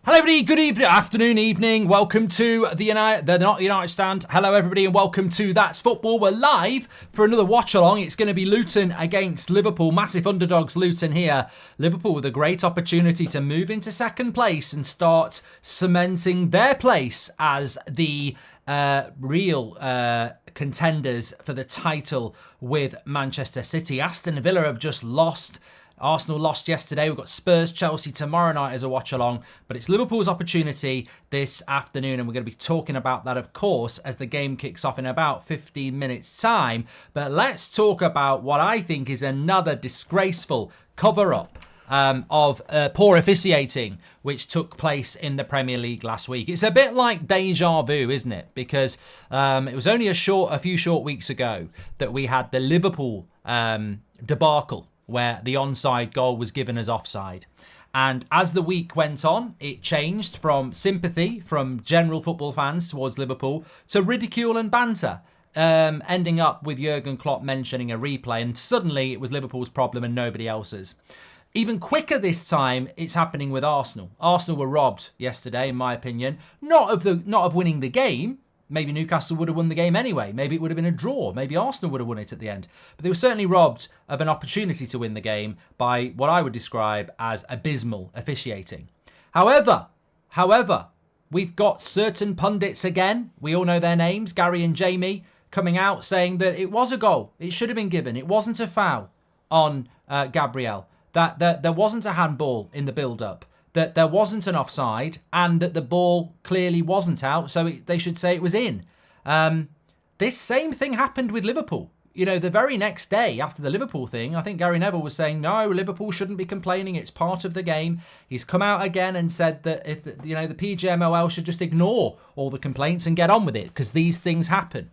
Hello everybody, good evening, afternoon, evening. Welcome to the Not United Stand. Hello everybody and welcome to That's Football. We're live for another watch-along. It's going to be Luton against Liverpool. Massive underdogs Luton here. Liverpool with a great opportunity to move into second place and start cementing their place as the real contenders for the title with Manchester City. Aston Villa have just lost. Arsenal lost yesterday. We've got Spurs, Chelsea tomorrow night as a watch-along. But it's Liverpool's opportunity this afternoon. And we're going to be talking about that, of course, as the game kicks off in about 15 minutes' time. But let's talk about what I think is another disgraceful cover-up of poor officiating, which took place in the Premier League last week. It's a bit like deja vu, isn't it? Because it was only a few short weeks ago that we had the Liverpool debacle, where the onside goal was given as offside. And as the week went on, it changed from sympathy from general football fans towards Liverpool to ridicule and banter, ending up with Jurgen Klopp mentioning a replay, and suddenly it was Liverpool's problem and nobody else's. Even quicker this time, it's happening with Arsenal. Arsenal were robbed yesterday, in my opinion, not of winning the game. Maybe Newcastle would have won the game anyway. Maybe it would have been a draw. Maybe Arsenal would have won it at the end. But they were certainly robbed of an opportunity to win the game by what I would describe as abysmal officiating. However, we've got certain pundits again. We all know their names, Gary and Jamie, coming out saying that it was a goal. It should have been given. It wasn't a foul on Gabriel. That there wasn't a handball in the build-up. That there wasn't an offside, and that the ball clearly wasn't out, so they should say it was in. This same thing happened with Liverpool. You know, the very next day after the Liverpool thing, I think Gary Neville was saying, no, Liverpool shouldn't be complaining. It's part of the game. He's come out again and said that if the PGMOL should just ignore all the complaints and get on with it because these things happen.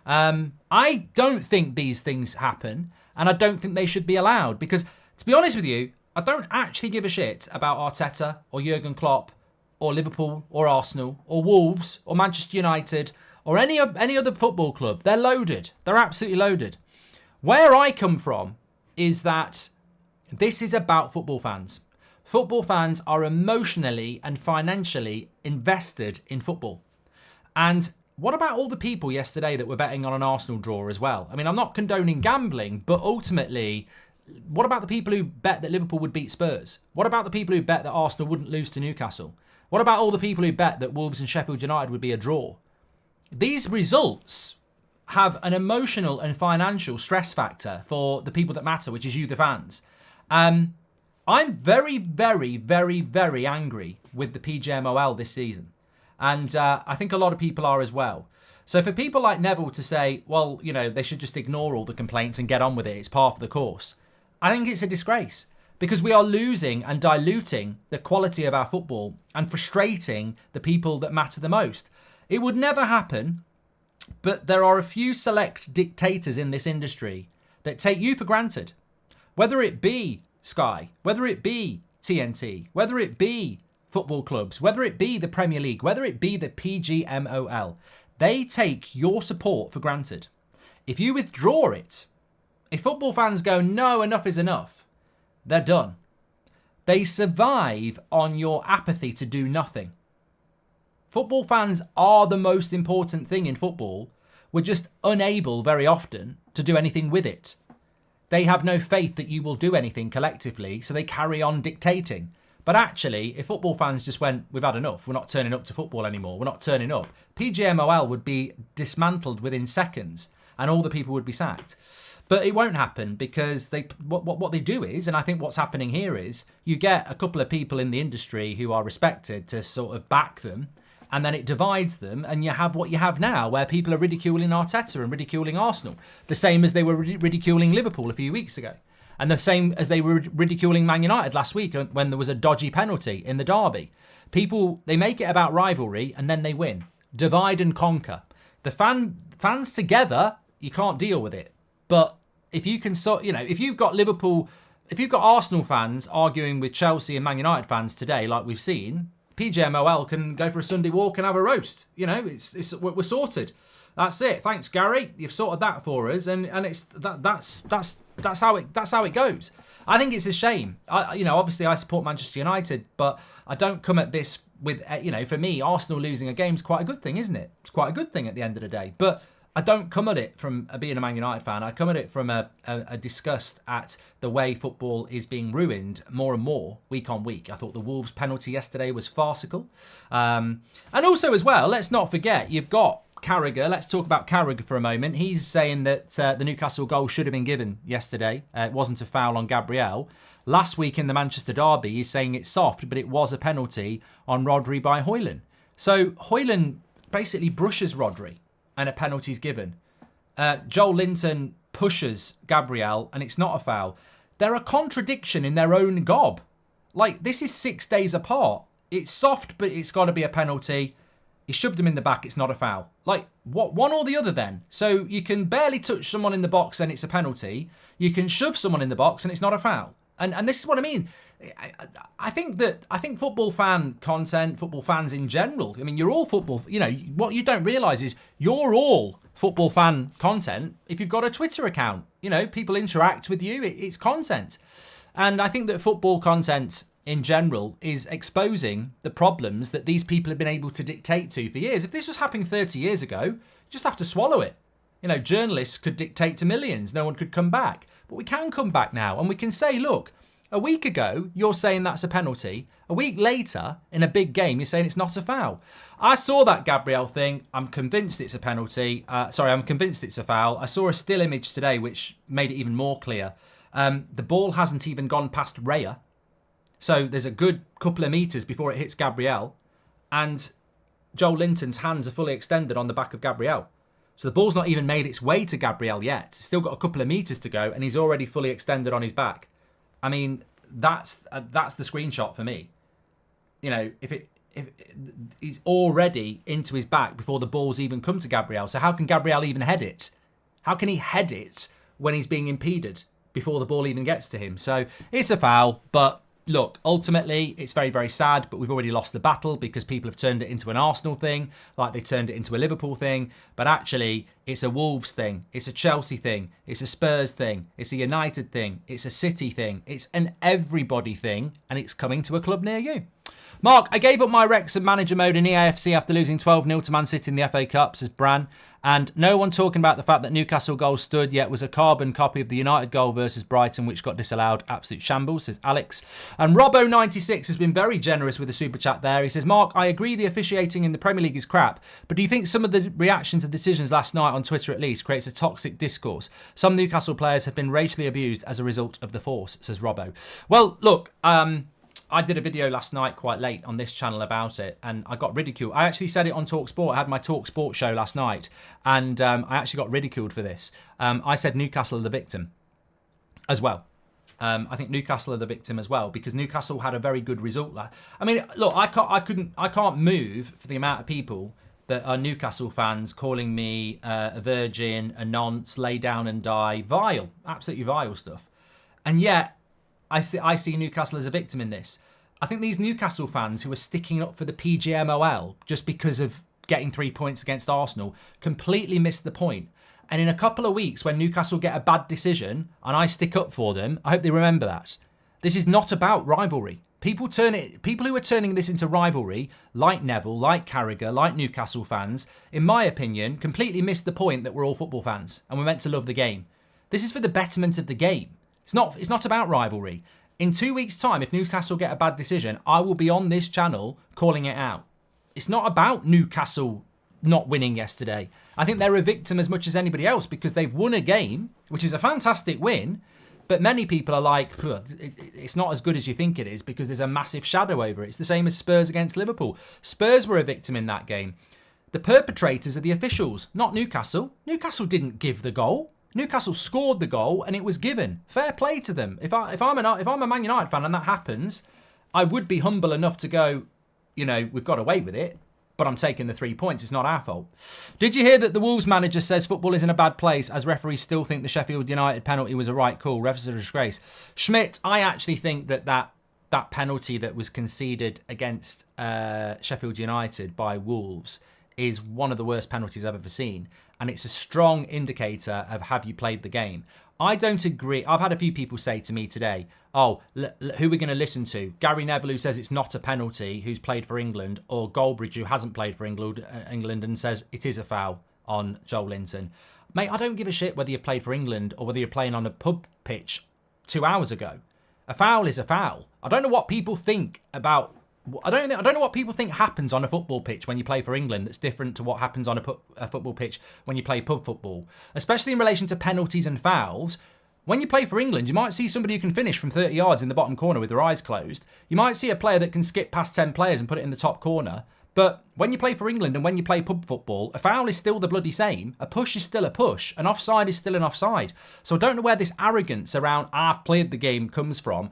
I don't think these things happen, and I don't think they should be allowed because, to be honest with you, I don't actually give a shit about Arteta or Jurgen Klopp or Liverpool or Arsenal or Wolves or Manchester United or any other football club. They're loaded. They're absolutely loaded. Where I come from is that this is about football fans. Football fans are emotionally and financially invested in football. And what about all the people yesterday that were betting on an Arsenal draw as well? I mean, I'm not condoning gambling, but ultimately, what about the people who bet that Liverpool would beat Spurs? What about the people who bet that Arsenal wouldn't lose to Newcastle? What about all the people who bet that Wolves and Sheffield United would be a draw? These results have an emotional and financial stress factor for the people that matter, which is you, the fans. I'm very, very, very, very angry with the PGMOL this season. And I think a lot of people are as well. So for people like Neville to say, well, you know, they should just ignore all the complaints and get on with it, it's part of the course, I think it's a disgrace because we are losing and diluting the quality of our football and frustrating the people that matter the most. It would never happen, but there are a few select dictators in this industry that take you for granted. Whether it be Sky, whether it be TNT, whether it be football clubs, whether it be the Premier League, whether it be the PGMOL, they take your support for granted. If you withdraw it, if football fans go, no, enough is enough, they're done. They survive on your apathy to do nothing. Football fans are the most important thing in football. We're just unable very often to do anything with it. They have no faith that you will do anything collectively, so they carry on dictating. But actually, if football fans just went, we've had enough, we're not turning up to football anymore, we're not turning up, PGMOL would be dismantled within seconds and all the people would be sacked. But it won't happen because what they do is, and I think what's happening here is, you get a couple of people in the industry who are respected to sort of back them, and then it divides them, and you have what you have now, where people are ridiculing Arteta and ridiculing Arsenal, the same as they were ridiculing Liverpool a few weeks ago. And the same as they were ridiculing Man United last week when there was a dodgy penalty in the derby. People, they make it about rivalry and then they win. Divide and conquer. The fans together, you can't deal with it. But if you can sort, if you've got Arsenal fans arguing with Chelsea and Man United fans today, like we've seen, PGMOL can go for a Sunday walk and have a roast. You know, we're sorted. That's it. Thanks, Gary. You've sorted that for us, and that's how it goes. I think it's a shame. Obviously I support Manchester United, but I don't come at this with, for me, Arsenal losing a game is quite a good thing, isn't it? It's quite a good thing at the end of the day. But I don't come at it from being a Man United fan. I come at it from a disgust at the way football is being ruined more and more week on week. I thought the Wolves penalty yesterday was farcical. And also as well, let's not forget, you've got Carragher. Let's talk about Carragher for a moment. He's saying that the Newcastle goal should have been given yesterday. It wasn't a foul on Gabriel. Last week in the Manchester derby, he's saying it's soft, but it was a penalty on Rodri by Højlund. So Højlund basically brushes Rodri and a penalty's given. Joel Linton pushes Gabriel and it's not a foul. They're a contradiction in their own gob. Like, this is 6 days apart. It's soft, but it's got to be a penalty. He shoved him in the back, it's not a foul. Like, what, one or the other then? So you can barely touch someone in the box and it's a penalty. You can shove someone in the box and it's not a foul. And this is what I mean. I think football fan content, football fans in general, I mean, you're all football, what you don't realise is you're all football fan content if you've got a Twitter account. People interact with you, it's content. And I think that football content in general is exposing the problems that these people have been able to dictate to for years. If this was happening 30 years ago, you just have to swallow it. Journalists could dictate to millions. No one could come back. But we can come back now and we can say, look, a week ago, you're saying that's a penalty. A week later, in a big game, you're saying it's not a foul. I saw that Gabriel thing. I'm convinced it's a penalty. I'm convinced it's a foul. I saw a still image today which made it even more clear. The ball hasn't even gone past Raya. So there's a good couple of metres before it hits Gabriel. And Joel Linton's hands are fully extended on the back of Gabriel. So the ball's not even made its way to Gabriel yet. It's still got a couple of metres to go and he's already fully extended on his back. I mean, that's the screenshot for me. If he's already into his back before the ball's even come to Gabriel. So how can Gabriel even head it? How can he head it when he's being impeded before the ball even gets to him? So it's a foul, but look, ultimately, it's very, very sad, but we've already lost the battle because people have turned it into an Arsenal thing, like they turned it into a Liverpool thing. But actually, it's a Wolves thing. It's a Chelsea thing. It's a Spurs thing. It's a United thing. It's a City thing. It's an everybody thing, and it's coming to a club near you. Mark, I gave up my Wrexham manager mode in EAFC after losing 12-0 to Man City in the FA Cup, says Bran. And no one talking about the fact that Newcastle goal stood yet was a carbon copy of the United goal versus Brighton, which got disallowed. Absolute shambles, says Alex. And Robbo96 has been very generous with the super chat there. He says, Mark, I agree the officiating in the Premier League is crap, but do you think some of the reaction to decisions last night on Twitter at least creates a toxic discourse? Some Newcastle players have been racially abused as a result of the force, says Robbo. Well, look, I did a video last night quite late on this channel about it and I got ridiculed. I actually said it on TalkSport. I had my TalkSport show last night and I actually got ridiculed for this. I said Newcastle are the victim as well. I think Newcastle are the victim as well because Newcastle had a very good result. I mean, look, I can't move for the amount of people that are Newcastle fans calling me a virgin, a nonce, lay down and die, vile, absolutely vile stuff. And yet, I see Newcastle as a victim in this. I think these Newcastle fans who are sticking up for the PGMOL just because of getting 3 points against Arsenal completely missed the point. And in a couple of weeks when Newcastle get a bad decision and I stick up for them, I hope they remember that. This is not about rivalry. People who are turning this into rivalry, like Neville, like Carragher, like Newcastle fans, in my opinion, completely missed the point that we're all football fans and we're meant to love the game. This is for the betterment of the game. It's not about rivalry. In 2 weeks' time, if Newcastle get a bad decision, I will be on this channel calling it out. It's not about Newcastle not winning yesterday. I think they're a victim as much as anybody else because they've won a game, which is a fantastic win, but many people are like, it's not as good as you think it is because there's a massive shadow over it. It's the same as Spurs against Liverpool. Spurs were a victim in that game. The perpetrators are the officials, not Newcastle. Newcastle didn't give the goal. Newcastle scored the goal and it was given. Fair play to them. If I'm a Man United fan and that happens, I would be humble enough to go, we've got away with it, but I'm taking the 3 points. It's not our fault. Did you hear that the Wolves manager says football is in a bad place as referees still think the Sheffield United penalty was a right call? Refs are a disgrace. Schmidt, I actually think that that penalty that was conceded against Sheffield United by Wolves is one of the worst penalties I've ever seen. And it's a strong indicator of have you played the game. I don't agree. I've had a few people say to me today, oh, who are we going to listen to? Gary Neville, who says it's not a penalty, who's played for England, or Goldbridge, who hasn't played for England and says it is a foul on Joel Linton. Mate, I don't give a shit whether you've played for England or whether you're playing on a pub pitch 2 hours ago. A foul is a foul. I don't know what people think about... I don't know what people think happens on a football pitch when you play for England that's different to what happens on a football pitch when you play pub football. Especially in relation to penalties and fouls. When you play for England, you might see somebody who can finish from 30 yards in the bottom corner with their eyes closed. You might see a player that can skip past 10 players and put it in the top corner. But when you play for England and when you play pub football, a foul is still the bloody same. A push is still a push. An offside is still an offside. So I don't know where this arrogance around I've played the game comes from.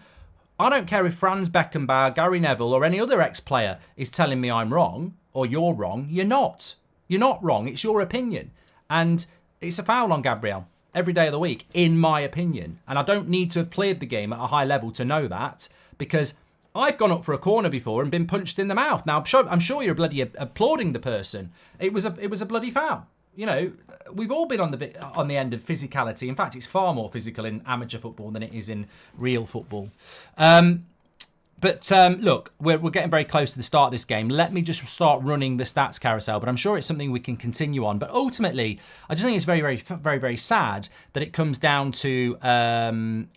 I don't care if Franz Beckenbauer, Gary Neville or any other ex-player is telling me I'm wrong or you're wrong. You're not. You're not wrong. It's your opinion. And it's a foul on Gabriel every day of the week, in my opinion. And I don't need to have played the game at a high level to know that, because I've gone up for a corner before and been punched in the mouth. Now, I'm sure you're bloody applauding the person. It was a bloody foul. You know, we've all been on the end of physicality. In fact, it's far more physical in amateur football than it is in real football. But look, we're getting very close to the start of this game. Let me just start running the stats carousel, but I'm sure it's something we can continue on. But ultimately, I just think it's very sad that it comes down to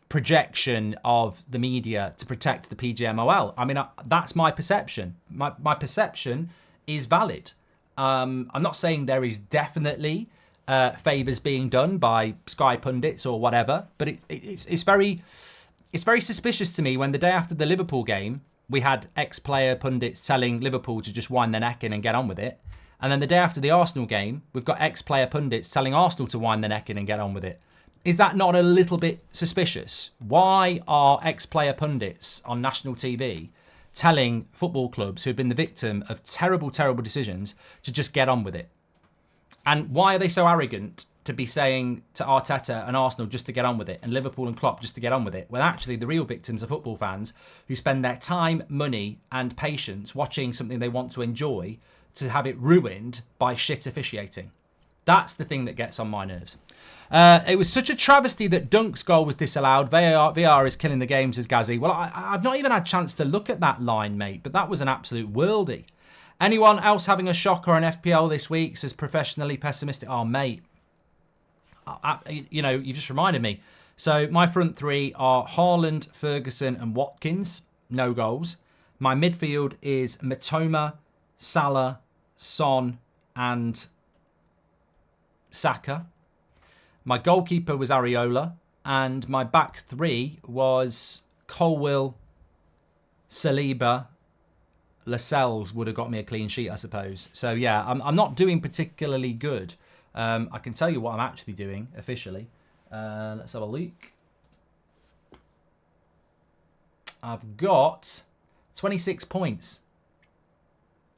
projection of the media to protect the PGMOL. I mean, that's my perception. My perception is valid. I'm not saying there is definitely favours being done by Sky pundits or whatever, but it's very suspicious to me when the day after the Liverpool game, we had ex-player pundits telling Liverpool to just wind their neck in and get on with it. And then the day after the Arsenal game, we've got ex-player pundits telling Arsenal to wind their neck in and get on with it. Is that not a little bit suspicious? Why are ex-player pundits on national TV telling football clubs who've been the victim of terrible, terrible decisions to just get on with it? And why are they so arrogant to be saying to Arteta and Arsenal just to get on with it, and Liverpool and Klopp just to get on with it, when actually the real victims are football fans who spend their time, money and patience watching something they want to enjoy to have it ruined by shit officiating? That's the thing that gets on my nerves. It was such a travesty that Dunk's goal was disallowed. VAR is killing the game, says Gazzy. Well, I've not even had a chance to look at that line, mate, but that was an absolute worldie. Anyone else having a shock or an FPL this week, says professionally pessimistic. Oh, mate. You know, you just reminded me. So my front three are Haaland, Ferguson and Watkins. No goals. My midfield is Mitoma, Salah, Son and Saka. My goalkeeper was Areola. And my back three was Colwill, Saliba, Lascelles would have got me a clean sheet, I suppose. So, yeah, I'm not doing particularly good. I can tell you what I'm actually doing officially. Let's have a look. I've got 26 points.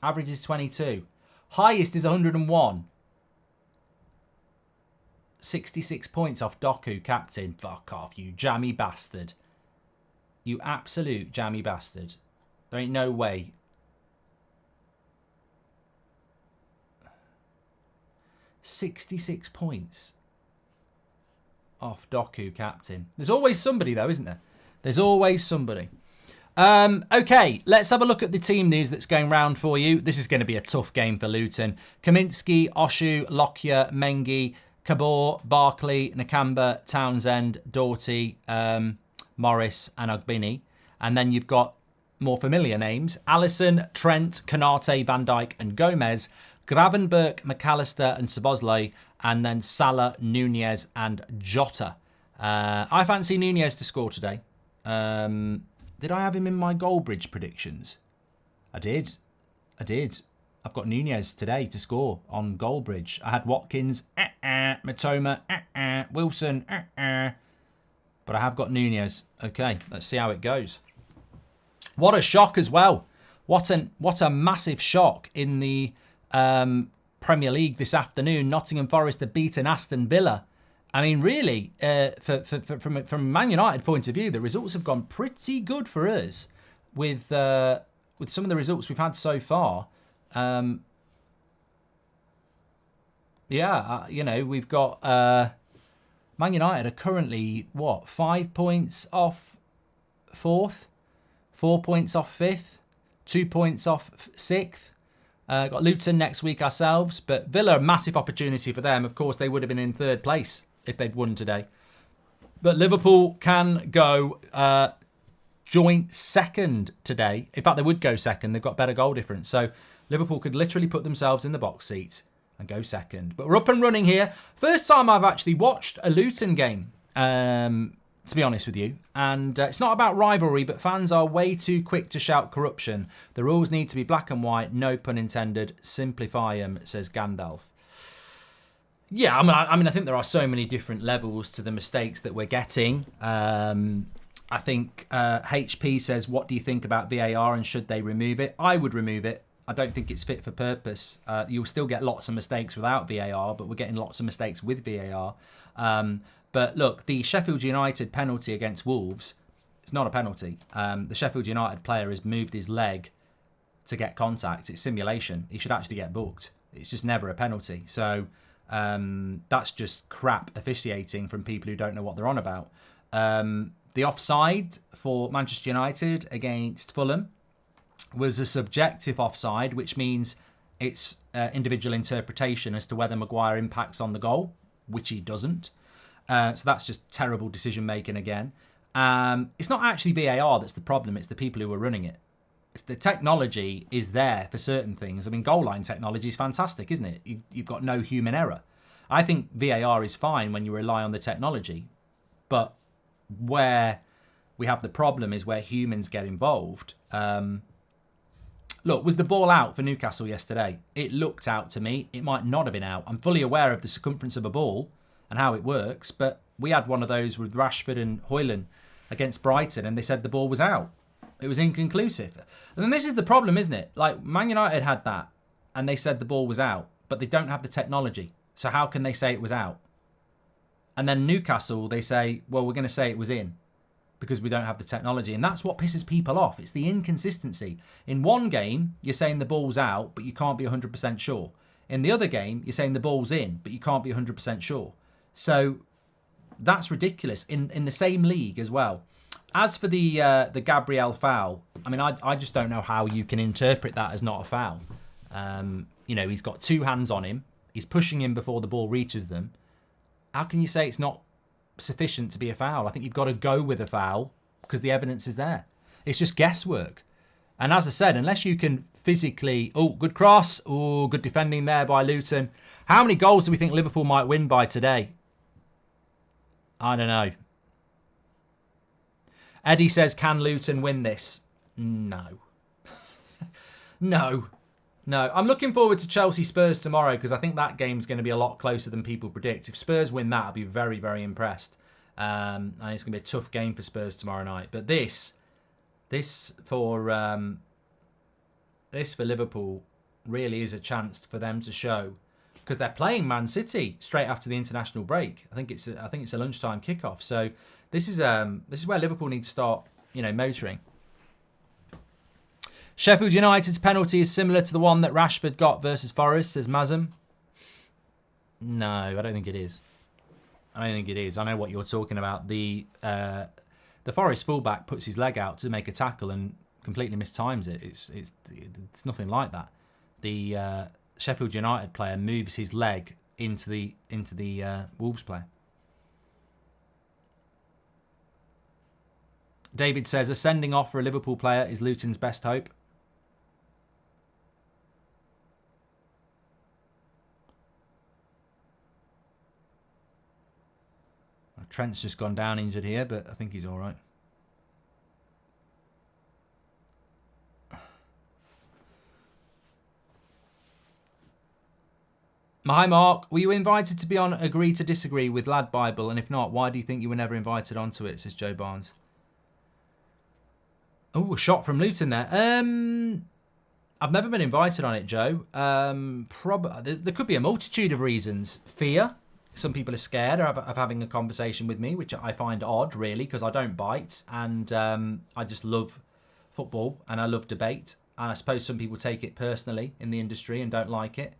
Average is 22. Highest is 101. 66 points off Doku, captain. Fuck off, you jammy bastard. You absolute jammy bastard. There ain't no way. $66 points off Doku, captain. There's always somebody, though, isn't there? There's always somebody. Okay, let's have a look at the team news that's going round for you. This is going to be a tough game for Luton. Kaminsky, Oshu, Lockyer, Mengi, Kabor, Barkley, Nakamba, Townsend, Doughty, Morris and Ogbini. And then you've got more familiar names. Allison, Trent, Konate, Van Dijk and Gomez. Gravenberch, McAllister and Szoboszlai, and then Salah, Nunez and Jota. I fancy Nunez to score today. Did I have him in my Goldbridge predictions? I did. I've got Nunez today to score on Goldbridge. I had Watkins, Mitoma, Wilson, but I have got Nunez. Okay, let's see how it goes. What a shock as well. What a massive shock in the Premier League this afternoon. Nottingham Forest have beaten Aston Villa. I mean, really, from a Man United point of view, the results have gone pretty good for us. with some of the results we've had so far. We've got Man United are currently, 5 points off 4th, 4 points off 5th, 2 points off 6th. Got Luton next week ourselves, but Villa, a massive opportunity for them. Of course, they would have been in 3rd place if they'd won today. But Liverpool can go joint 2nd today. In fact, they would go 2nd. They've got better goal difference. So Liverpool could literally put themselves in the box seat and go 2nd. But we're up and running here. First time I've actually watched a Luton game, to be honest with you. And it's not about rivalry, but fans are way too quick to shout corruption. The rules need to be black and white, no pun intended. Simplify them, says Gandalf. Yeah, I mean, I think there are so many different levels to the mistakes that we're getting. I think HP says, what do you think about VAR and should they remove it? I would remove it. I don't think it's fit for purpose. You'll still get lots of mistakes without VAR, but we're getting lots of mistakes with VAR. But look, the Sheffield United penalty against Wolves, it's not a penalty. The Sheffield United player has moved his leg to get contact. It's simulation. He should actually get booked. It's just never a penalty. So that's just crap officiating from people who don't know what they're on about. The offside for Manchester United against Fulham was a subjective offside, which means it's individual interpretation as to whether Maguire impacts on the goal, which he doesn't. So that's just terrible decision making again. It's not actually VAR that's the problem, it's the people who are running it. The technology is there for certain things. I mean, goal line technology is fantastic, isn't it? You've got no human error. I think VAR is fine when you rely on the technology. But where we have the problem is where humans get involved. Look, was the ball out for Newcastle yesterday? It looked out to me. It might not have been out. I'm fully aware of the circumference of a ball and how it works, but we had one of those with Rashford and Højlund against Brighton, and they said the ball was out. It was inconclusive. And then this is the problem, isn't it? Like, Man United had that, and they said the ball was out, but they don't have the technology. So how can they say it was out? And then Newcastle, they say, well, we're going to say it was in because we don't have the technology. And that's what pisses people off. It's the inconsistency. In one game, you're saying the ball's out, but you can't be 100% sure. In the other game, you're saying the ball's in, but you can't be 100% sure. So that's ridiculous in the same league as well. As for the Gabriel foul, I mean, I just don't know how you can interpret that as not a foul. He's got two hands on him. He's pushing him before the ball reaches them. How can you say it's not sufficient to be a foul? I think you've got to go with a foul because the evidence is there. It's just guesswork. And as I said, unless you can physically... Oh, good cross. Oh, good defending there by Luton. How many goals do we think Liverpool might win by today? I don't know. Eddie says, can Luton win this? No. No. I'm looking forward to Chelsea Spurs tomorrow because I think that game's going to be a lot closer than people predict. If Spurs win that, I'll be very, very impressed. And it's going to be a tough game for Spurs tomorrow night. But this for Liverpool really is a chance for them to show, because they're playing Man City straight after the international break. I think it's a lunchtime kickoff. So this is where Liverpool need to start, motoring. Sheffield United's penalty is similar to the one that Rashford got versus Forest, says Mazem. No, I don't think it is. I know what you're talking about. The Forest fullback puts his leg out to make a tackle and completely mistimes it. It's nothing like that. The Sheffield United player moves his leg into the Wolves player. David says a sending off for a Liverpool player is Luton's best hope. Trent's just gone down injured here, but I think he's all right. Hi Mark, were you invited to be on Agree to Disagree with Lad Bible? And if not, why do you think you were never invited onto it, says Joe Barnes. Oh, a shot from Luton there. I've never been invited on it, Joe. There could be a multitude of reasons. Fear. Some people are scared of having a conversation with me, which I find odd, really, because I don't bite. And I just love football and I love debate. And I suppose some people take it personally in the industry and don't like it.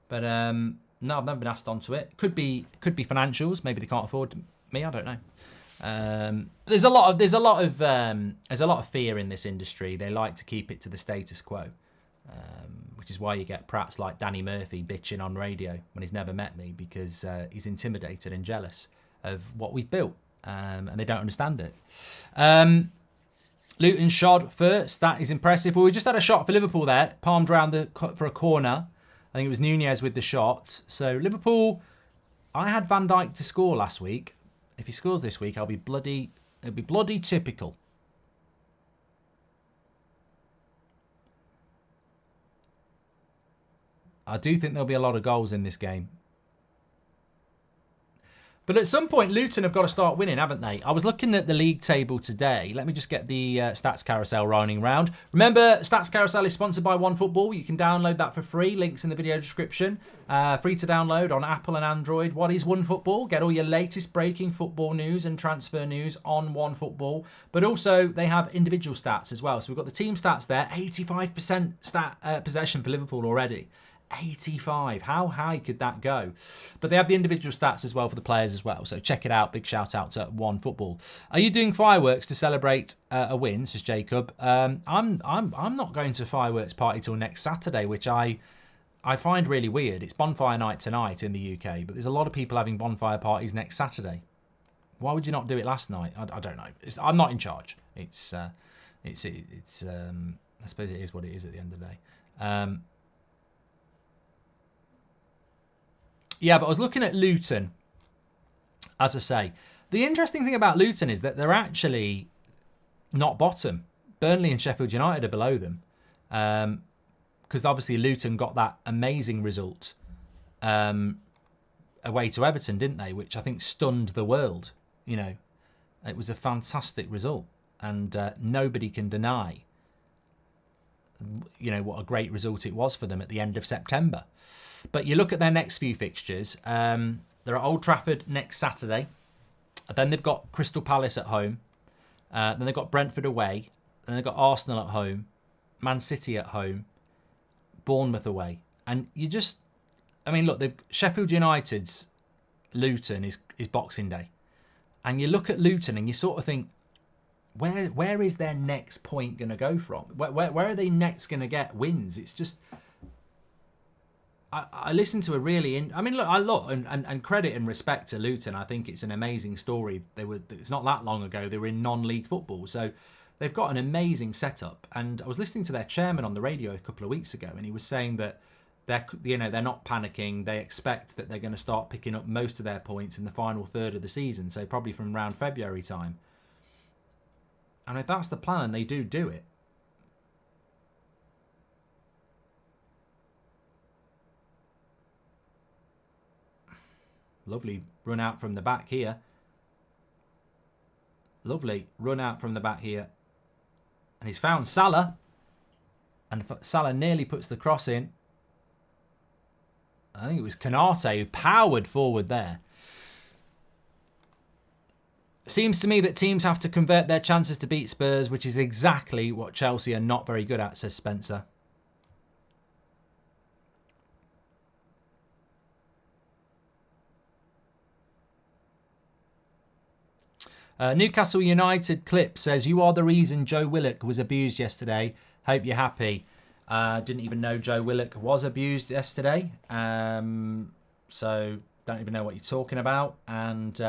But no, I've never been asked onto it. Could be financials. Maybe they can't afford me. I don't know. There's a lot of fear in this industry. They like to keep it to the status quo, which is why you get prats like Danny Murphy bitching on radio when he's never met me because he's intimidated and jealous of what we've built, and they don't understand it. Luton shot first. That is impressive. Well, we just had a shot for Liverpool there. Palmed round for a corner. I think it was Nunez with the shot. So Liverpool, I had Van Dijk to score last week. If he scores this week, it'll be bloody typical. I do think there'll be a lot of goals in this game. But at some point, Luton have got to start winning, haven't they? I was looking at the league table today. Let me just get the Stats Carousel running round. Remember, Stats Carousel is sponsored by OneFootball. You can download that for free. Links in the video description. Free to download on Apple and Android. What is OneFootball? Get all your latest breaking football news and transfer news on OneFootball. But also, they have individual stats as well. So we've got the team stats there. 85% possession for Liverpool already. 85. How high could that go? But they have the individual stats as well for the players as well. So check it out. Big shout out to OneFootball. Are you doing fireworks to celebrate a win? Says Jacob. I'm not going to a fireworks party till next Saturday, which I find really weird. It's bonfire night tonight in the UK, but there's a lot of people having bonfire parties next Saturday. Why would you not do it last night? I don't know. I'm not in charge. I suppose it is what it is at the end of the day. Yeah, but I was looking at Luton, as I say. The interesting thing about Luton is that they're actually not bottom. Burnley and Sheffield United are below them. Because obviously Luton got that amazing result away to Everton, didn't they? Which I think stunned the world. You know, it was a fantastic result. And nobody can deny, you know, what a great result it was for them at the end of September. But you look at their next few fixtures. They're at Old Trafford next Saturday. Then they've got Crystal Palace at home. Then they've got Brentford away. Then they've got Arsenal at home. Man City at home. Bournemouth away. And you just... I mean, look, Sheffield United's Luton is Boxing Day. And you look at Luton and you sort of think, where is their next point going to go from? Where are they next going to get wins? It's just... I listened to a really... and credit and respect to Luton. I think it's an amazing story. It's not that long ago. They were in non-league football. So they've got an amazing setup. And I was listening to their chairman on the radio a couple of weeks ago, and he was saying that they're not panicking. They expect that they're going to start picking up most of their points in the final third of the season. So probably from around February time. And if that's the plan, and they do it, lovely run out from the back here. Lovely run out from the back here. And he's found Salah. And Salah nearly puts the cross in. I think it was Canate who powered forward there. Seems to me that teams have to convert their chances to beat Spurs, which is exactly what Chelsea are not very good at, says Spencer. Newcastle United clip says, you are the reason Joe Willock was abused yesterday. Hope you're happy. Didn't even know Joe Willock was abused yesterday. So don't even know what you're talking about. And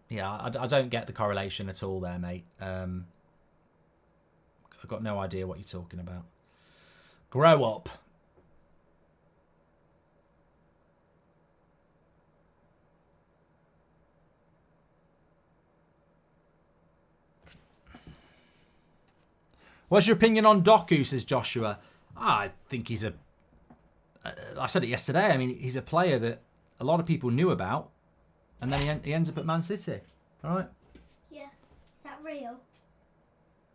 yeah, I don't get the correlation at all there, mate. I've got no idea what you're talking about. Grow up. What's your opinion on Doku, says Joshua? I think he's I said it yesterday. I mean, he's a player that a lot of people knew about, and then he ends up at Man City. All right? Yeah. Is that real?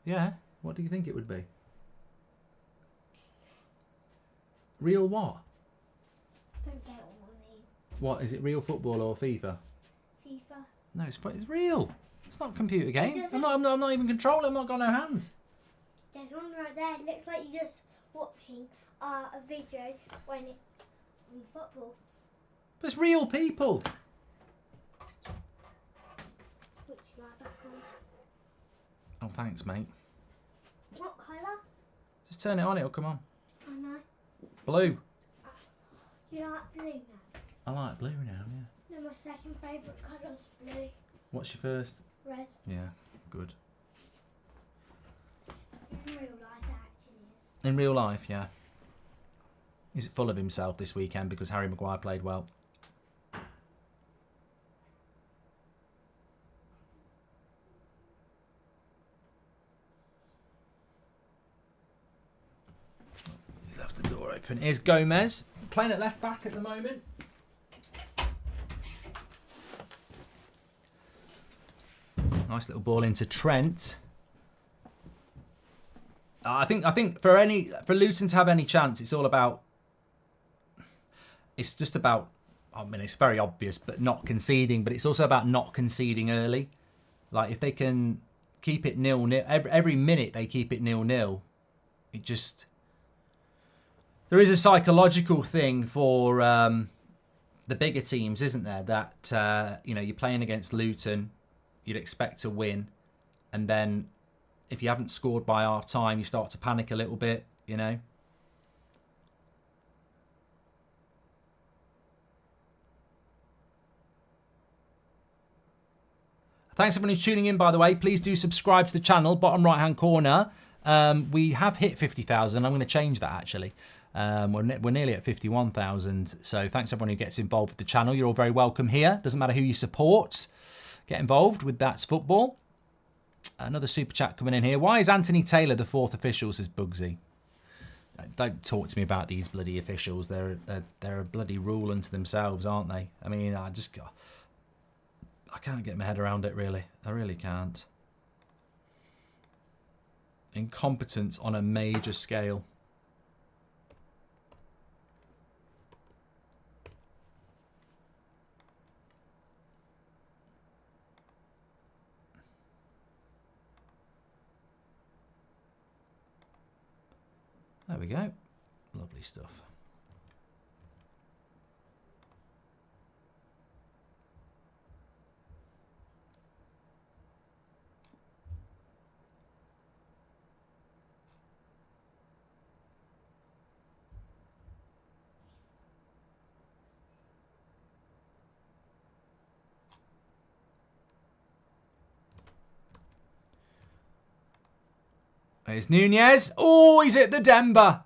Yeah. What do you think it would be? Real what? Don't get what I mean. What, is it real football or FIFA? FIFA. No, it's real. It's not a computer game. I'm not even controlling. I've not got no hands. There's one right there. It looks like you're just watching a video when it in football. But it's real people. Switch light back on. Oh, thanks, mate. What colour? Just turn it on, it'll come on. I know. Blue. You like blue now? I like blue now, yeah. No, my second favourite colour's blue. What's your first? Red. Yeah, good. In real life, it actually is. In real life, yeah. He's full of himself this weekend because Harry Maguire played well. He's left the door open. Here's Gomez, playing at left back at the moment. Nice little ball into Trent. I think for Luton to have any chance, it's all about. It's just about. I mean, it's very obvious, but not conceding. But it's also about not conceding early. Like if they can keep it 0-0, every minute they keep it 0-0, it just. There is a psychological thing for the bigger teams, isn't there? That you're playing against Luton, you'd expect to win, and then if you haven't scored by half time, you start to panic a little bit, you know. Thanks everyone who's tuning in, by the way. Please do subscribe to the channel, bottom right hand corner. We have hit 50,000. I'm going to change that actually. We're nearly at 51,000. So thanks everyone who gets involved with the channel. You're all very welcome here. Doesn't matter who you support. Get involved with That's Football. Another super chat coming in here. Why is Anthony Taylor the fourth official, says Bugsy? Don't talk to me about these bloody officials. They're a bloody rule unto themselves, aren't they? I mean, I can't get my head around it, really. I really can't. Incompetence on a major scale. There we go. Lovely stuff. There's Nunez. Oh, he's hit the Denver.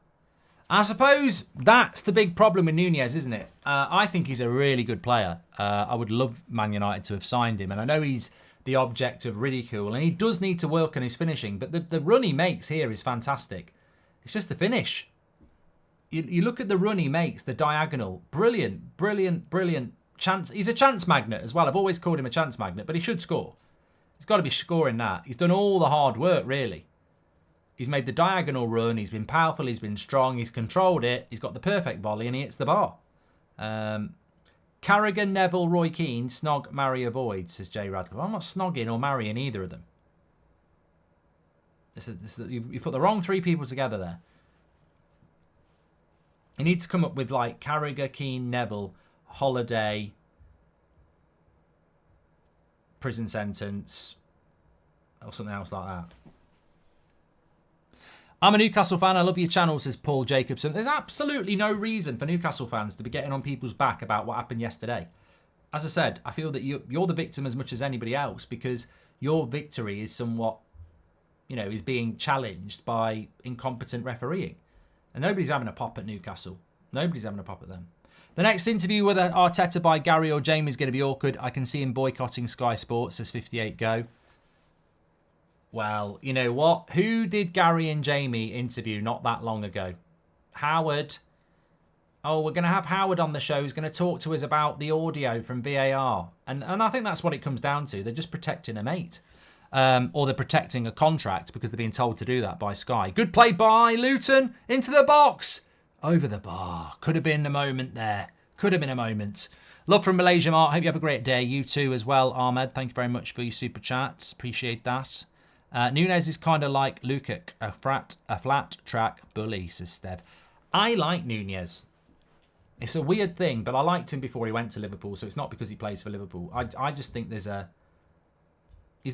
I suppose that's the big problem with Nunez, isn't it? I think he's a really good player. I would love Man United to have signed him. And I know he's the object of ridicule. And he does need to work on his finishing. But the run he makes here is fantastic. It's just the finish. You look at the run he makes, the diagonal. Brilliant, brilliant, brilliant chance. He's a chance magnet as well. I've always called him a chance magnet. But he should score. He's got to be scoring that. He's done all the hard work, really. He's made the diagonal run. He's been powerful. He's been strong. He's controlled it. He's got the perfect volley and he hits the bar. Carragher, Neville, Roy Keane, snog, marry, avoid, says Jay Radcliffe. I'm not snogging or marrying either of them. You put the wrong three people together there. You need to come up with like Carragher, Keane, Neville, holiday, prison sentence, or something else like that. I'm a Newcastle fan. I love your channel, says Paul Jacobson. There's absolutely no reason for Newcastle fans to be getting on people's back about what happened yesterday. As I said, I feel that you're the victim as much as anybody else because your victory is somewhat, is being challenged by incompetent refereeing. And nobody's having a pop at Newcastle. Nobody's having a pop at them. The next interview with Arteta by Gary or Jamie is going to be awkward. I can see him boycotting Sky Sports, says 58 Go. Well, you know what? Who did Gary and Jamie interview not that long ago? Howard. Oh, we're going to have Howard on the show. He's going to talk to us about the audio from VAR. And I think that's what it comes down to. They're just protecting a mate. Or they're protecting a contract because they're being told to do that by Sky. Good play by Luton. Into the box. Over the bar. Could have been a moment there. Could have been a moment. Love from Malaysia, Mark. Hope you have a great day. You too as well, Ahmed. Thank you very much for your super chats. Appreciate that. Nunez is kind of like Lukic, a flat track bully, says Stev. I like Nunez. It's a weird thing, but I liked him before he went to Liverpool, so it's not because he plays for Liverpool. I just think he's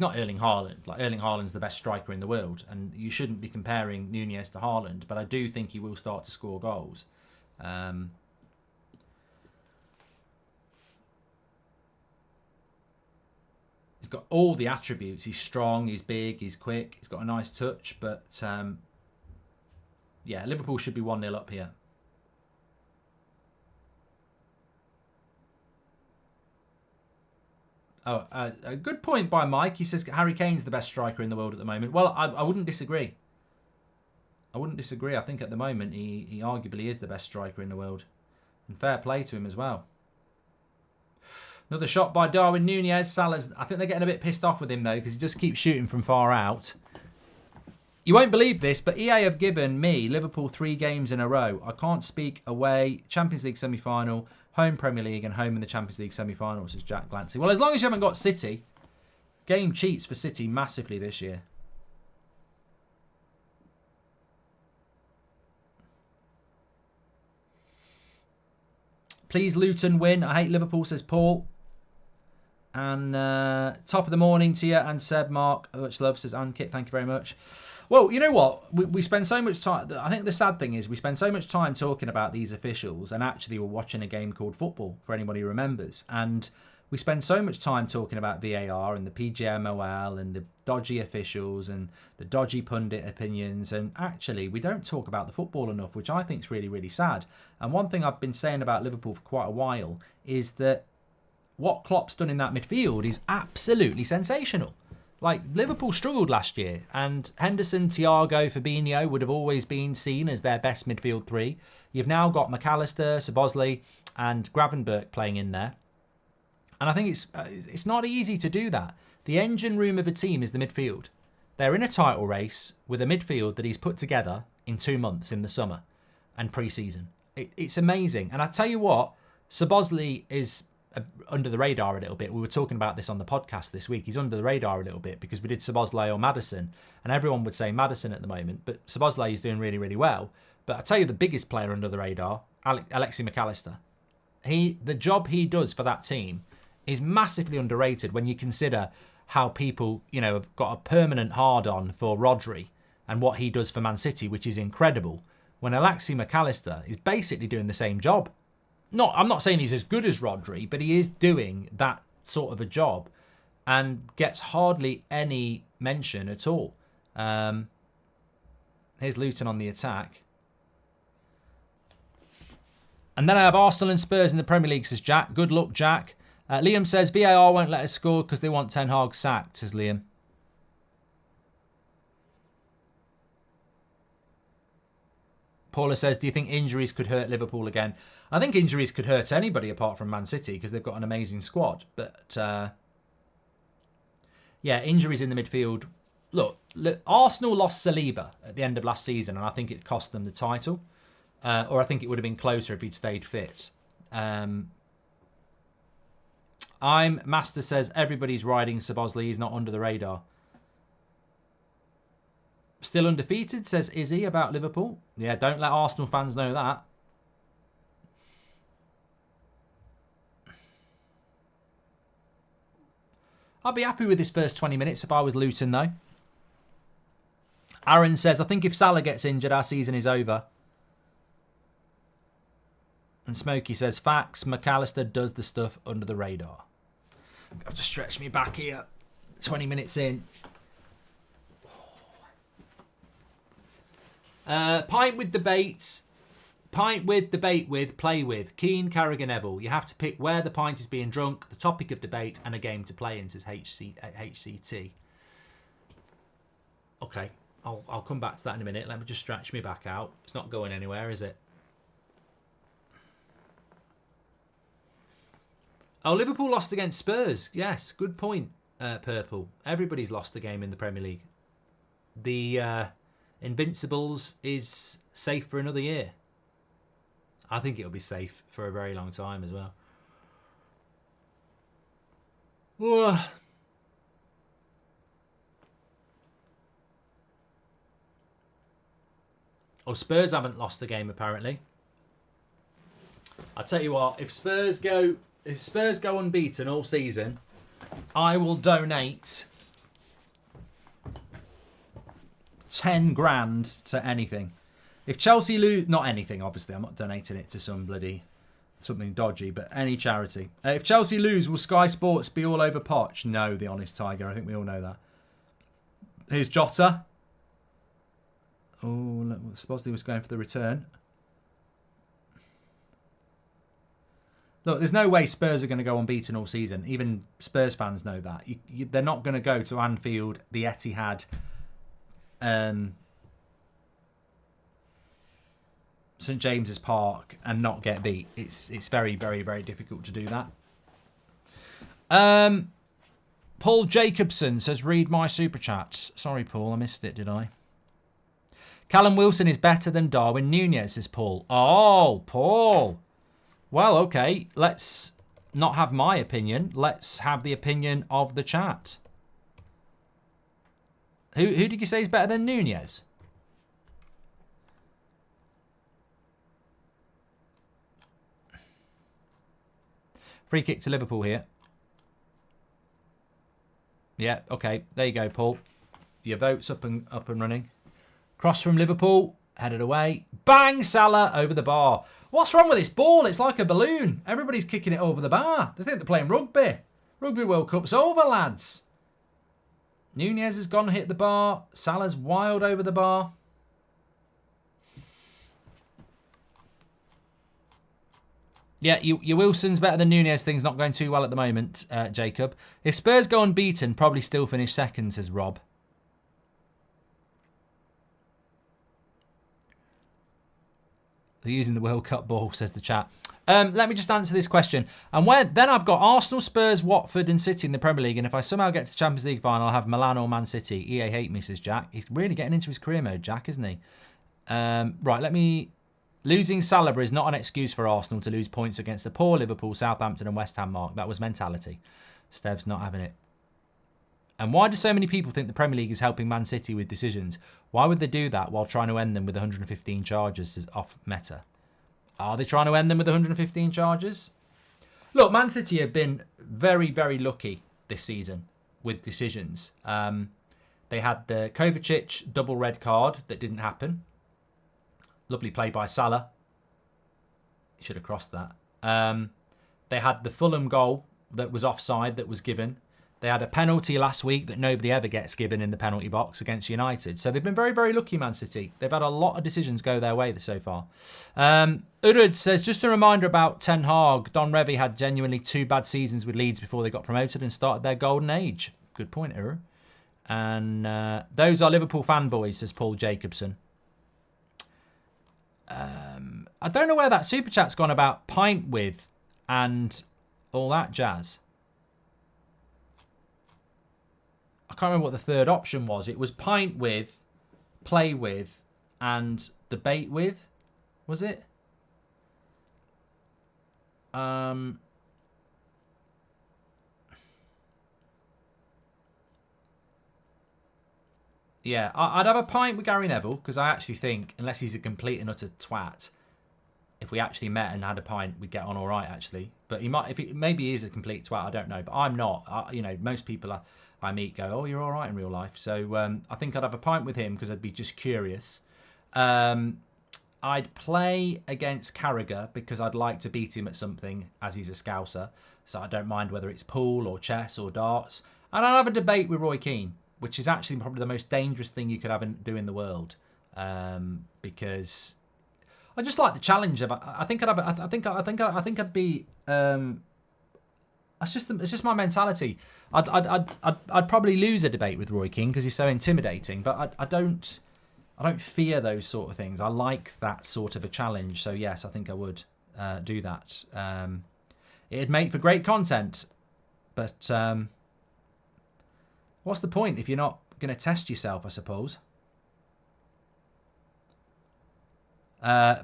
not Erling Haaland. Like, Erling Haaland's the best striker in the world, and you shouldn't be comparing Nunez to Haaland, but I do think he will start to score goals. He's got all the attributes. He's strong, he's big, he's quick, he's got a nice touch, but yeah, Liverpool should be 1-0 up here. Oh, a good point by Mike. He says Harry Kane's the best striker in the world at the moment. Well, I wouldn't disagree. I wouldn't disagree. I think at the moment he arguably is the best striker in the world. And fair play to him as well. Another shot by Darwin Nunez. Salah's, I think they're getting a bit pissed off with him though, because he just keeps shooting from far out. You won't believe this, but EA have given me Liverpool 3 games in a row. I can't speak away. Champions League semi-final, home Premier League, and home in the Champions League semi-final, says Jack Glancy. Well, as long as you haven't got City, game cheats for City massively this year. Please Luton win. I hate Liverpool, says Paul. And top of the morning to you and Seb, Mark. Much love, says Ankit. Thank you very much. Well, you know what? We spend so much time... I think the sad thing is we spend so much time talking about these officials, and actually we're watching a game called football, for anybody who remembers. And we spend so much time talking about VAR and the PGMOL and the dodgy officials and the dodgy pundit opinions, and actually we don't talk about the football enough, which I think is really, really sad. And one thing I've been saying about Liverpool for quite a while is that what Klopp's done in that midfield is absolutely sensational. Like, Liverpool struggled last year, and Henderson, Thiago, Fabinho would have always been seen as their best midfield 3. You've now got McAllister, Szoboszlai and Gravenberch playing in there. And I think it's not easy to do that. The engine room of a team is the midfield. They're in a title race with a midfield that he's put together in 2 months in the summer and pre-season. It's amazing. And I tell you what, Szoboszlai is under the radar a little bit. We were talking about this on the podcast this week. He's under the radar a little bit because we did Szoboszlai or Maddison, and everyone would say Maddison at the moment, but Szoboszlai is doing really, really well. But I tell you, the biggest player under the radar, Alexis McAllister. The job he does for that team is massively underrated when you consider how people, have got a permanent hard-on for Rodri and what he does for Man City, which is incredible, when Alexis McAllister is basically doing the same job. I'm not saying he's as good as Rodri, but he is doing that sort of a job and gets hardly any mention at all. Here's Luton on the attack. And then I have Arsenal and Spurs in the Premier League, says Jack. Good luck, Jack. Liam says VAR won't let us score because they want Ten Hag sacked, says Liam. Paula says, do you think injuries could hurt Liverpool again? I think injuries could hurt anybody apart from Man City because they've got an amazing squad. But, yeah, injuries in the midfield. Look, Arsenal lost Saliba at the end of last season, and I think it cost them the title. Or I think it would have been closer if he'd stayed fit. Master says, everybody's riding Szoboszlai. He's not under the radar. Still undefeated, says Izzy about Liverpool. Yeah, don't let Arsenal fans know that. I'd be happy with this first 20 minutes if I was Luton, though. Aaron says, I think if Salah gets injured, our season is over. And Smokey says, facts, McAllister does the stuff under the radar. I have to stretch me back here. 20 minutes in. Pint with debate with, play with. Keane, Carragher, Neville. You have to pick where the pint is being drunk, the topic of debate, and a game to play in, says HCT. Okay, I'll come back to that in a minute. Let me just stretch me back out. It's not going anywhere, is it? Oh, Liverpool lost against Spurs. Yes, good point, Purple. Everybody's lost a game in the Premier League. The Invincibles is safe for another year. I think it'll be safe for a very long time as well. Oh, Spurs haven't lost a game apparently. I tell you what, if Spurs go unbeaten all season, I will donate 10 grand to anything. If Chelsea lose, not anything, obviously, I'm not donating it to something dodgy, but any charity. If Chelsea lose, will Sky Sports be all over Poch? No, the honest tiger. I think we all know that. Here's Jota. Oh, look, supposedly was going for the return. Look, there's no way Spurs are going to go unbeaten all season. Even Spurs fans know that. They're not going to go to Anfield, the Etihad, St James's Park and not get beat. It's very, very, very difficult to do that. Paul Jacobson says, read my super chats. Sorry, Paul, I missed it, did I? Callum Wilson is better than Darwin Nunez, says Paul. Oh, Paul. Well, okay, let's not have my opinion. Let's have the opinion of the chat. Who did you say is better than Nunez? Free kick to Liverpool here. Yeah, okay, there you go, Paul. Your vote's up and running. Cross from Liverpool, headed away. Bang, Salah over the bar. What's wrong with this ball? It's like a balloon. Everybody's kicking it over the bar. They think they're playing rugby. Rugby World Cup's over, lads. Nunez has gone and hit the bar. Salah's wild over the bar. Yeah, your Wilson's better than Nunez. Things not going too well at the moment, Jacob. If Spurs go unbeaten, probably still finish second, says Rob. They're using the World Cup ball, says the chat. Let me just answer this question. And then I've got Arsenal, Spurs, Watford and City in the Premier League. And if I somehow get to Champions League final, I'll have Milan or Man City. EA hate me, says Jack. He's really getting into his career mode, Jack, isn't he? Right, losing Salah is not an excuse for Arsenal to lose points against the poor Liverpool, Southampton and West Ham, Mark. That was mentality. Stev's not having it. And why do so many people think the Premier League is helping Man City with decisions? Why would they do that while trying to end them with 115 charges off Meta? Are they trying to end them with 115 charges? Look, Man City have been very, very lucky this season with decisions. They had the Kovacic double red card that didn't happen. Lovely play by Salah. He should have crossed that. They had the Fulham goal that was offside that was given. They had a penalty last week that nobody ever gets given in the penalty box against United. So they've been very, very lucky, Man City. They've had a lot of decisions go their way so far. Urud says, just a reminder about Ten Hag. Don Revie had genuinely 2 bad seasons with Leeds before they got promoted and started their golden age. Good point, Urud. And those are Liverpool fanboys, says Paul Jacobson. I don't know where that super chat's gone about pint with and all that jazz. I can't remember what the third option was. It was pint with, play with, and debate with. Was it? Yeah, I'd have a pint with Gary Neville because I actually think, unless he's a complete and utter twat, if we actually met and had a pint, we'd get on all right, actually. But he might, maybe he is a complete twat, I don't know. But I'm not. Most people I meet go, oh, you're all right in real life. So I think I'd have a pint with him because I'd be just curious. I'd play against Carragher because I'd like to beat him at something as he's a Scouser. So I don't mind whether it's pool or chess or darts. And I'd have a debate with Roy Keane, which is actually probably the most dangerous thing you could do in the world, because I just like the challenge of. I think I'd be. It's just my mentality. I'd probably lose a debate with Roy Keane because he's so intimidating, but I don't fear those sort of things. I like that sort of a challenge. So yes, I think I would do that. It'd make for great content, but. What's the point if you're not going to test yourself, I suppose?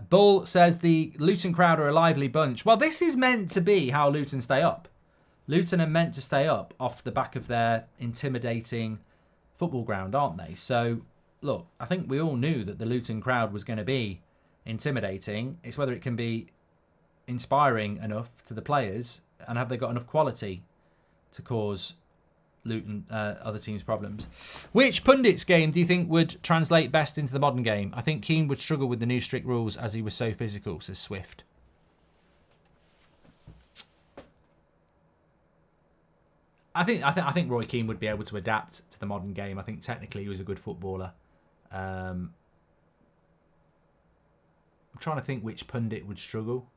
Bull says the Luton crowd are a lively bunch. Well, this is meant to be how Luton stay up. Luton are meant to stay up off the back of their intimidating football ground, aren't they? So look, I think we all knew that the Luton crowd was going to be intimidating. It's whether it can be inspiring enough to the players and have they got enough quality to cause Luton other teams problems. Which pundits game do you think would translate best into the modern game? I think Keane would struggle with the new strict rules as he was so physical, says Swift. I think Roy Keane would be able to adapt to the modern game. I think technically he was a good footballer. I'm trying to think which pundit would struggle.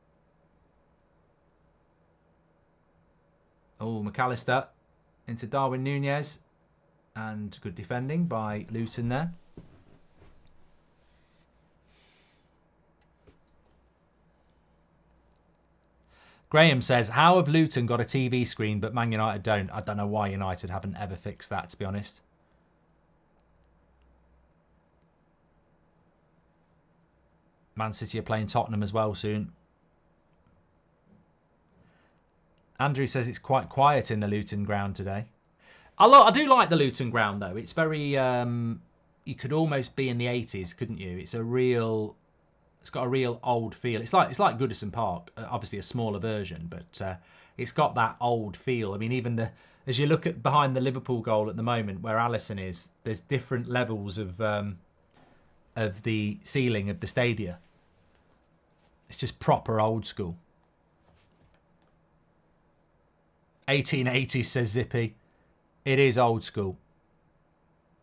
Oh, McAllister into Darwin Núñez. And good defending by Luton there. Graham says, how have Luton got a TV screen but Man United don't? I don't know why United haven't ever fixed that, to be honest. Man City are playing Tottenham as well soon. Andrew says it's quite quiet in the Luton ground today. I do like the Luton ground, though. It's very... you could almost be in the 80s, couldn't you? It's a real... It's got a real old feel. It's like Goodison Park, obviously a smaller version, but it's got that old feel. I mean, even as you look at behind the Liverpool goal at the moment, where Alisson is, there's different levels of the ceiling of the stadia. It's just proper old school. 1880s, says Zippy. It is old school.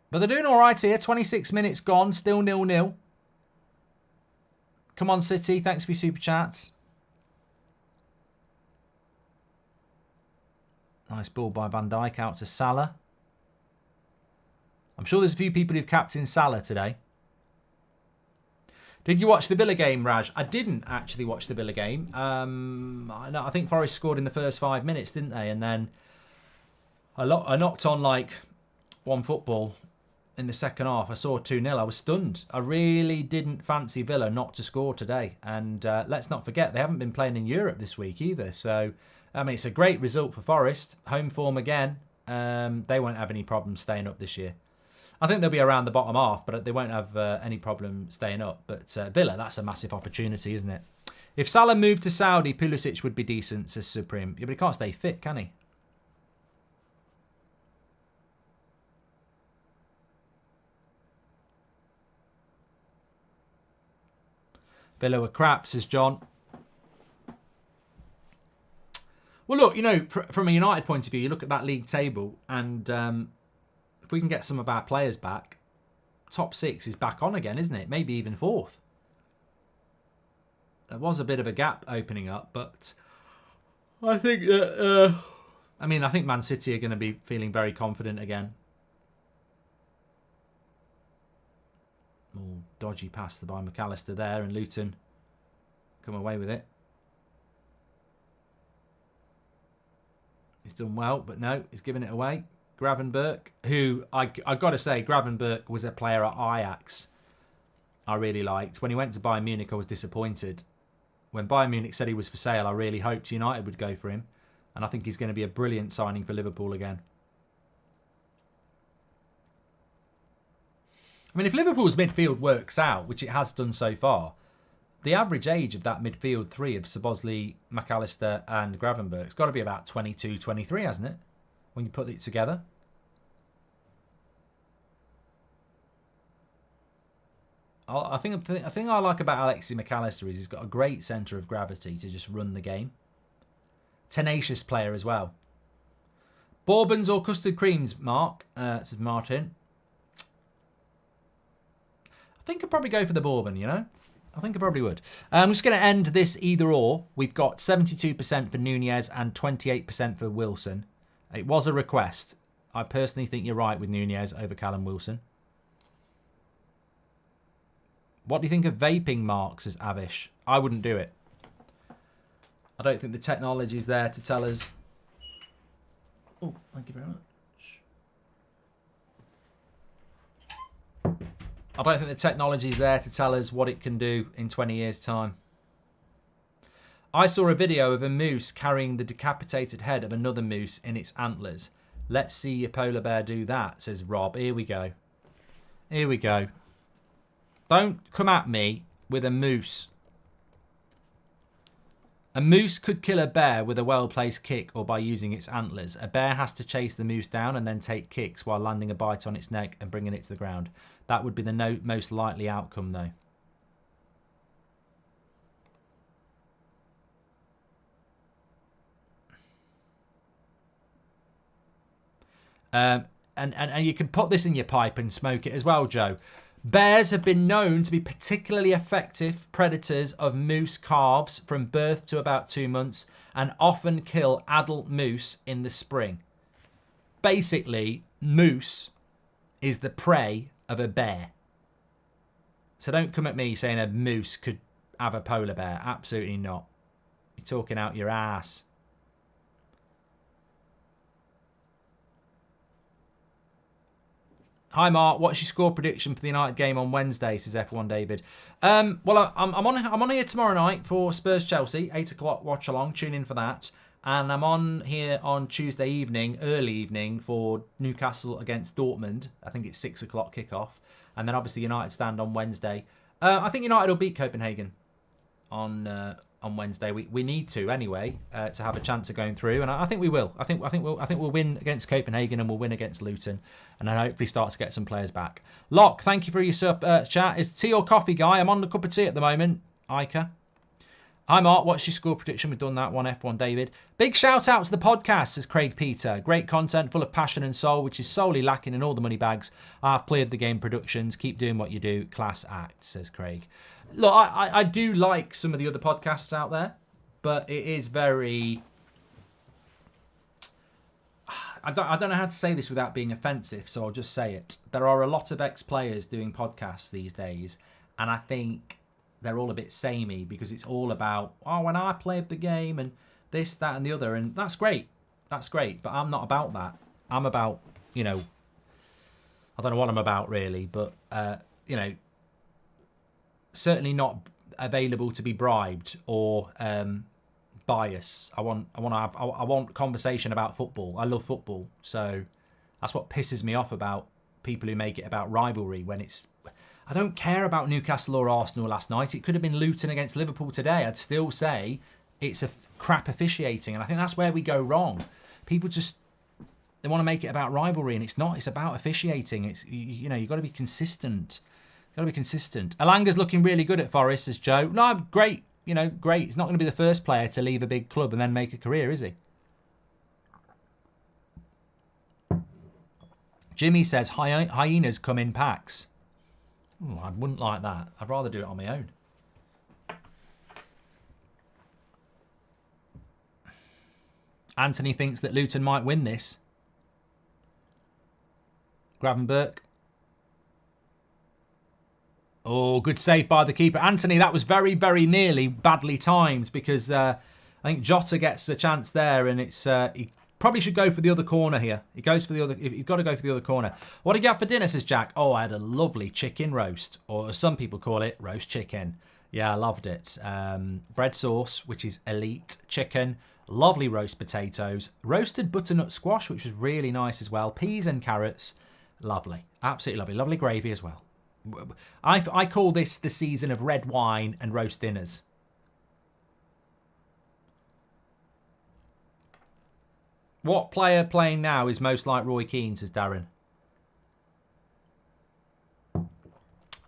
But they're doing all right here. 26 minutes gone, still 0-0. Come on, City. Thanks for your super chats. Nice ball by Van Dijk out to Salah. I'm sure there's a few people who've captained Salah today. Did you watch the Villa game, Raj? I didn't actually watch the Villa game. I think Forest scored in the first 5 minutes, didn't they? And then I knocked on like One Football in the second half. I saw 2-0. I was stunned. I really didn't fancy Villa not to score today. And let's not forget, they haven't been playing in Europe this week either. So, I mean, it's a great result for Forest. Home form again. They won't have any problems staying up this year. I think they'll be around the bottom half, but they won't have any problem staying up. But Villa, that's a massive opportunity, isn't it? If Salah moved to Saudi, Pulisic would be decent, says Supreme. Yeah, but he can't stay fit, can he? Villa were crap, says John. Well, look, you know, from a United point of view, you look at that league table, and if we can get some of our players back, top 6 is back on again, isn't it? Maybe even 4th. There was a bit of a gap opening up, but I think that... I think Man City are going to be feeling very confident again. Oh, dodgy pass by McAllister there, and Luton come away with it. He's done well, but no, he's given it away. Gravenberch, who I got to say, Gravenberch was a player at Ajax I really liked. When he went to Bayern Munich, I was disappointed. When Bayern Munich said he was for sale, I really hoped United would go for him. And I think he's going to be a brilliant signing for Liverpool again. I mean, if Liverpool's midfield works out, which it has done so far, the average age of that midfield three of Szoboszlai, McAllister and Gravenberch has got to be about 22, 23, hasn't it? When you put it together. I think the thing I like about Alexis McAllister is he's got a great centre of gravity to just run the game. Tenacious player as well. Bourbons or custard creams, Mark? Says Martin. I think I'd probably go for the bourbon, you know? I think I probably would. I'm just going to end this either or. We've got 72% for Núñez and 28% for Wilson. It was a request. I personally think you're right with Núñez over Callum Wilson. What do you think of vaping, Mark, says Avish? I wouldn't do it. I don't think the technology's there to tell us... Oh, thank you very much. I don't think the technology's there to tell us what it can do in 20 years' time. I saw a video of a moose carrying the decapitated head of another moose in its antlers. Let's see your polar bear do that, says Rob. Here we go. Here we go. Don't come at me with a moose. A moose could kill a bear with a well-placed kick or by using its antlers. A bear has to chase the moose down and then take kicks while landing a bite on its neck and bringing it to the ground. That would be the most likely outcome, though. And you can put this in your pipe and smoke it as well, Joe. Bears have been known to be particularly effective predators of moose calves from birth to about 2 months and often kill adult moose in the spring. Basically, moose is the prey of a bear. So don't come at me saying a moose could have a polar bear. Absolutely not. You're talking out your ass. Hi Mark, what's your score prediction for the United game on Wednesday? Says F1 David. Well, I'm on here tomorrow night for Spurs Chelsea, 8 o'clock watch along. Tune in for that. And I'm on here on Tuesday evening, early evening, for Newcastle against Dortmund. I think it's 6 o'clock kickoff. And then obviously United stand on Wednesday. I think United will beat Copenhagen on Wednesday. We need to anyway to have a chance of going through, and I think we will. I think we'll win against Copenhagen and we'll win against Luton, and then hopefully start to get some players back. Locke, thank you for your chat. Is tea or coffee, guy? I'm on the cup of tea at the moment. Ica. Hi Mark, what's your score prediction? We've done that one. F1 David. Big shout out to the podcast, says Craig Peter. Great content, full of passion and soul, which is solely lacking in all the money bags. I've played the game productions. Keep doing what you do. Class act, says Craig. Look, I do like some of the other podcasts out there, but it is very... I don't know how to say this without being offensive, so I'll just say it. There are a lot of ex-players doing podcasts these days, and I think they're all a bit samey because it's all about, oh, when I played the game and this, that, and the other, and that's great. That's great, but I'm not about that. I'm about, I don't know what I'm about really, but, certainly not available to be bribed or bias. I want conversation about football. I love football, so that's what pisses me off about people who make it about rivalry when it's... I don't care about Newcastle or Arsenal last night. It could have been Luton against Liverpool today. I'd still say it's a crap officiating, and I think that's where we go wrong. People just... they want to make it about rivalry, and it's not. It's about officiating. It's you've got to be consistent. Got to be consistent. Alanga's looking really good at Forest, says Joe. No, great. Great. He's not going to be the first player to leave a big club and then make a career, is he? Jimmy says hyenas come in packs. Ooh, I wouldn't like that. I'd rather do it on my own. Anthony thinks that Luton might win this. Gravenberg. Oh, good save by the keeper. Anthony, that was very, very nearly badly timed because I think Jota gets a chance there, and it's he probably should go for the other corner here. He goes for the other. You've got to go for the other corner. What did you have for dinner, says Jack? Oh, I had a lovely chicken roast, or as some people call it, roast chicken. Yeah, I loved it. Bread sauce, which is elite. Chicken, lovely roast potatoes, roasted butternut squash, which was really nice as well. Peas and carrots, lovely, absolutely lovely. Lovely gravy as well. I call this the season of red wine and roast dinners. What player playing now is most like Roy Keane, says Darren?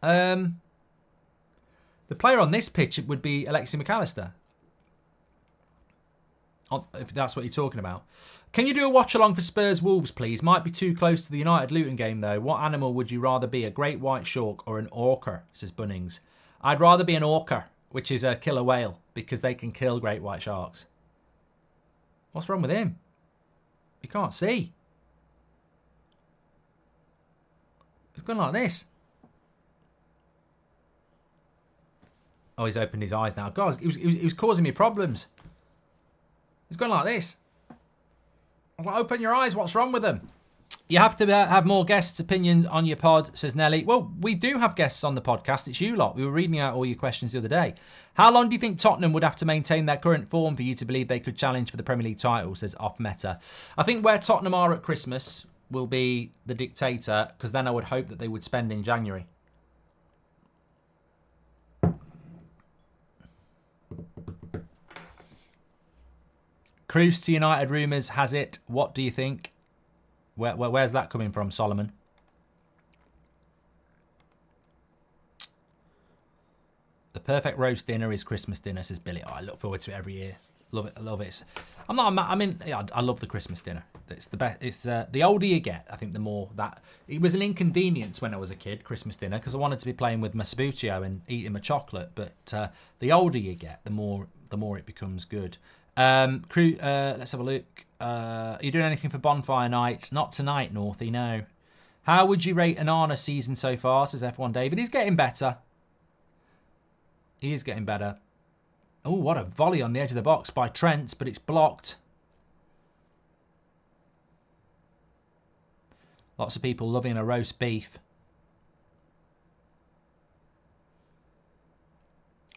The player on this pitch would be Alexi McAllister. If that's what you're talking about. Can you do a watch along for Spurs Wolves, please? Might be too close to the United Luton game, though. What animal would you rather be, a great white shark or an orca, says Bunnings? I'd rather be an orca, which is a killer whale, because they can kill great white sharks. What's wrong with him? He can't see. He's going like this. Oh, he's opened his eyes now. God, he was causing me problems. He's going like this. I was like, open your eyes. What's wrong with them? You have to have more guests' opinion on your pod, says Nelly. Well, we do have guests on the podcast. It's you lot. We were reading out all your questions the other day. How long do you think Tottenham would have to maintain their current form for you to believe they could challenge for the Premier League title, says Off Meta. I think where Tottenham are at Christmas, will be the dictator, because then I would hope that they would spend in January. Cruise to United rumours has it. What do you think? Where's that coming from, Solomon? The perfect roast dinner is Christmas dinner, says Billy. Oh, I look forward to it every year. Love it. I love it. I'm not. I mean, yeah, I love the Christmas dinner. It's the best. It's the older you get, I think the more that it was an inconvenience when I was a kid. Christmas dinner, because I wanted to be playing with my Sputio and eating my chocolate. But the older you get, the more it becomes good. Crew. Let's have a look. Are you doing anything for bonfire night? Not tonight, Northy. No. How would you rate Onana season so far? Says F1 David. He's getting better. He is getting better. Oh, what a volley on the edge of the box by Trent, but it's blocked. Lots of people loving a roast beef.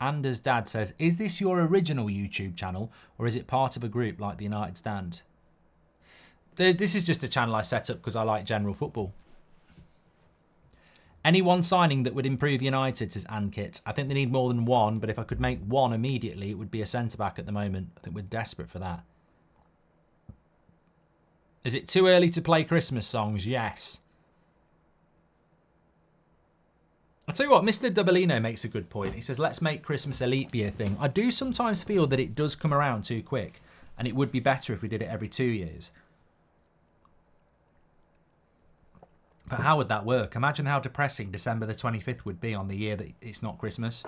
Anders' dad says, is this your original YouTube channel, or is it part of a group like the United Stand? This is just a channel I set up because I like general football. Any one signing that would improve United, says Ankit. I think they need more than one, but if I could make one immediately, it would be a centre-back at the moment. I think we're desperate for that. Is it too early to play Christmas songs? Yes. I'll tell you what, Mr. Doublino makes a good point. He says, let's make Christmas a leap year thing. I do sometimes feel that it does come around too quick, and it would be better if we did it every 2 years. But how would that work? Imagine how depressing December the 25th would be on the year that it's not Christmas.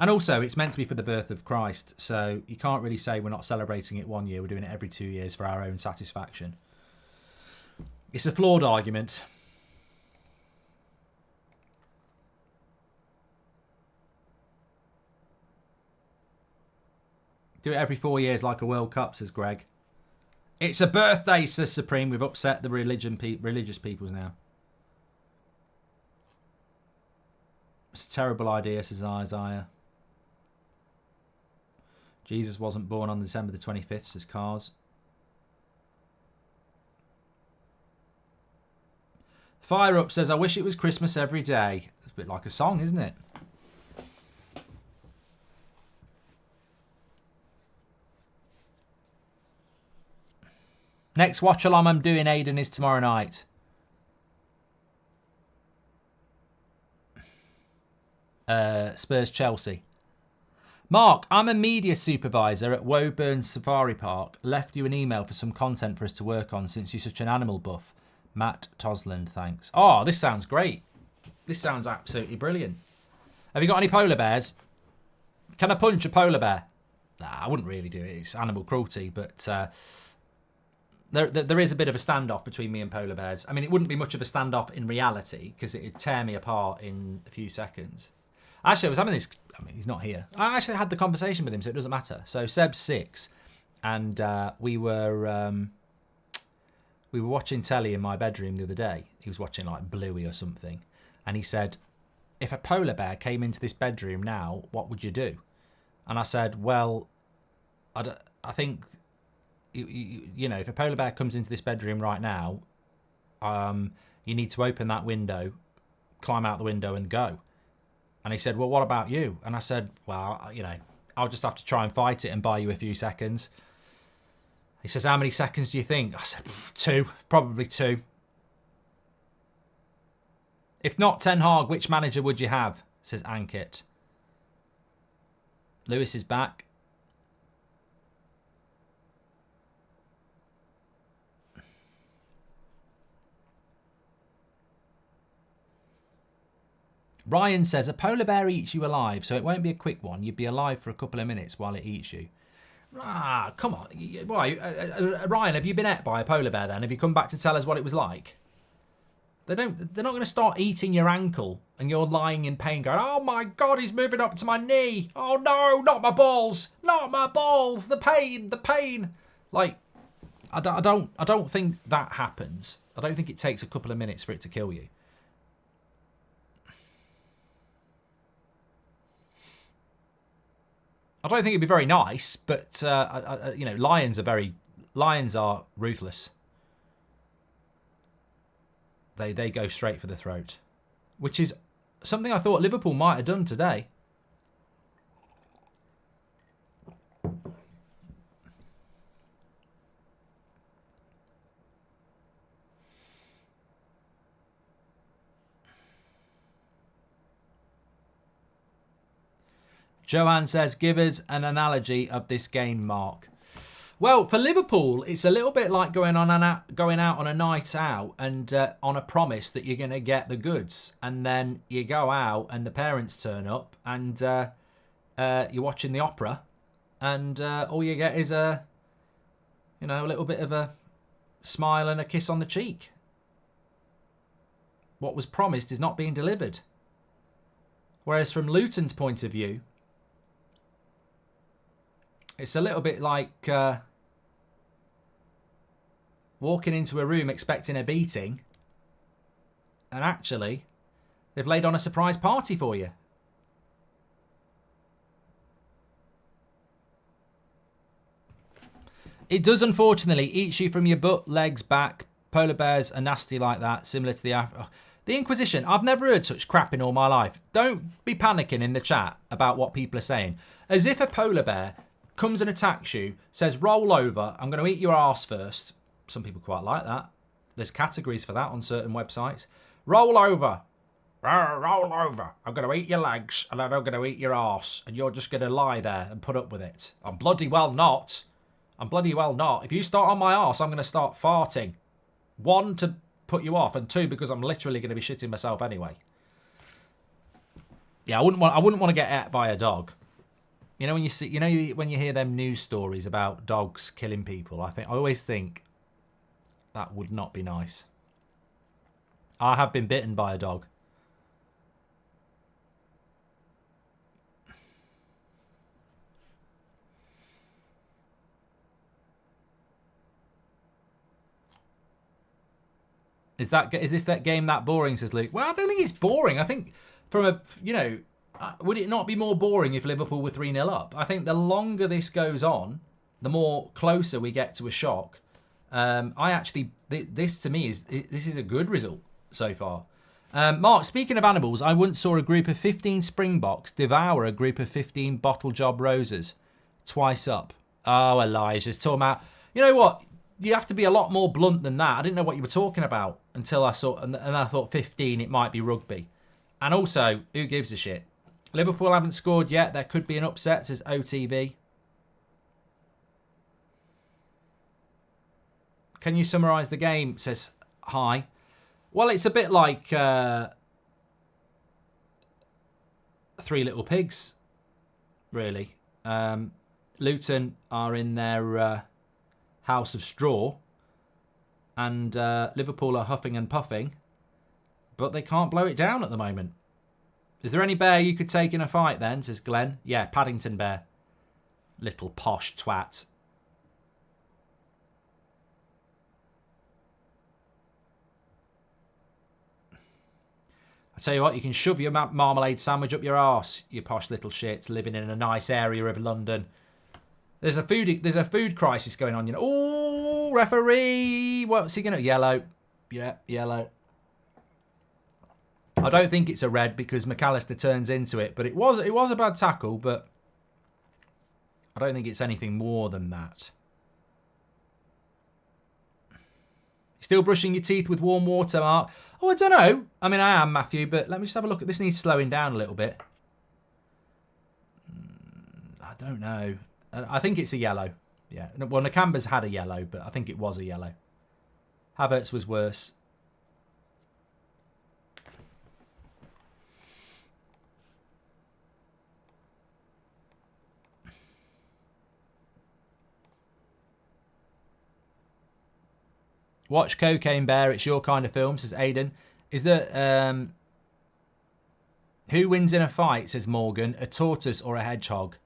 And also, it's meant to be for the birth of Christ, so you can't really say we're not celebrating it 1 year. We're doing it every 2 years for our own satisfaction. It's a flawed argument. Do it every 4 years like a World Cup, says Greg. It's a birthday, says Supreme. We've upset the religious peoples now. It's a terrible idea, says Isaiah. Jesus wasn't born on December the 25th, says Cars. Fire Up says, I wish it was Christmas every day. It's a bit like a song, isn't it? Next watch-along I'm doing, Aiden, is tomorrow night. Spurs-Chelsea. Mark, I'm a media supervisor at Woburn Safari Park. Left you an email for some content for us to work on since you're such an animal buff. Matt Tosland, thanks. Oh, this sounds great. This sounds absolutely brilliant. Have you got any polar bears? Can I punch a polar bear? Nah, I wouldn't really do it. It's animal cruelty, but there is a bit of a standoff between me and polar bears. I mean, it wouldn't be much of a standoff in reality because it'd tear me apart in a few seconds. Actually, I was having this... I mean, he's not here. I actually had the conversation with him, so it doesn't matter. So Seb's 6, and we were watching telly in my bedroom the other day. He was watching like Bluey or something, and he said, if a polar bear came into this bedroom now, what would you do? And I said, well, I think, you know, if a polar bear comes into this bedroom right now, you need to open that window, climb out the window and go. And he said, well, what about you? And I said, well, you know, I'll just have to try and fight it and buy you a few seconds. He says, how many seconds do you think? I said, 2, probably 2. If not Ten Hag, which manager would you have? Says Ankit. Lewis is back. Ryan says, a polar bear eats you alive, so it won't be a quick one. You'd be alive for a couple of minutes while it eats you. Ah, come on. Why, Ryan, have you been ate by a polar bear then? Have you come back to tell us what it was like? They're not going to start eating your ankle and you're lying in pain going, oh my God, he's moving up to my knee. Oh no, not my balls. Not my balls. The pain, the pain. Like, I don't think that happens. I don't think it takes a couple of minutes for it to kill you. I don't think it'd be very nice, but you know, lions are ruthless. They go straight for the throat, which is something I thought Liverpool might have done today. Joanne says, give us an analogy of this game, Mark. Well, for Liverpool, it's a little bit like going out on a night out and on a promise that you're going to get the goods. And then you go out and the parents turn up and you're watching the opera and all you get is a little bit of a smile and a kiss on the cheek. What was promised is not being delivered. Whereas from Luton's point of view, it's a little bit like walking into a room expecting a beating, and actually, they've laid on a surprise party for you. It does, unfortunately, eat you from your butt, legs, back. Polar bears are nasty like that, similar to the Inquisition. I've never heard such crap in all my life. Don't be panicking in the chat about what people are saying. As if a polar bear comes and attacks you, says, roll over, I'm going to eat your arse first. Some people quite like that. There's categories for that on certain websites. Roll over. Roll over. I'm going to eat your legs and then I'm going to eat your arse. And you're just going to lie there and put up with it. I'm bloody well not. I'm bloody well not. If you start on my arse, I'm going to start farting. 1, to put you off, and 2, because I'm literally going to be shitting myself anyway. Yeah, I wouldn't want to get ate by a dog. You know when you hear them news stories about dogs killing people, I always think that would not be nice. I have been bitten by a dog. Is this that game that boring, says Luke? Well, I don't think it's boring. I think from would it not be more boring if Liverpool were 3-0 up? I think the longer this goes on, the more closer we get to a shock. This to me is a good result so far. Mark, speaking of animals, I once saw a group of 15 springboks devour a group of 15 bottle job roses twice up. Oh, Elijah's talking about, you know what? You have to be a lot more blunt than that. I didn't know what you were talking about until I saw, and I thought 15, it might be rugby. And also, who gives a shit? Liverpool haven't scored yet. There could be an upset, says OTV. Can you summarise the game, says Hi. Well, it's a bit like Three Little Pigs, really. Luton are in their house of straw, and Liverpool are huffing and puffing, but they can't blow it down at the moment. Is there any bear you could take in a fight then, says Glenn? Yeah, Paddington Bear. Little posh twat. I tell you what, you can shove your marmalade sandwich up your arse, you posh little shit, living in a nice area of London. There's a food crisis going on, you know. Oh, referee! What's he gonna? Yellow. Yeah, yellow. I don't think it's a red because McAllister turns into it, but it was a bad tackle, but I don't think it's anything more than that. Still brushing your teeth with warm water, Mark? Oh, I don't know. I mean, I am, Matthew, but let me just have a look at this. Needs slowing down a little bit. I don't know. I think it's a yellow. Yeah. Well, Nakamba's had a yellow, but I think it was a yellow. Havertz was worse. Watch Cocaine Bear. It's your kind of film, says Aidan. Is there... who wins in a fight, says Morgan? A tortoise or a hedgehog?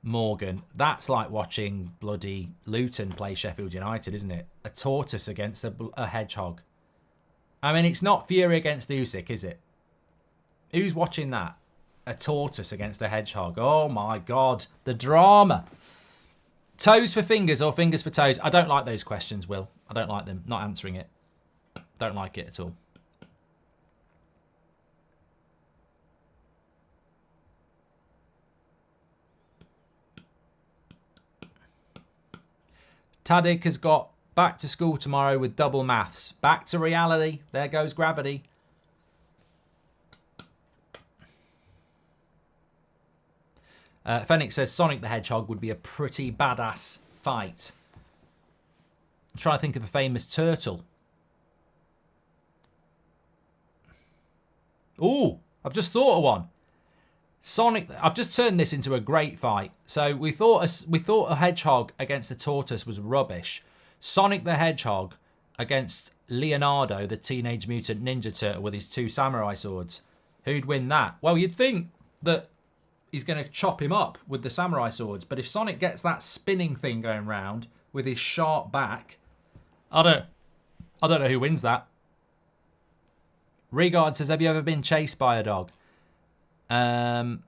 Morgan. That's like watching bloody Luton play Sheffield United, isn't it? A tortoise against a hedgehog. I mean, it's not Fury against Usyk, is it? Who's watching that? A tortoise against a hedgehog. Oh my God. The drama. Toes for fingers or fingers for toes? I don't like those questions, Will. I don't like them. Not answering it. Don't like it at all. Tadic has got back to school tomorrow with double maths. Back to reality. There goes gravity. Phoenix says Sonic the Hedgehog would be a pretty badass fight. I'm trying to think of a famous turtle. Oh, I've just thought of one. Sonic. I've just turned this into a great fight. So we thought a hedgehog against a tortoise was rubbish. Sonic the Hedgehog against Leonardo, the Teenage Mutant Ninja Turtle, with his 2 samurai swords. Who'd win that? Well, you'd think that he's going to chop him up with the samurai swords, but if Sonic gets that spinning thing going round with his sharp back, I don't know who wins that. Regard says, have you ever been chased by a dog? I'm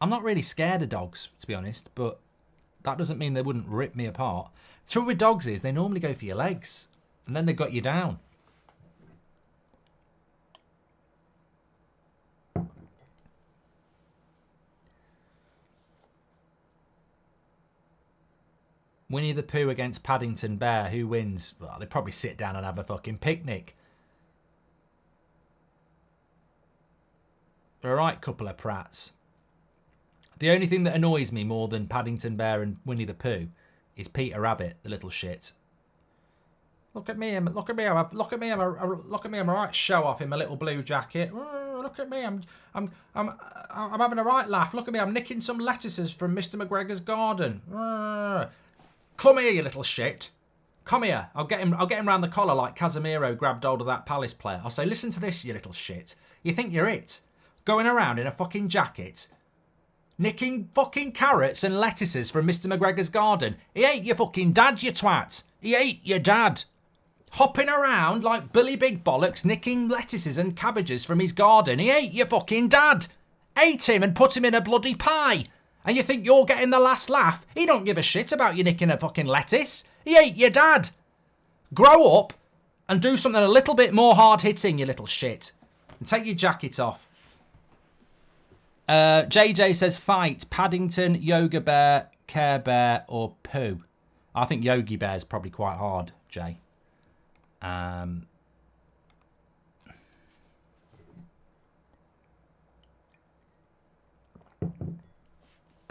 not really scared of dogs, to be honest, but that doesn't mean they wouldn't rip me apart. The trouble with dogs is they normally go for your legs, and then they got you down. Winnie the Pooh against Paddington Bear. Who wins? Well, they probably sit down and have a fucking picnic. They're a right couple of prats. The only thing that annoys me more than Paddington Bear and Winnie the Pooh is Peter Rabbit, the little shit. Look at me! Look at me! Look at me! I'm a right show off in my little blue jacket. Look at me! I'm having a right laugh. Look at me! I'm nicking some lettuces from Mr. McGregor's garden. Come here, you little shit! Come here! I'll get him round the collar like Casemiro grabbed hold of that Palace player. I'll say, listen to this, you little shit. You think you're it? Going around in a fucking jacket, nicking fucking carrots and lettuces from Mr. McGregor's garden. He ain't your fucking dad, you twat. He ain't your dad. Hopping around like Billy Big Bollocks, nicking lettuces and cabbages from his garden. He ain't your fucking dad. Ate him and put him in a bloody pie. And you think you're getting the last laugh? He don't give a shit about you nicking a fucking lettuce. He ain't your dad. Grow up and do something a little bit more hard-hitting, you little shit. And take your jacket off. JJ says fight Paddington, Yoga Bear, Care Bear or Pooh. I think Yogi Bear is probably quite hard, Jay. I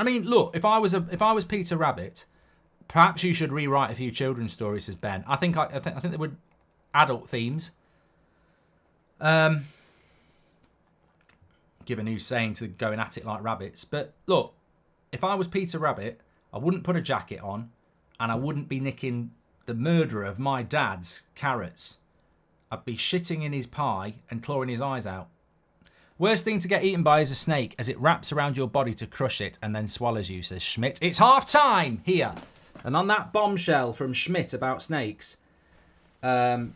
mean, look, if I was Peter Rabbit, perhaps you should rewrite a few children's stories, says Ben. I think they would adult themes. Given who's saying to going at it like rabbits. But look, if I was Peter Rabbit, I wouldn't put a jacket on and I wouldn't be nicking the murderer of my dad's carrots. I'd be shitting in his pie and clawing his eyes out. Worst thing to get eaten by is a snake as it wraps around your body to crush it and then swallows you, says Schmidt. It's half time here. And on that bombshell from Schmidt about snakes, it's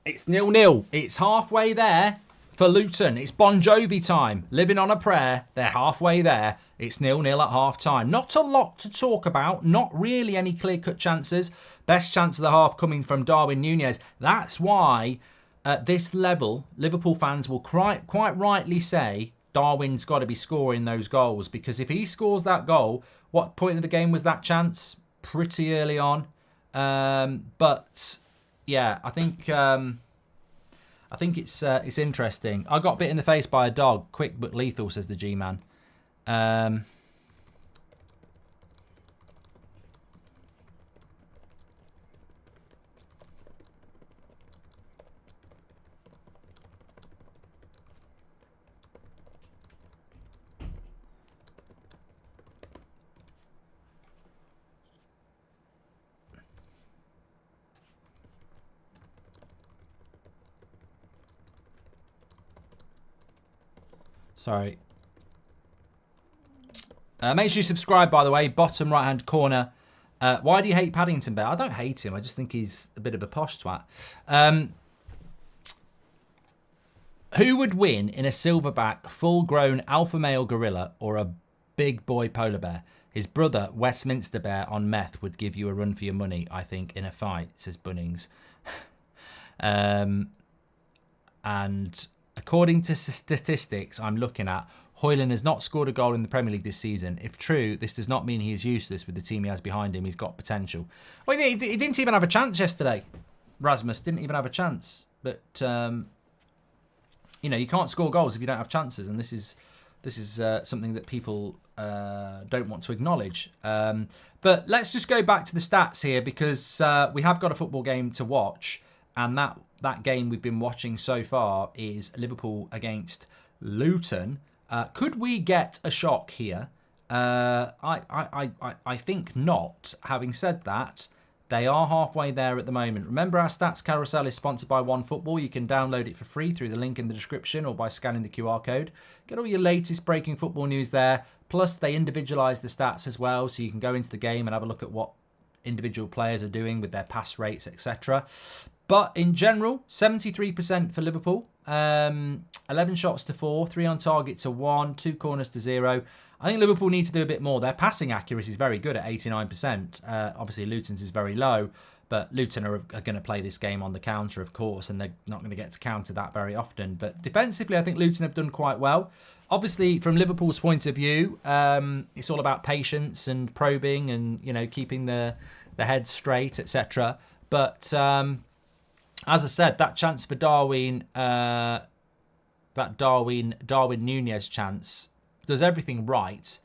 0-0. It's halfway there. For Luton, it's Bon Jovi time. Living on a prayer. They're halfway there. It's 0-0 at half time. Not a lot to talk about. Not really any clear-cut chances. Best chance of the half coming from Darwin Núñez. That's why, at this level, Liverpool fans will quite rightly say Darwin's got to be scoring those goals. Because if he scores that goal, what point of the game was that chance? Pretty early on. But, yeah, I think it's interesting. I got bit in the face by a dog. Quick but lethal, says the G-Man. Sorry. Make sure you subscribe, by the way. Bottom right-hand corner. Why do you hate Paddington Bear? I don't hate him. I just think he's a bit of a posh twat. Who would win in a silverback, full-grown alpha male gorilla or a big boy polar bear? His brother, Westminster Bear, on meth would give you a run for your money, I think, in a fight, says Bunnings. And According to statistics I'm looking at, Højlund has not scored a goal in the Premier League this season. If true, this does not mean he is useless with the team he has behind him. He's got potential. Well, he didn't even have a chance yesterday. Rasmus didn't even have a chance. But, you know, you can't score goals if you don't have chances. And this is something that people don't want to acknowledge. But let's just go back to the stats here, because we have got a football game to watch. And that game we've been watching so far is Liverpool against Luton. Could we get a shock here? I think not. Having said that, they are halfway there at the moment. Remember, our stats carousel is sponsored by OneFootball. You can download it for free through the link in the description or by scanning the QR code. Get all your latest breaking football news there. Plus, they individualise the stats as well, so you can go into the game and have a look at what individual players are doing with their pass rates, etc. But in general, 73% for Liverpool. 11 shots to 4, 3 on target to 1, 2 corners to 0. I think Liverpool need to do a bit more. Their passing accuracy is very good at 89%. Obviously, Luton's is very low, but Luton are going to play this game on the counter, of course, and they're not going to get to counter that very often. But defensively, I think Luton have done quite well. Obviously, from Liverpool's point of view, it's all about patience and probing and, you know, keeping the head straight, etc. But as I said, that chance for Darwin, that Darwin Núñez chance, does everything right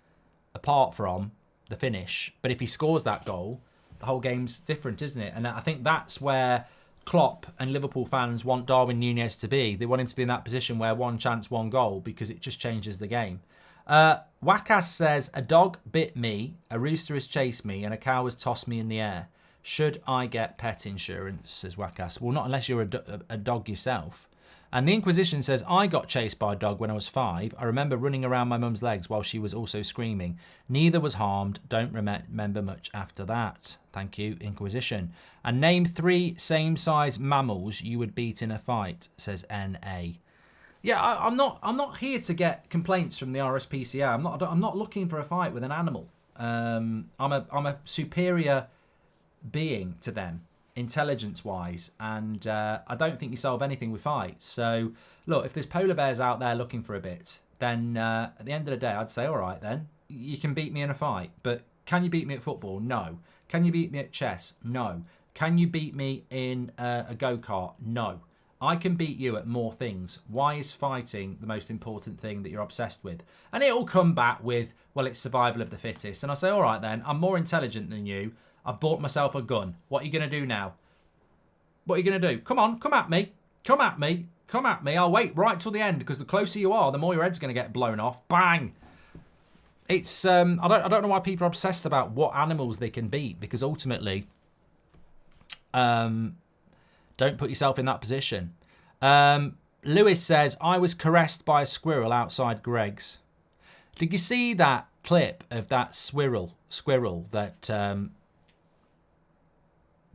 apart from the finish. But if he scores that goal, the whole game's different, isn't it? And I think that's where Klopp and Liverpool fans want Darwin Núñez to be. They want him to be in that position where one chance, one goal, because it just changes the game. Wakas says, a dog bit me, a rooster has chased me, and a cow has tossed me in the air. Should I get pet insurance, says Wakas. Well, not unless you're a dog yourself. And the Inquisition says, I got chased by a dog when I was 5. I remember running around my mum's legs while she was also screaming. Neither was harmed. Don't remember much after that. Thank you, Inquisition. And name 3 same-size mammals you would beat in a fight, says NA. Yeah, I'm not here to get complaints from the RSPCA. I'm not looking for a fight with an animal. I'm a superior being to them, intelligence-wise, and I don't think you solve anything with fights. So, look, if there's polar bears out there looking for a bit, then at the end of the day, I'd say, all right, then, you can beat me in a fight. But can you beat me at football? No. Can you beat me at chess? No. Can you beat me in a go-kart? No. I can beat you at more things. Why is fighting the most important thing that you're obsessed with? And it'll come back with, well, it's survival of the fittest. And I say, all right, then, I'm more intelligent than you. I've bought myself a gun. What are you going to do now? What are you going to do? Come on, come at me. Come at me. Come at me. I'll wait right till the end, because the closer you are, the more your head's going to get blown off. Bang! It's I don't know why people are obsessed about what animals they can beat, because ultimately, don't put yourself in that position. Lewis says, I was caressed by a squirrel outside Greg's. Did you see that clip of that squirrel that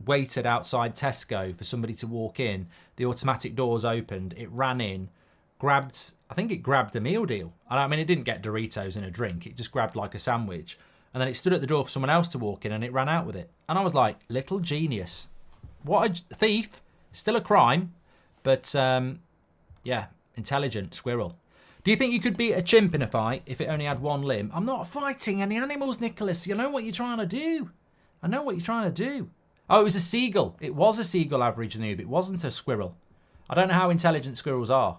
waited outside Tesco for somebody to walk in? The automatic doors opened. It ran in, grabbed a meal deal. I mean, it didn't get Doritos and a drink. It just grabbed like a sandwich. And then it stood at the door for someone else to walk in, and it ran out with it. And I was like, little genius. What a thief. Still a crime. But, yeah, intelligent squirrel. Do you think you could beat a chimp in a fight if it only had one limb? I'm not fighting any animals, Nicholas. You know what you're trying to do. I know what you're trying to do. Oh, it was a seagull. It was a seagull, average noob. It wasn't a squirrel. I don't know how intelligent squirrels are.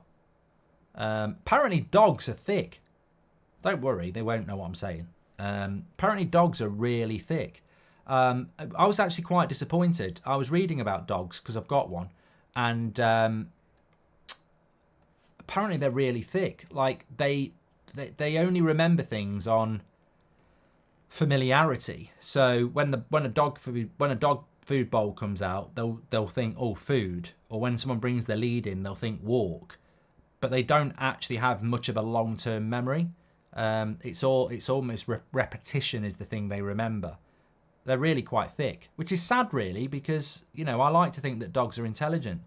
Apparently dogs are thick. Don't worry, they won't know what I'm saying. Apparently dogs are really thick. I was actually quite disappointed. I was reading about dogs because I've got one. And apparently they're really thick. Like they only remember things on familiarity. So when a dog food bowl comes out, they'll think, oh, food. Or when someone brings their lead in, they'll think walk. But they don't actually have much of a long-term memory. It's almost repetition is the thing they remember. They're really quite thick, which is sad, really, because, you know, I like to think that dogs are intelligent.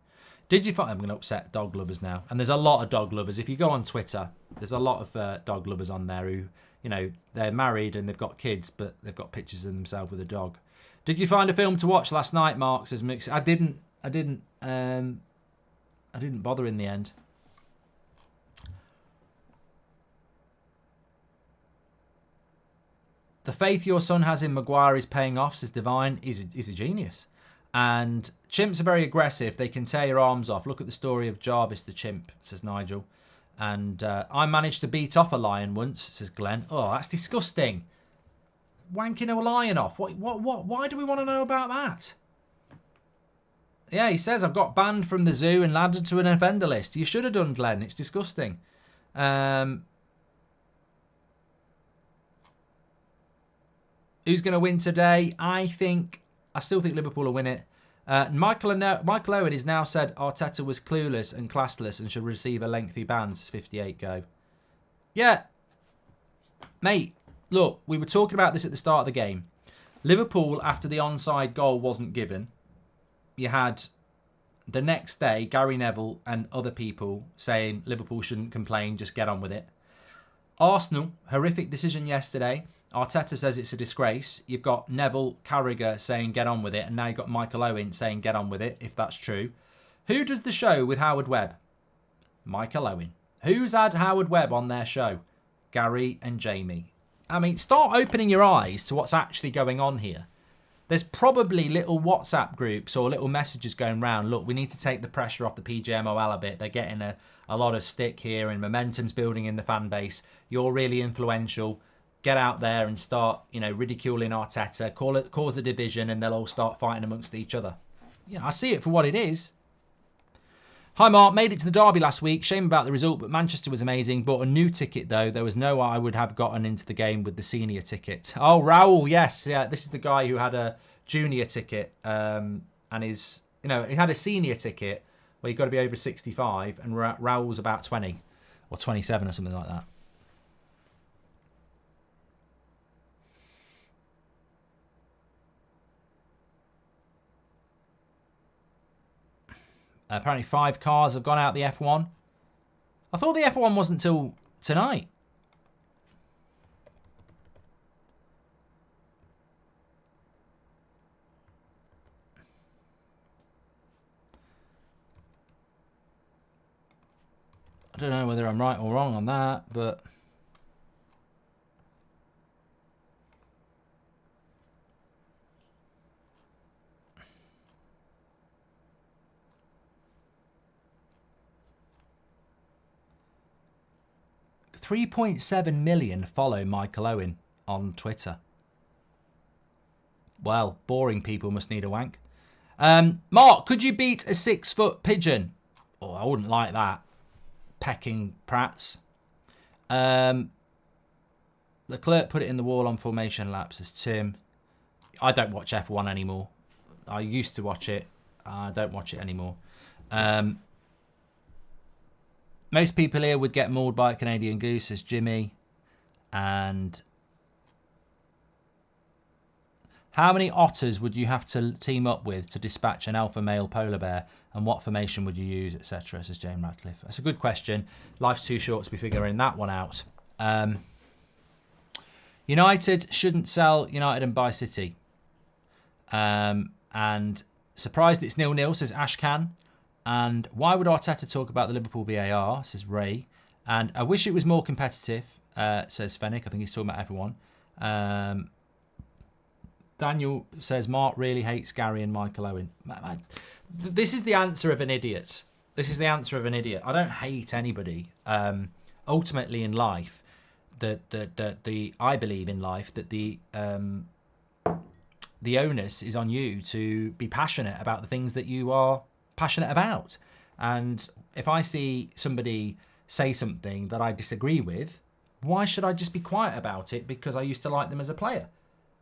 Did you find... I'm going to upset dog lovers now. And there's a lot of dog lovers. If you go on Twitter, there's a lot of dog lovers on there who, you know, they're married and they've got kids, but they've got pictures of themselves with a dog. Did you find a film to watch last night, Mark? Says Mix. I didn't bother in the end. The faith your son has in Maguire is paying off, says Divine. He's a genius. And chimps are very aggressive. They can tear your arms off. Look at the story of Jarvis the chimp, says Nigel. And I managed to beat off a lion once, says Glenn. Oh, that's disgusting. Wanking a lion off. What? Why do we want to know about that? Yeah, he says, I've got banned from the zoo and added to an offender list. You should have done, Glenn. It's disgusting. Who's going to win today? I still think Liverpool will win it. Michael Owen has now said Arteta was clueless and classless and should receive a lengthy ban. 58 go. Yeah. Mate, look, we were talking about this at the start of the game. Liverpool, after the onside goal wasn't given, you had the next day Gary Neville and other people saying Liverpool shouldn't complain, just get on with it. Arsenal, horrific decision yesterday. Arteta says it's a disgrace. You've got Neville, Carragher saying get on with it, and now you've got Michael Owen saying get on with it, if that's true. Who does the show with Howard Webb? Michael Owen. Who's had Howard Webb on their show? Gary and Jamie. I mean, start opening your eyes to what's actually going on here. There's probably little WhatsApp groups or little messages going around. Look, we need to take the pressure off the PGMOL a bit. They're getting a lot of stick here and momentum's building in the fan base. You're really influential. Get out there and start, ridiculing Arteta, cause a division, and they'll all start fighting amongst each other. I see it for what it is. Hi, Mark. Made it to the derby last week. Shame about the result, but Manchester was amazing. Bought a new ticket, though. There was no way I would have gotten into the game with the senior ticket. Oh, Raoul, yes. Yeah, this is the guy who had a junior ticket and he had a senior ticket where you've got to be over 65, and Raoul's about 20 or 27 or something like that. Apparently 5 cars have gone out the F1. I thought the F1 wasn't till tonight. I don't know whether I'm right or wrong on that, but... $3.7 million follow Michael Owen on Twitter. Well, boring people must need a wank. Mark, could you beat a 6-foot pigeon? Oh, I wouldn't like that. Pecking prats. The clerk put it in the wall on formation laps, as Tim. I don't watch F1 anymore. I used to watch it. I don't watch it anymore. Most people here would get mauled by a Canadian goose, as Jimmy. And how many otters would you have to team up with to dispatch an alpha male polar bear? And what formation would you use, etc., says Jane Radcliffe. That's a good question. Life's too short to be figuring that one out. United shouldn't sell United and buy City. And surprised it's 0-0, says Ashcan. And why would Arteta talk about the Liverpool VAR, says Ray. And I wish it was more competitive, says Fennick. I think he's talking about everyone. Daniel says Mark really hates Gary and Michael Owen. This is the answer of an idiot. This is the answer of an idiot. I don't hate anybody. Ultimately in life, I believe in life that the onus is on you to be passionate about the things that you are passionate about. And if I see somebody say something that I disagree with, why should I just be quiet about it because I used to like them as a player?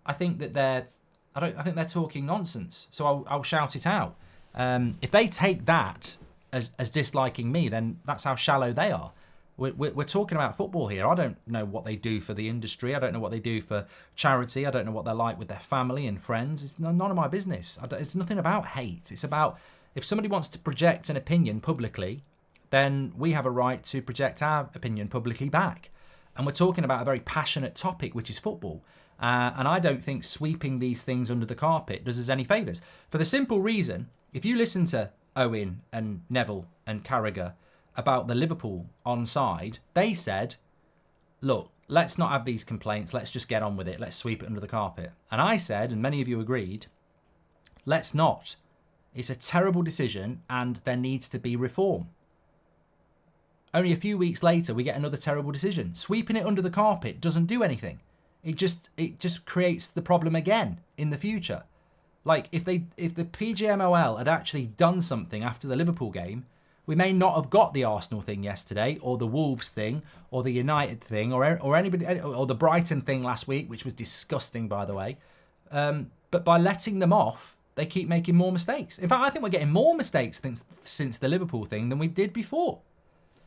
I think that I think they're talking nonsense. So I'll shout it out. If they take that as disliking me, then that's how shallow they are. We're talking about football here. I don't know what they do for the industry. I don't know what they do for charity. I don't know what they're like with their family and friends. It's none of my business. It's nothing about hate. It's about if somebody wants to project an opinion publicly, then we have a right to project our opinion publicly back. And we're talking about a very passionate topic, which is football. And I don't think sweeping these things under the carpet does us any favours. For the simple reason, if you listen to Owen and Neville and Carragher about the Liverpool onside, they said, look, let's not have these complaints. Let's just get on with it. Let's sweep it under the carpet. And I said, and many of you agreed, let's not. It's a terrible decision and there needs to be reform. Only a few weeks later, we get another terrible decision. Sweeping it under the carpet doesn't do anything. It just creates the problem again in the future. Like if the PGMOL had actually done something after the Liverpool game, we may not have got the Arsenal thing yesterday, or the Wolves thing, or the United thing, or anybody, or the Brighton thing last week, which was disgusting, by the way. But by letting them off, they keep making more mistakes. In fact, I think we're getting more mistakes since the Liverpool thing than we did before.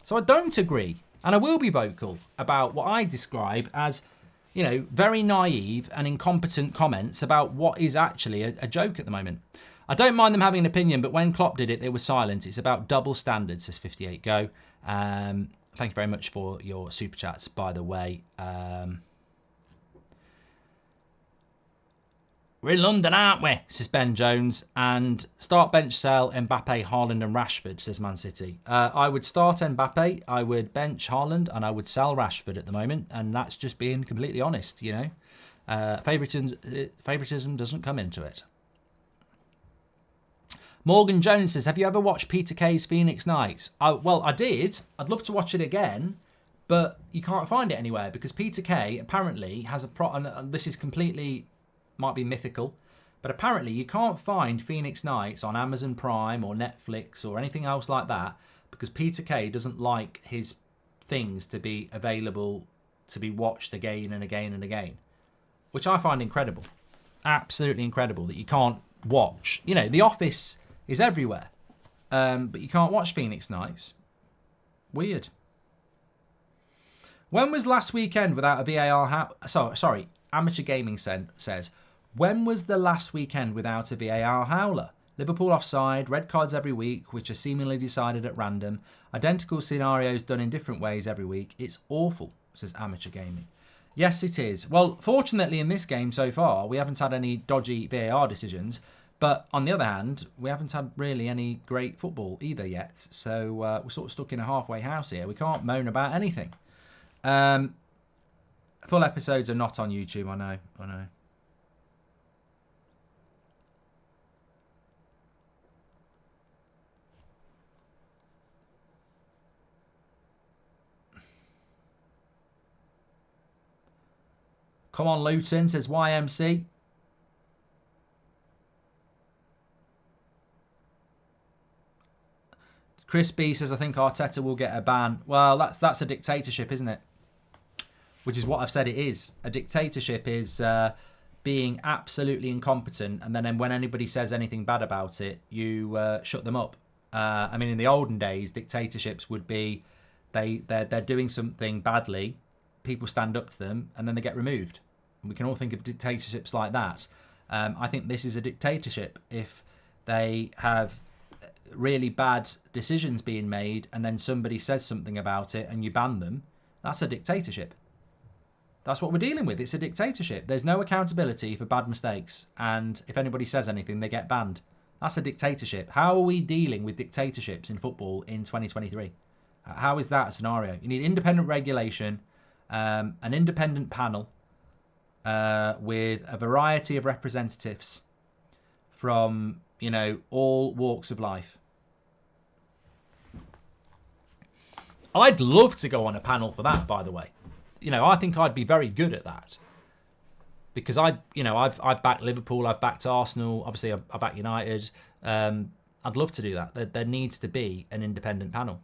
So I don't agree, and I will be vocal about what I describe as, very naive and incompetent comments about what is actually a joke at the moment. I don't mind them having an opinion, but when Klopp did it, they were silent. It's about double standards, says 58Go. Thank you very much for your super chats, by the way. We're in London, aren't we? Says Ben Jones. And start, bench, sell Mbappe, Haaland and Rashford, says Man City. I would start Mbappe, I would bench Haaland, and I would sell Rashford at the moment. And that's just being completely honest, Favoritism doesn't come into it. Morgan Jones says, have you ever watched Peter Kay's Phoenix Nights? Well, I did. I'd love to watch it again, but you can't find it anywhere because Peter Kay apparently has and this is completely... might be mythical, but apparently you can't find Phoenix Nights on Amazon Prime or Netflix or anything else like that because Peter Kay doesn't like his things to be available to be watched again and again and again, which I find incredible. Absolutely incredible that you can't watch. The Office is everywhere, but you can't watch Phoenix Nights. Weird. When was last weekend without a VAR? Sorry, Amateur Gaming says, when was the last weekend without a VAR howler? Liverpool offside, red cards every week, which are seemingly decided at random. Identical scenarios done in different ways every week. It's awful, says Amateur Gaming. Yes, it is. Well, fortunately in this game so far, we haven't had any dodgy VAR decisions. But on the other hand, we haven't had really any great football either yet. So we're sort of stuck in a halfway house here. We can't moan about anything. Full episodes are not on YouTube, I know. Come on, Luton, says YMC. Chris B says, I think Arteta will get a ban. Well, that's a dictatorship, isn't it? Which is what I've said it is. A dictatorship is being absolutely incompetent, and then when anybody says anything bad about it, you shut them up. I mean, in the olden days, dictatorships would be they're doing something badly, people stand up to them, and then they get removed. And we can all think of dictatorships like that. I think this is a dictatorship. If they have really bad decisions being made, and then somebody says something about it, and you ban them, that's a dictatorship. That's what we're dealing with. It's a dictatorship. There's no accountability for bad mistakes. And if anybody says anything, they get banned. That's a dictatorship. How are we dealing with dictatorships in football in 2023? How is that a scenario? You need independent regulation, an independent panel with a variety of representatives from, all walks of life. I'd love to go on a panel for that, by the way. I think I'd be very good at that because I've backed Liverpool, I've backed Arsenal, obviously I back United. I'd love to do that. There needs to be an independent panel.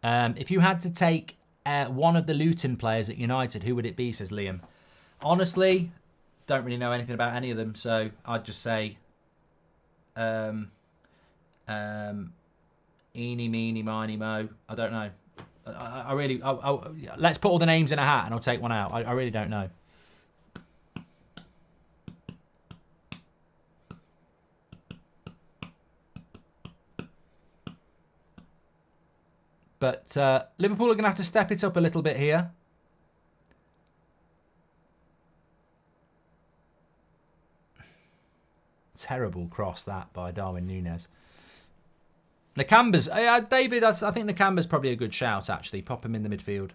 If you had to take one of the Luton players at United, who would it be, says Liam? Honestly, don't really know anything about any of them, so I'd just say eeny, meeny, miny, mo. I don't know. I really... let's put all the names in a hat and I'll take one out. I really don't know. But Liverpool are going to have to step it up a little bit here. Terrible cross that by Darwin Núñez. Nakamba's, David, I think Nakamba's probably a good shout, actually. Pop him in the midfield.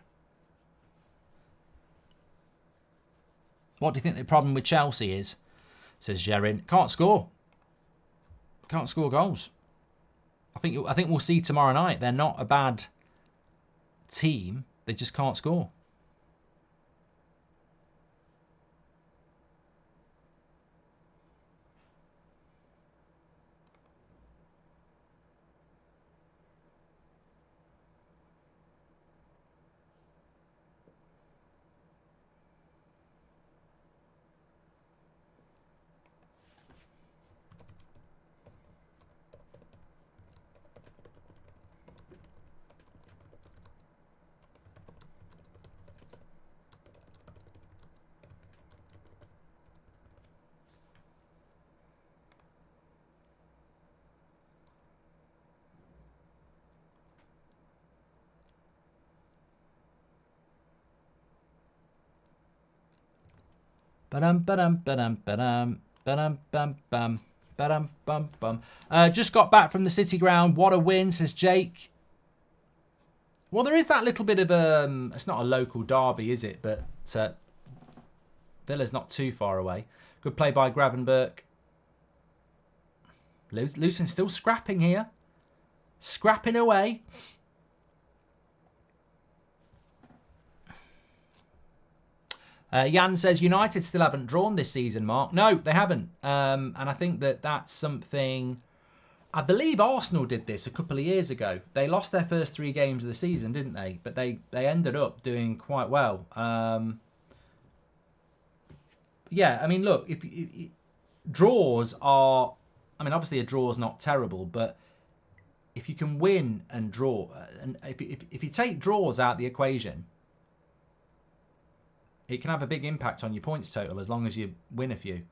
What do you think the problem with Chelsea is? Says Jerin. Can't score. Can't score goals. I think we'll see tomorrow night. They're not a bad team. They just can't score. Just got back from the City ground. What a win, says Jake. Well, there is that little bit of it's not a local derby, is it? But Villa's not too far away. Good play by Gravenberch. Luton still scrapping here. Scrapping away. Jan says United still haven't drawn this season, Mark. No, they haven't. And I think that's something... I believe Arsenal did this a couple of years ago. They lost their first 3 games of the season, didn't they? But they ended up doing quite well. Yeah, I mean, look, if draws are... I mean, obviously a draw is not terrible, but if you can win and draw... and if you take draws out the equation... it can have a big impact on your points total as long as you win a few.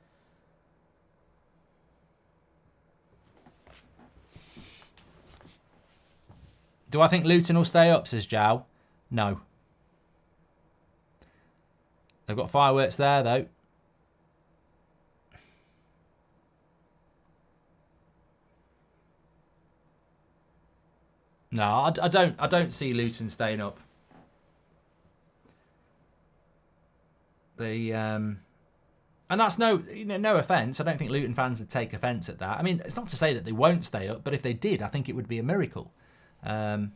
Do I think Luton will stay up, says Jow? No. They've got fireworks there, though. No, I don't see Luton staying up. And that's no offence. I don't think Luton fans would take offence at that. I mean, it's not to say that they won't stay up, but if they did, I think it would be a miracle. They've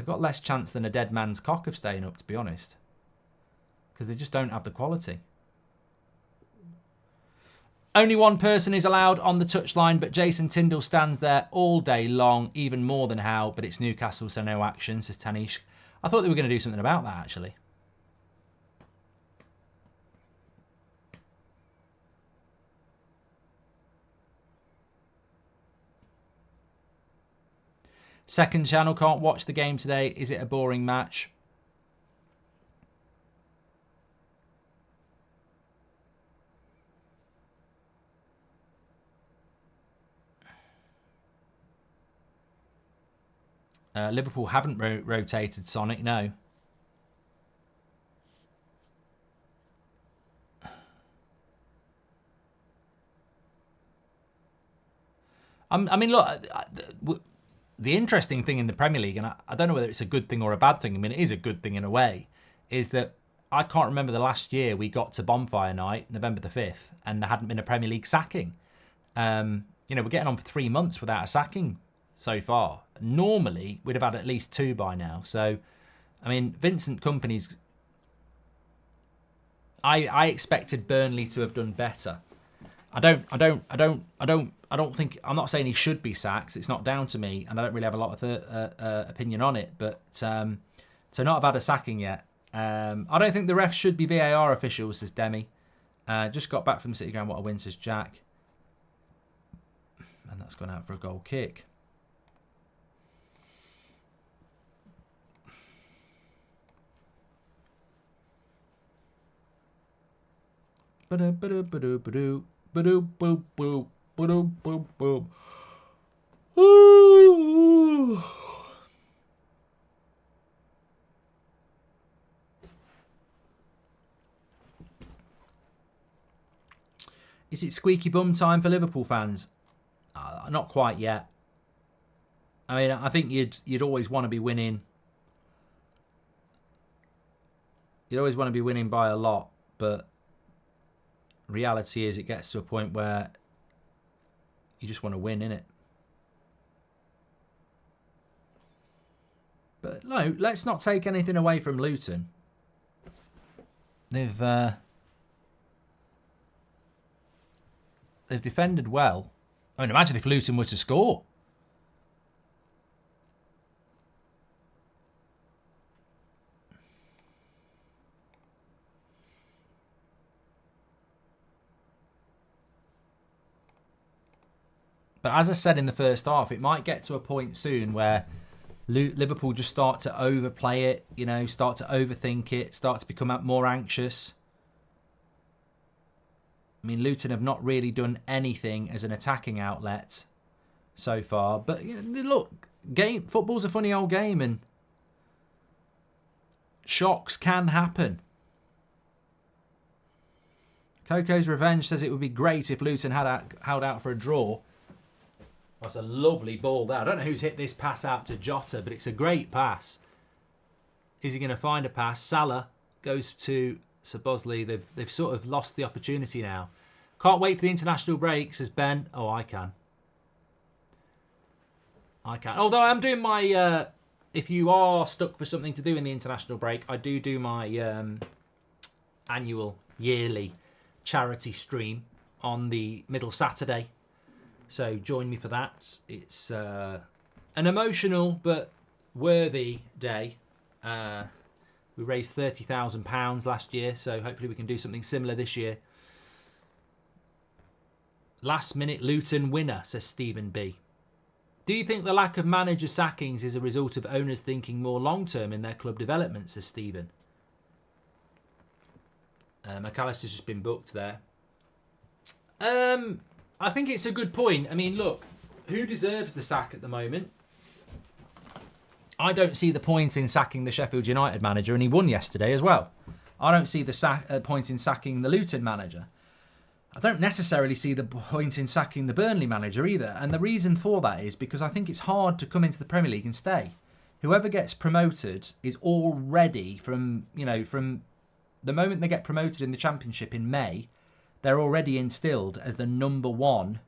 got less chance than a dead man's cock of staying up, to be honest, because they just don't have the quality. Only one person is allowed on the touchline, but Jason Tyndall stands there all day long, even more than Howe, but it's Newcastle, so no action, says Tanish. I thought they were going to do something about that, actually. Second channel, can't watch the game today. Is it a boring match? Liverpool haven't rotated Sonic, no. I mean, look, the interesting thing in the Premier League, and I don't know whether it's a good thing or a bad thing, I mean, it is a good thing in a way, is that I can't remember the last year we got to Bonfire Night, November the 5th, and there hadn't been a Premier League sacking. We're getting on for 3 months without a sacking so far. Normally, we'd have had at least 2 by now. So, I mean, Vincent Kompany's... I expected Burnley to have done better. I don't think... I'm not saying he should be sacked. It's not down to me, and I don't really have a lot of opinion on it. But to not have had a sacking yet. I don't think the refs should be VAR officials, says Demi. Just got back from the City ground. What a win, says Jack. And that's gone out for a goal kick. Ooh. Is it squeaky bum time for Liverpool fans? not quite yet. I mean, I think you'd always want to be winning. You'd always want to be winning by a lot, but reality is it gets to a point where you just want to win, innit? But no, let's not take anything away from Luton. They've defended well. I mean, imagine if Luton were to score. But as I said in the first half, it might get to a point soon where Liverpool just start to overplay it, you know, start to overthink it, start to become more anxious. I mean, Luton have not really done anything as an attacking outlet so far. But you know, look, football's a funny old game, and shocks can happen. Coco's Revenge says it would be great if Luton had held out for a draw. That's a lovely ball there. I don't know who's hit this pass out to Jota, but it's a great pass. Is he going to find a pass? Salah goes to Szoboszlai. They've sort of lost the opportunity now. Can't wait for the international break, says Ben. Oh, I can. I can. Although I'm doing my... if you are stuck for something to do in the international break, I do my annual, yearly charity stream on the middle Saturday. So join me for that. It's an emotional but worthy day. We raised £30,000 last year, so hopefully we can do something similar this year. Last minute Luton winner, says Stephen B. Do you think the lack of manager sackings is a result of owners thinking more long term in their club development, says Stephen? McAllister's just been booked there. I think it's a good point. I mean, look, who deserves the sack at the moment? I don't see the point in sacking the Sheffield United manager, and he won yesterday as well. I don't see the point in sacking the Luton manager. I don't necessarily see the point in sacking the Burnley manager either. And the reason for that is because I think it's hard to come into the Premier League and stay. Whoever gets promoted is already from the moment they get promoted in the Championship in May, they're already instilled as the number one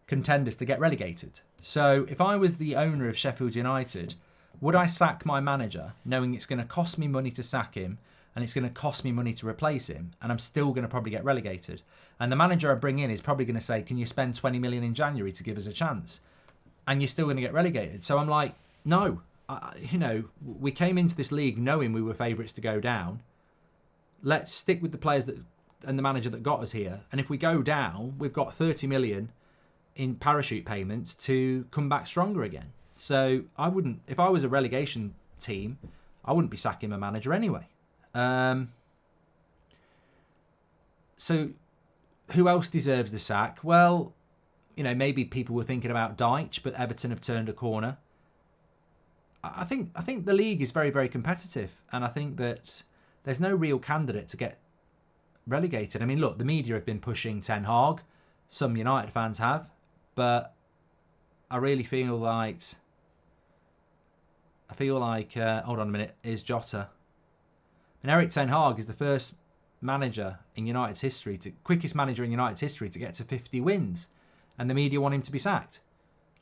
contenders to get relegated. So if I was the owner of Sheffield United, would I sack my manager knowing it's going to cost me money to sack him and it's going to cost me money to replace him, and I'm still going to probably get relegated? And the manager I bring in is probably going to say, can you spend 20 million in January to give us a chance? And you're still going to get relegated. So I'm like, no. We came into this league knowing we were favourites to go down. Let's stick with the players and the manager that got us here. And if we go down, we've got 30 million in parachute payments to come back stronger again. So I wouldn't, if I was a relegation team, I wouldn't be sacking my manager anyway. So who else deserves the sack? Well, maybe people were thinking about Deitch, but Everton have turned a corner. I think the league is very, very competitive, and I think that there's no real candidate to get relegated. I mean, look, the media have been pushing Ten Hag. Some United fans have, but I really feel like... hold on a minute, is Jota. And Eric Ten Hag is the first manager in United's history, quickest manager in United's history to get to 50 wins. And the media want him to be sacked.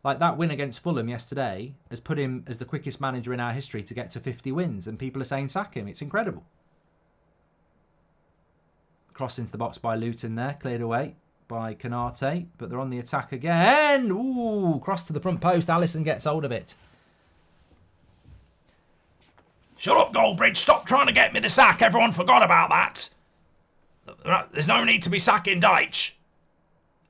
Like that win against Fulham yesterday has put him as the quickest manager in our history to get to 50 wins. And people are saying sack him. It's incredible. Crossed into the box by Luton there. Cleared away by Canate. But they're on the attack again. Ooh, cross to the front post. Alisson gets hold of it. Shut up, Goldbridge. Stop trying to get me the sack. Everyone forgot about that. There's no need to be sacking Deitch.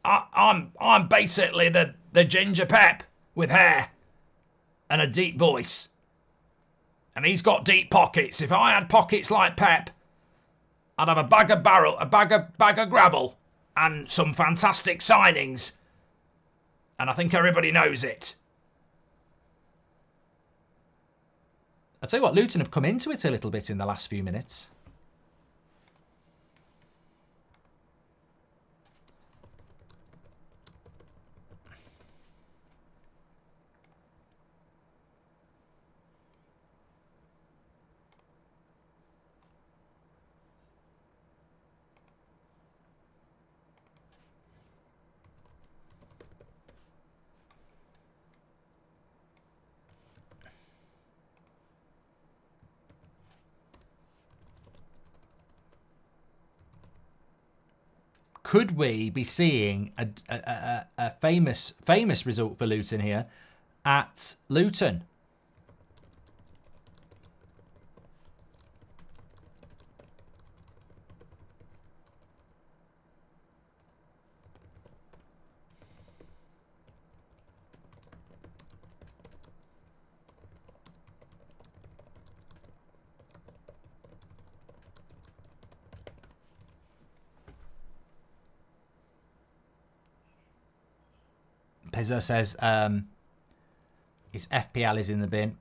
I'm basically the ginger Pep with hair and a deep voice. And he's got deep pockets. If I had pockets like Pep, I'd have a bag of gravel and some fantastic signings. And I think everybody knows it. I'll tell you what, Luton have come into it a little bit in the last few minutes. could we be seeing a famous result for Luton here at Luton? Pizza says his FPL is in the bin.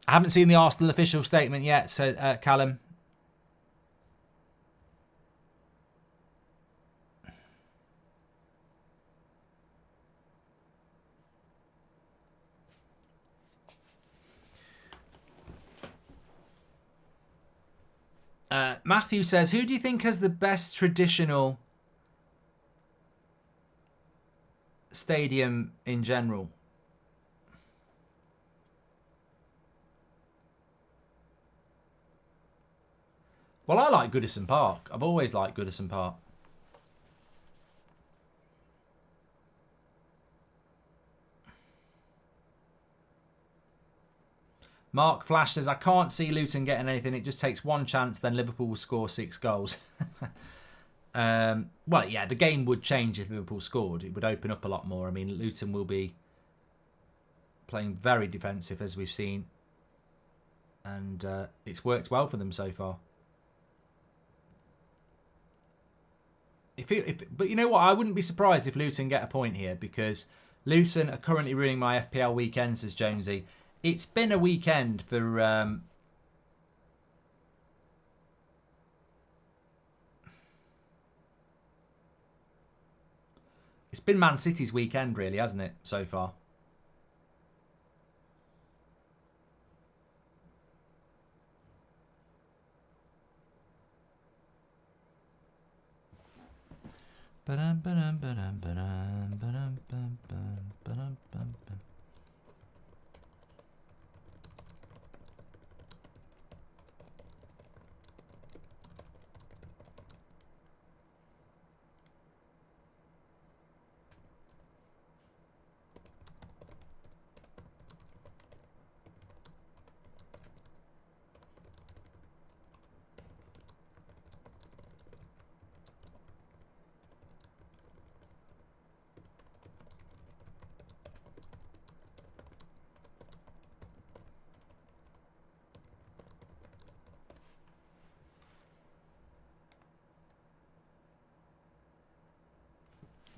I haven't seen the Arsenal official statement yet, so Callum. Matthew says, who do you think has the best traditional stadium in general? Well, I like Goodison Park. I've always liked Goodison Park. Mark Flash says, I can't see Luton getting anything. It just takes one chance, then Liverpool will score 6 goals. Well, yeah, the game would change if Liverpool scored. It would open up a lot more. I mean, Luton will be playing very defensive, as we've seen. And it's worked well for them so far. But you know what? I wouldn't be surprised if Luton get a point here, because Luton are currently ruining my FPL weekend, says Jonesy. It's been a weekend for... It's been Man City's weekend, really, hasn't it, so far?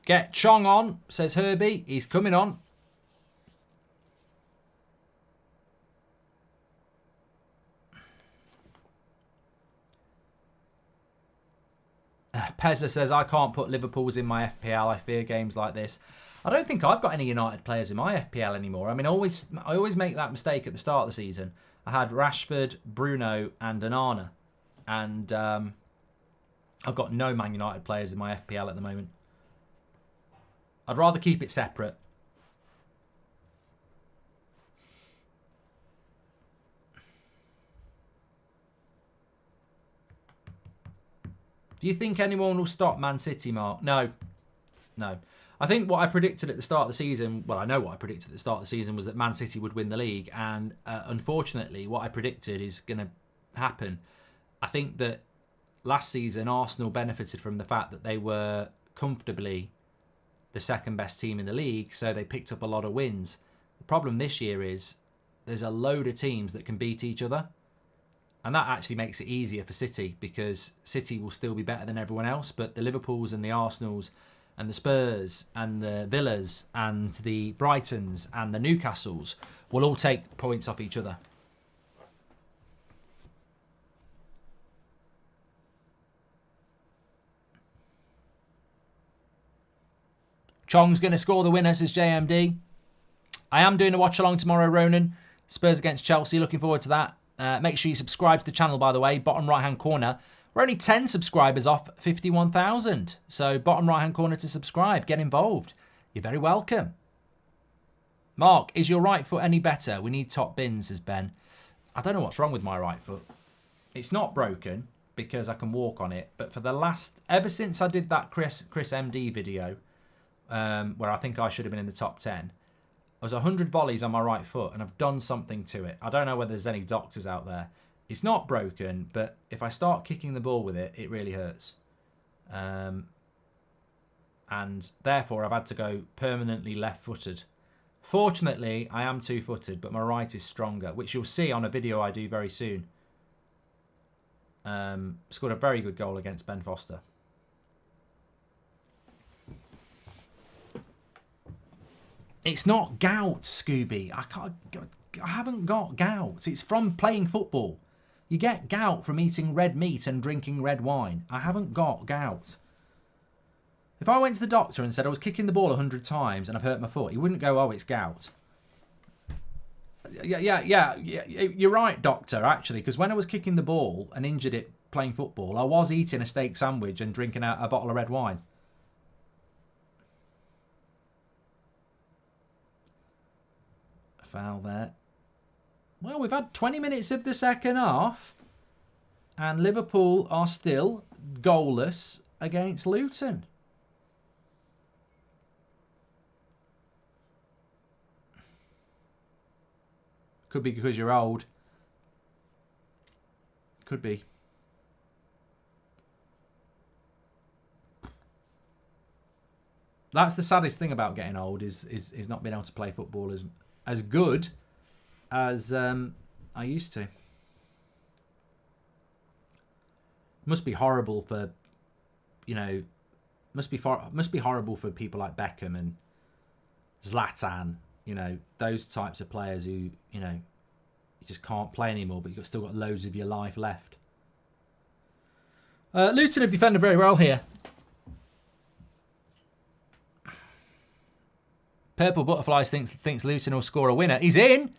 Get Chong on, says Herbie. He's coming on. Pezza says, I can't put Liverpool's in my FPL. I fear games like this. I don't think I've got any United players in my FPL anymore. I mean, I always make that mistake at the start of the season. I had Rashford, Bruno, and Onana. And I've got no Man United players in my FPL at the moment. I'd rather keep it separate. Do you think anyone will stop Man City, Mark? No. No. I think what I predicted at the start of the season, well, I know what I predicted at the start of the season was that Man City would win the league. And unfortunately, what I predicted is going to happen. I think that last season, Arsenal benefited from the fact that they were comfortably the second best team in the league, so they picked up a lot of wins. The problem this year is there's a load of teams that can beat each other, and that actually makes it easier for City, because City will still be better than everyone else, but the Liverpools and the Arsenals and the Spurs and the Villas and the Brightons and the Newcastles will all take points off each other. Chong's going to score the winner, says JMD. I am doing a watch along tomorrow, Ronan. Spurs against Chelsea. Looking forward to that. Make sure you subscribe to the channel, by the way. Bottom right-hand corner. We're only 10 subscribers off 51,000. So bottom right-hand corner to subscribe. Get involved. You're very welcome. Mark, is your right foot any better? We need top bins, says Ben. I don't know what's wrong with my right foot. It's not broken because I can walk on it. But for the ever since I did that Chris MD video, where I think I should have been in the top 10, I was 100 volleys on my right foot and I've done something to it. I don't know whether there's any doctors out there. It's not broken, but if I start kicking the ball with it, it really hurts. And therefore, I've had to go permanently left-footed. Fortunately, I am two-footed, but my right is stronger, which you'll see on a video I do very soon. Scored a very good goal against Ben Foster. It's not gout, Scooby. I haven't got gout. It's from playing football. You get gout from eating red meat and drinking red wine. I haven't got gout. If I went to the doctor and said I was kicking the ball 100 times and I've hurt my foot, he wouldn't go, oh, it's gout. Yeah. You're right, doctor, actually, because when I was kicking the ball and injured it playing football, I was eating a steak sandwich and drinking out a bottle of red wine. Foul there. Well, we've had 20 minutes of the second half and Liverpool are still goalless against Luton. Could be because you're old. Could be. That's the saddest thing about getting old is not being able to play football as good as I used to. Must be horrible for, must be horrible for people like Beckham and Zlatan, those types of players who, you just can't play anymore, but you've still got loads of your life left. Luton have defended very well here. Purple Butterflies thinks Luton will score a winner. He's in.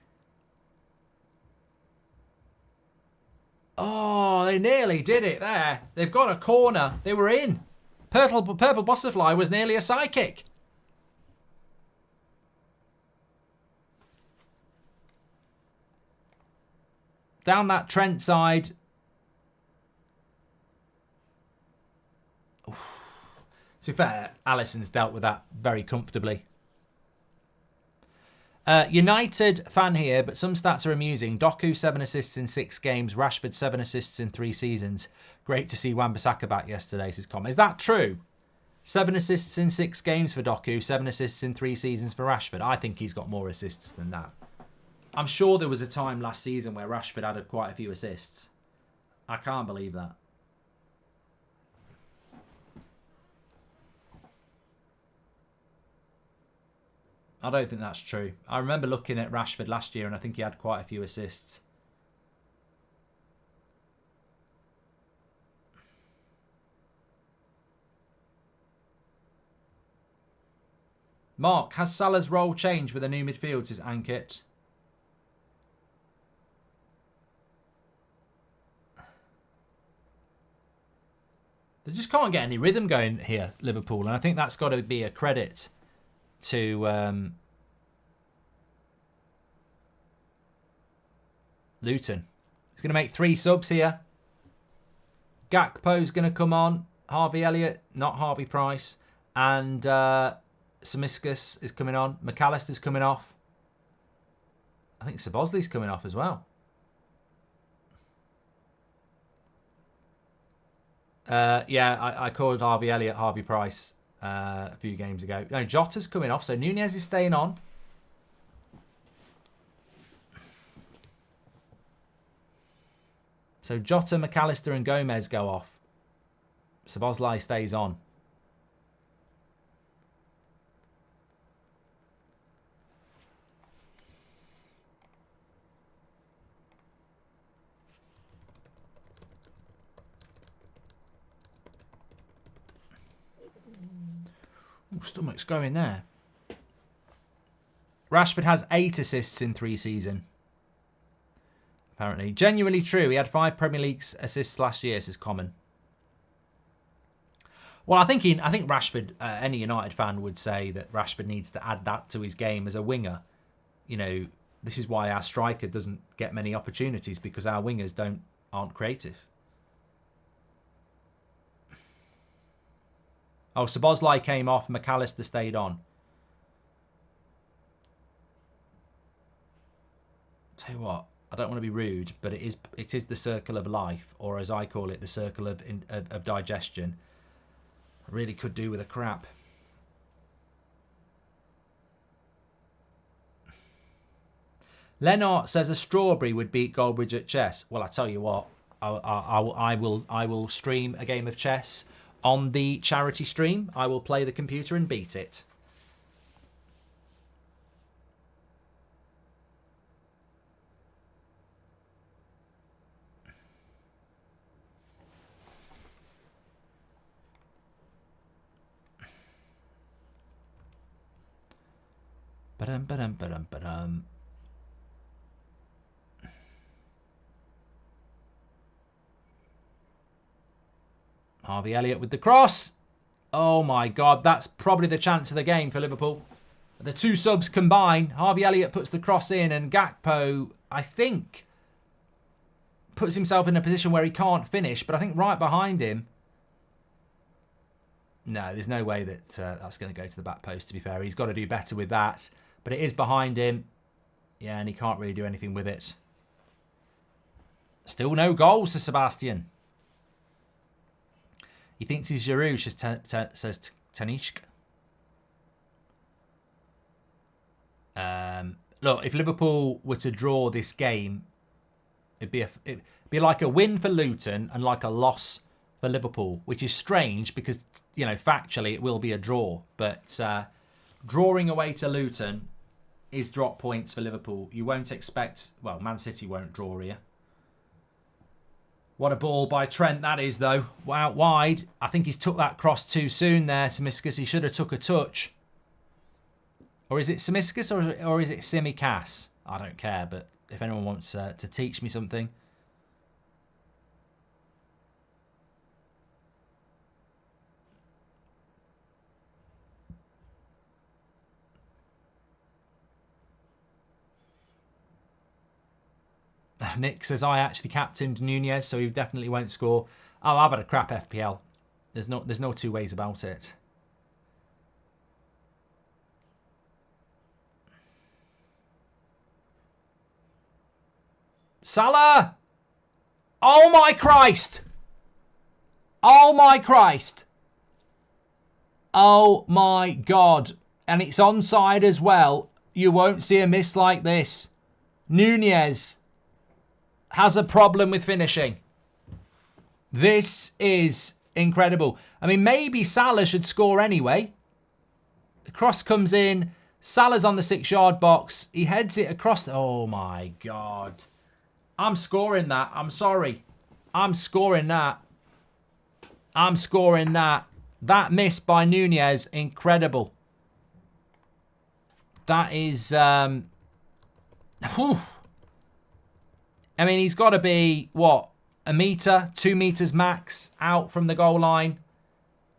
Oh, they nearly did it there. They've got a corner. They were in. Purple Butterfly was nearly a sidekick. Down that Trent side. Oof. To be fair, Alisson's dealt with that very comfortably. United fan here, but some stats are amusing. Doku 7 assists in 6 games. Rashford 7 assists in 3 seasons. Great to see Wan-Bissaka back yesterday, says Com. Is that true? 7 assists in 6 games for Doku. 7 assists in 3 seasons for Rashford. I think he's got more assists than that. I'm sure there was a time last season where Rashford had quite a few assists. I can't believe that. I don't think that's true. I remember looking at Rashford last year and I think he had quite a few assists. Mark, has Salah's role changed with a new midfield, says Ankit? They just can't get any rhythm going here, Liverpool, and I think that's got to be a credit to Luton. He's going to make 3 subs here. Gakpo's going to come on. Harvey Elliott, not Harvey Price. And Samiskas is coming on. McAllister's coming off. I think Szoboszlai's coming off as well. Yeah, I called Harvey Elliott Harvey Price a few games ago. No, Jota's coming off, so Nunez is staying on. So Jota, McAllister and Gomez go off. Szoboszlai stays on. stomach's going there. Rashford has 8 assists in 3 seasons. Apparently. Genuinely true. He had 5 Premier League assists last year, says Common. Well, I think Rashford, any United fan would say that Rashford needs to add that to his game as a winger. You know, this is why our striker doesn't get many opportunities, because our wingers aren't creative. Oh, Szoboszlai came off, McAllister stayed on. Tell you what, I don't want to be rude, but it is the circle of life, or as I call it, the circle of digestion. I really could do with a crap. Lennart says a strawberry would beat Goldbridge at chess. Well, I tell you what, I will stream a game of chess on the charity stream. I will play the computer and beat it. Ba-dum. Harvey Elliott with the cross. Oh my God, that's probably the chance of the game for Liverpool. The 2 subs combine. Harvey Elliott puts the cross in, and Gakpo, I think, puts himself in a position where he can't finish, but I think right behind him. No, there's no way that that's going to go to the back post, to be fair. He's got to do better with that. But it is behind him. Yeah, and he can't really do anything with it. Still no goals to Sebastian. He thinks he's Giroud, says Tanishk. Look, if Liverpool were to draw this game, it'd be like a win for Luton and like a loss for Liverpool, which is strange because, you know, factually it will be a draw. But drawing away to Luton is drop points for Liverpool. You won't expect... Well, Man City won't draw here. What a ball by Trent that is, though. Out wide. I think he's took that cross too soon there, Tsimikas. He should have took a touch. Or is it Tsimikas or is it Tsimikas? I don't care, but if anyone wants to teach me something... Nick says, I actually captained Nunez, so he definitely won't score. Oh, I've had a crap FPL. There's no 2 ways about it. Salah! Oh my Christ! Oh my Christ! Oh my God. And it's onside as well. You won't see a miss like this. Nunez has a problem with finishing. This is incredible. I mean, maybe Salah should score anyway. The cross comes in. Salah's on the 6-yard box. He heads it across the... Oh, my God. I'm scoring that. I'm sorry. I'm scoring that. I'm scoring that. That miss by Nunez, incredible. That is... Whew. I mean, he's got to be, what, a metre, 2 metres max out from the goal line.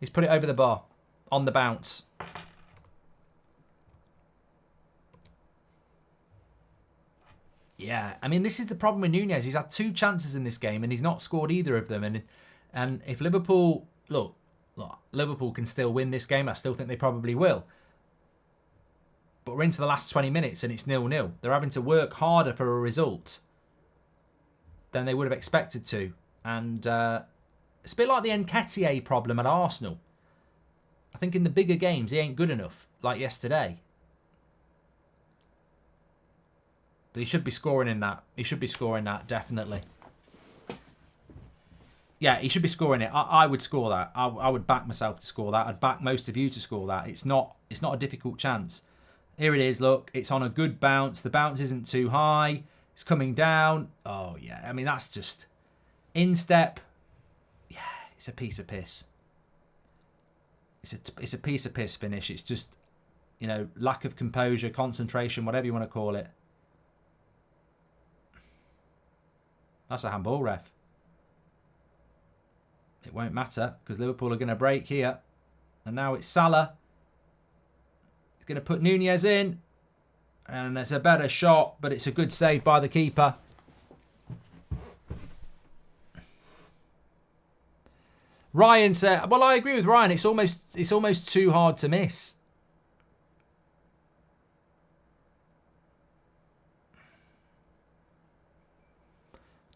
He's put it over the bar on the bounce. Yeah, I mean, this is the problem with Nunez. He's had 2 chances in this game and he's not scored either of them. And if Liverpool, look, Liverpool can still win this game. I still think they probably will. But we're into the last 20 minutes and it's 0-0. They're having to work harder for a result than they would have expected to. And it's a bit like the Nketiah problem at Arsenal. I think in the bigger games, he ain't good enough, like yesterday. But he should be scoring in that. He should be scoring that, definitely. Yeah, he should be scoring it. I would score that. I would back myself to score that. I'd back most of you to score that. It's not a difficult chance. Here it is, look. It's on a good bounce. The bounce isn't too high. It's coming down. Oh, yeah. I mean, that's just instep. Yeah, it's a piece of piss. It's a piece of piss finish. It's just, you know, lack of composure, concentration, whatever you want to call it. That's a handball, ref. It won't matter because Liverpool are going to break here. And now it's Salah. He's going to put Nunez in. And there's a better shot, but it's a good save by the keeper. Ryan said, well, I agree with Ryan. It's almost too hard to miss.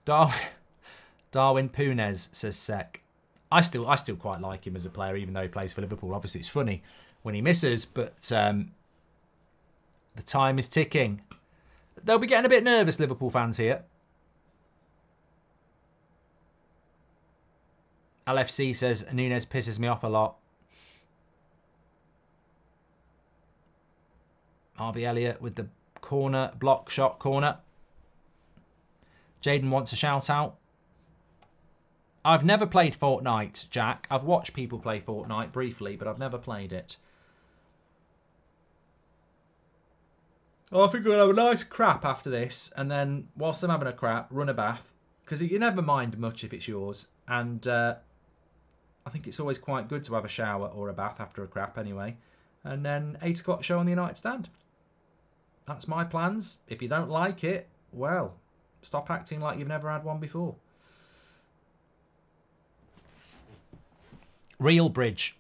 Darwin Punez, says Sek. I still quite like him as a player, even though he plays for Liverpool. Obviously, it's funny when he misses, but the time is ticking. They'll be getting a bit nervous, Liverpool fans here. LFC says Nunez pisses me off a lot. Harvey Elliott with the corner, block shot corner. Jaden wants a shout out. I've never played Fortnite, Jack. I've watched people play Fortnite briefly, but I've never played it. Oh, I think we'll have a nice crap after this, and then whilst I'm having a crap, run a bath, because you never mind much if it's yours, and I think it's always quite good to have a shower or a bath after a crap anyway, and then 8 o'clock show on the United Stand. That's my plans. If you don't like it, well, stop acting like you've never had one before. Real Bridge.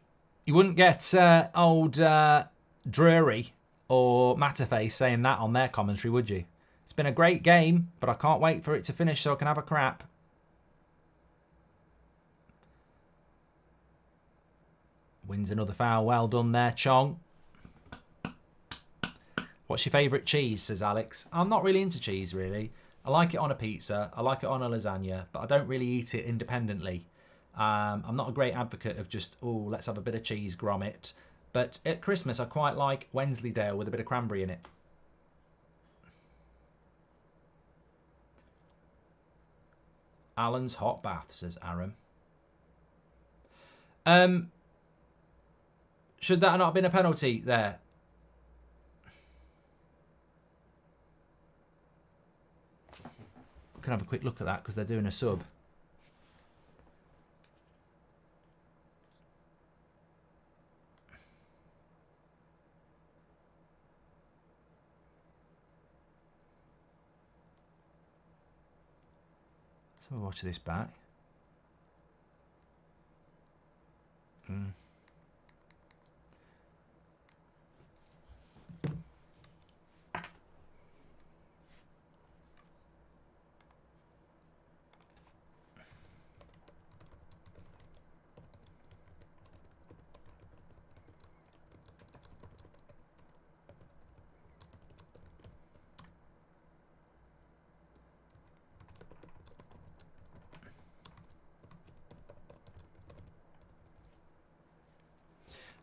You wouldn't get old Drury or Matterface saying that on their commentary, would you? It's been a great game, but I can't wait for it to finish so I can have a crap. Wins another foul. Well done there, Chong. What's your favourite cheese, says Alex. I'm not really into cheese, really. I like it on a pizza. I like it on a lasagna, but I don't really eat it independently. I'm not a great advocate of just, oh, let's have a bit of cheese grommet. But at Christmas, I quite like Wensleydale with a bit of cranberry in it. Alan's hot bath, says Aaron. Should that not have been a penalty there? We can have a quick look at that because they're doing a sub. So we'll watch this back.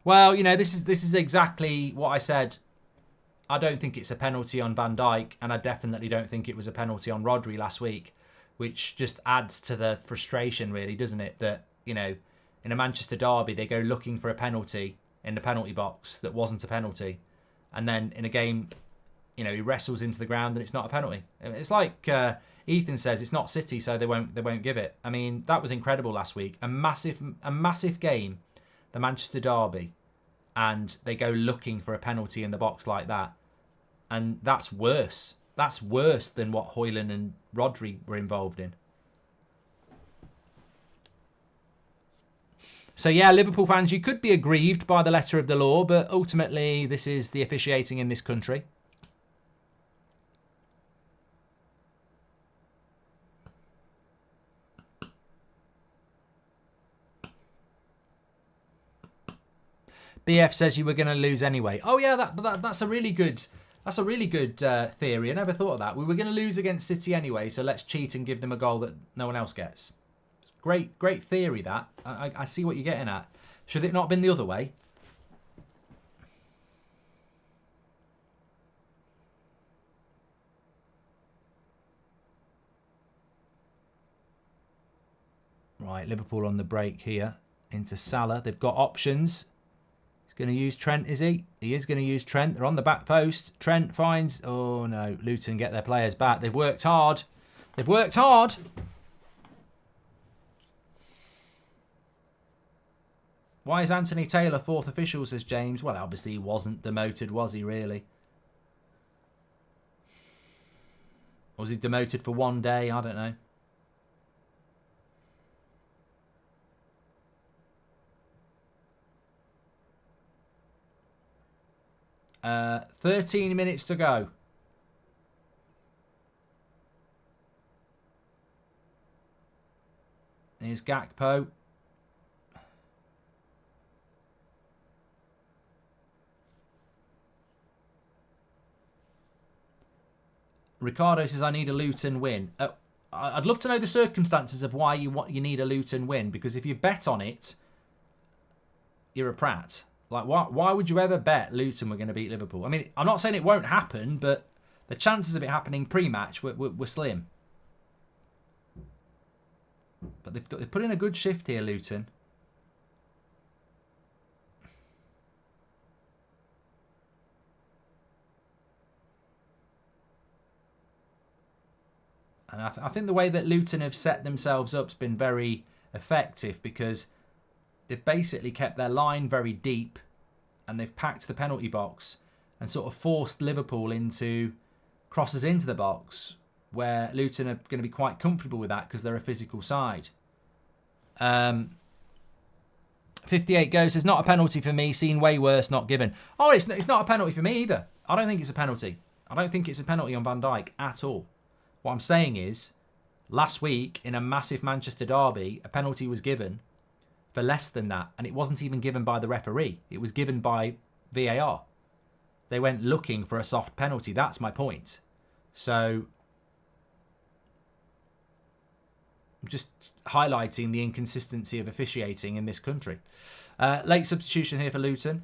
Well, you know, this is exactly what I said. I don't think it's a penalty on Van Dijk, and I definitely don't think it was a penalty on Rodri last week, which just adds to the frustration, really, doesn't it? That, you know, in a Manchester derby, they go looking for a penalty in the penalty box that wasn't a penalty, and then in a game, you know, he wrestles into the ground and it's not a penalty. It's like Ethan says, it's not City, so they won't give it. I mean, that was incredible last week. A massive game. The Manchester derby, and they go looking for a penalty in the box like that, and that's worse. That's worse than what Højlund and Rodri were involved in. So yeah, Liverpool fans, you could be aggrieved by the letter of the law, but ultimately this is the officiating in this country. BF says you were going to lose anyway. Oh yeah, that's a really good theory. I never thought of that. We were going to lose against City anyway, so let's cheat and give them a goal that no one else gets. Great theory that. I see what you're getting at. Should it not have been the other way? Right, Liverpool on the break here into Salah. They've got options. Going to use Trent, is he? He is going to use Trent. They're on the back post. Trent finds... Oh, no. Luton get their players back. They've worked hard. They've worked hard. Why is Anthony Taylor fourth official, says James? Well, obviously he wasn't demoted, was he, really? Or was he demoted for one day? I don't know. 13 minutes to go. Here's Gakpo. Ricardo says, I need a Luton win. I'd love to know the circumstances of why you need a Luton win, because if you've bet on it, you're a prat. Like, why would you ever bet Luton were going to beat Liverpool? I mean, I'm not saying it won't happen, but the chances of it happening pre-match were slim. But they've put in a good shift here, Luton. And I think the way that Luton have set themselves up has been very effective, because they've basically kept their line very deep and they've packed the penalty box and sort of forced Liverpool into crosses into the box, where Luton are going to be quite comfortable with that because they're a physical side. 58 goes, it's not a penalty for me, seen way worse, not given. Oh, it's not a penalty for me either. I don't think it's a penalty. I don't think it's a penalty on Van Dijk at all. What I'm saying is, last week in a massive Manchester derby, a penalty was given for less than that, and it wasn't even given by the referee. It was given by VAR. They went looking for a soft penalty. That's my point. So, I'm just highlighting the inconsistency of officiating in this country. Late substitution here for Luton.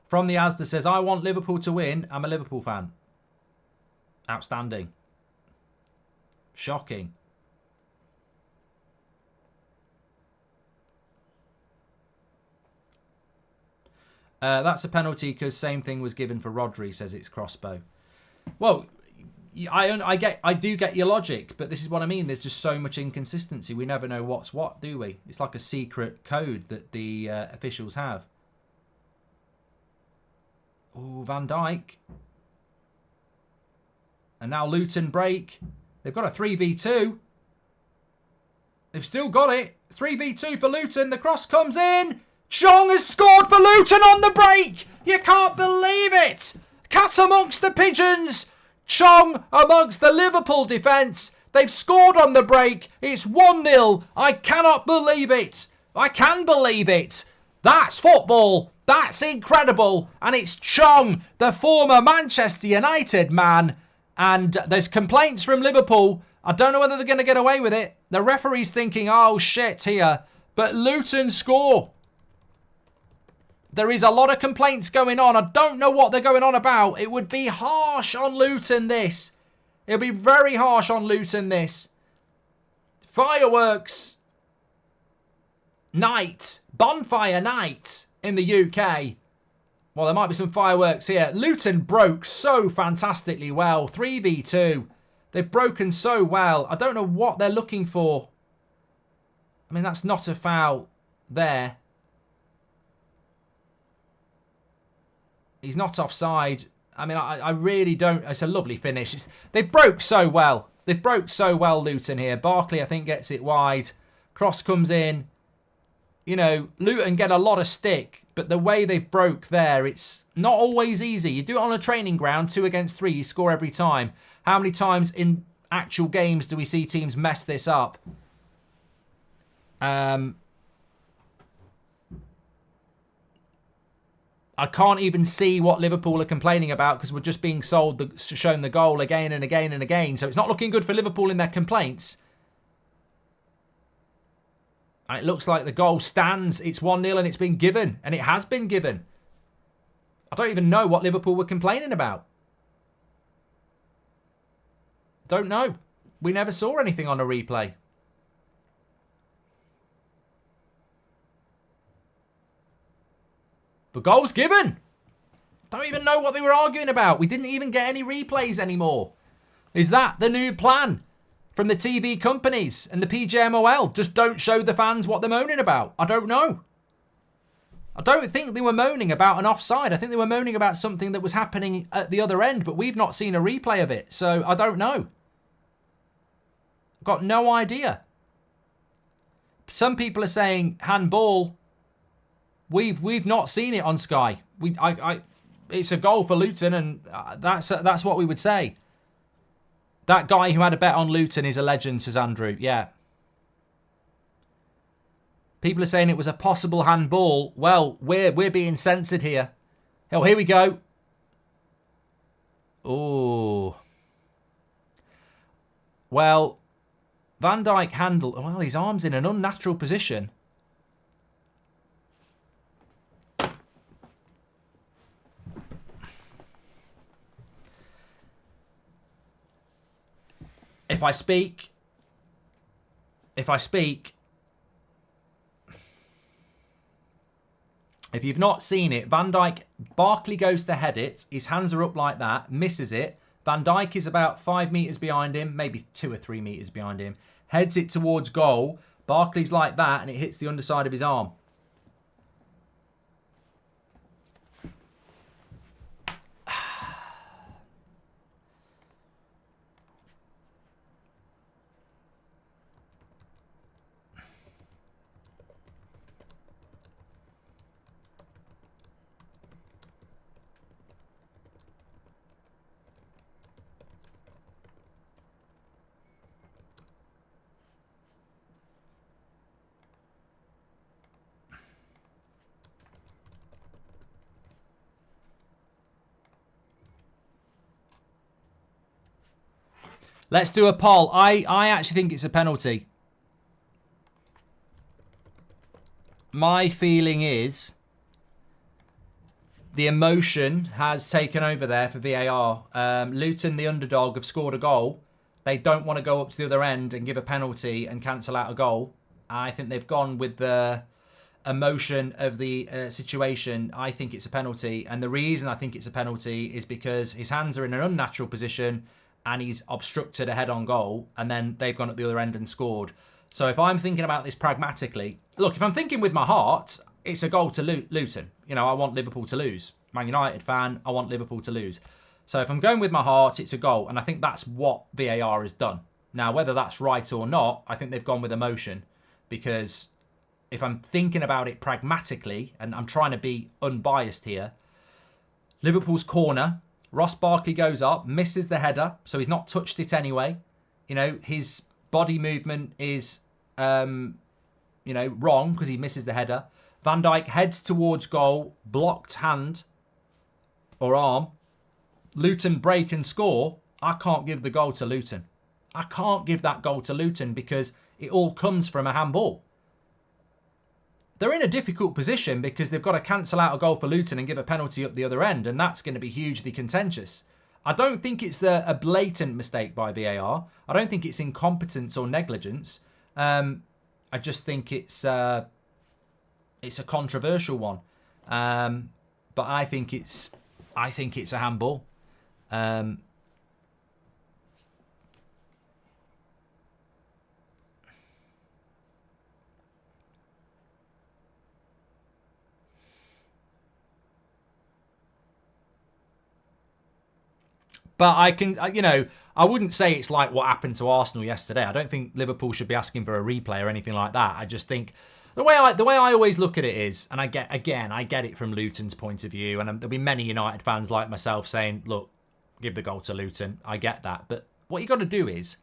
From the Asda says, I want Liverpool to win. I'm a Liverpool fan. Outstanding. Shocking. That's a penalty because same thing was given for Rodri, says it's Crossbow. Well, I do get your logic, but this is what I mean. There's just so much inconsistency. We never know what's what, do we? It's like a secret code that the officials have. Oh, Van Dijk. And now Luton break. They've got a 3v2. They've still got it. 3v2 for Luton. The cross comes in. Chong has scored for Luton on the break. You can't believe it. Cat amongst the pigeons. Chong amongst the Liverpool defence. They've scored on the break. It's 1-0. I cannot believe it. I can believe it. That's football. That's incredible. And it's Chong, the former Manchester United man. And there's complaints from Liverpool. I don't know whether they're going to get away with it. The referee's thinking, oh shit here. But Luton score. There is a lot of complaints going on. I don't know what they're going on about. It would be harsh on Luton, this. It'll be very harsh on Luton, this. Fireworks night. Bonfire night in the UK. Well, there might be some fireworks here. Luton broke so fantastically well. 3v2. They've broken so well. I don't know what they're looking for. I mean, that's not a foul there. He's not offside. I mean, I really don't... It's a lovely finish. They broke so well. They broke so well, Luton here. Barkley, I think, gets it wide. Cross comes in. You know, Luton get a lot of stick, but the way they've broke there, it's not always easy. You do it on a training ground, 2 against 3, you score every time. How many times in actual games do we see teams mess this up? I can't even see what Liverpool are complaining about because we're just being shown the goal again and again and again. So it's not looking good for Liverpool in their complaints. And it looks like the goal stands. It's 1-0 and it's been given. And it has been given. I don't even know what Liverpool were complaining about. Don't know. We never saw anything on a replay. But goals given. Don't even know what they were arguing about. We didn't even get any replays anymore. Is that the new plan from the TV companies and the PGMOL? Just don't show the fans what they're moaning about. I don't know. I don't think they were moaning about an offside. I think they were moaning about something that was happening at the other end, but we've not seen a replay of it. So I don't know. I've got no idea. Some people are saying handball. We've not seen it on Sky. It's a goal for Luton, and that's what we would say. That guy who had a bet on Luton is a legend, says Andrew. Yeah. People are saying it was a possible handball. Well, we're being censored here. Oh, here we go. Oh. Well, Van Dijk handled. Well, his arm's in an unnatural position. If I speak, if you've not seen it, Van Dijk, Barkley goes to head it. His hands are up like that, misses it. Van Dijk is about 5 metres behind him, maybe 2 or 3 metres behind him. Heads it towards goal. Barkley's like that, and it hits the underside of his arm. Let's do a poll. I actually think it's a penalty. My feeling is the emotion has taken over there for VAR. Luton, the underdog, have scored a goal. They don't want to go up to the other end and give a penalty and cancel out a goal. I think they've gone with the emotion of the situation. I think it's a penalty. And the reason I think it's a penalty is because his hands are in an unnatural position and he's obstructed a head-on goal, and then they've gone at the other end and scored. So if I'm thinking about this pragmatically, look, if I'm thinking with my heart, it's a goal to Luton. You know, I want Liverpool to lose. Man United fan, I want Liverpool to lose. So if I'm going with my heart, it's a goal, and I think that's what VAR has done. Now, whether that's right or not, I think they've gone with emotion, because if I'm thinking about it pragmatically, and I'm trying to be unbiased here, Liverpool's corner, Ross Barkley goes up, misses the header, so he's not touched it anyway. You know, his body movement is, wrong because he misses the header. Van Dijk heads towards goal, blocked hand or arm. Luton break and score. I can't give the goal to Luton. I can't give that goal to Luton because it all comes from a handball. They're in a difficult position because they've got to cancel out a goal for Luton and give a penalty up the other end, and that's going to be hugely contentious. I don't think it's a blatant mistake by VAR. I don't think it's incompetence or negligence. I just think it's a controversial one. But I think it's a handball. But I wouldn't say it's like what happened to Arsenal yesterday. I don't think Liverpool should be asking for a replay or anything like that. I just think the way I always look at it is, and I get it from Luton's point of view, and there'll be many United fans like myself saying, look, give the goal to Luton. I get that. But what you got to do is,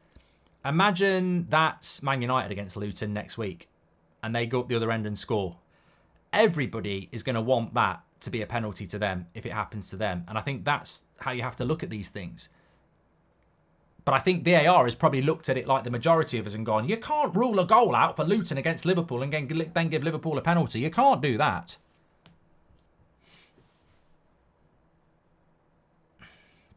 imagine that's Man United against Luton next week, and they go up the other end and score. Everybody is going to want that to be a penalty to them if it happens to them. And I think that's how you have to look at these things. But I think VAR has probably looked at it like the majority of us and gone, you can't rule a goal out for Luton against Liverpool and then give Liverpool a penalty. You can't do that.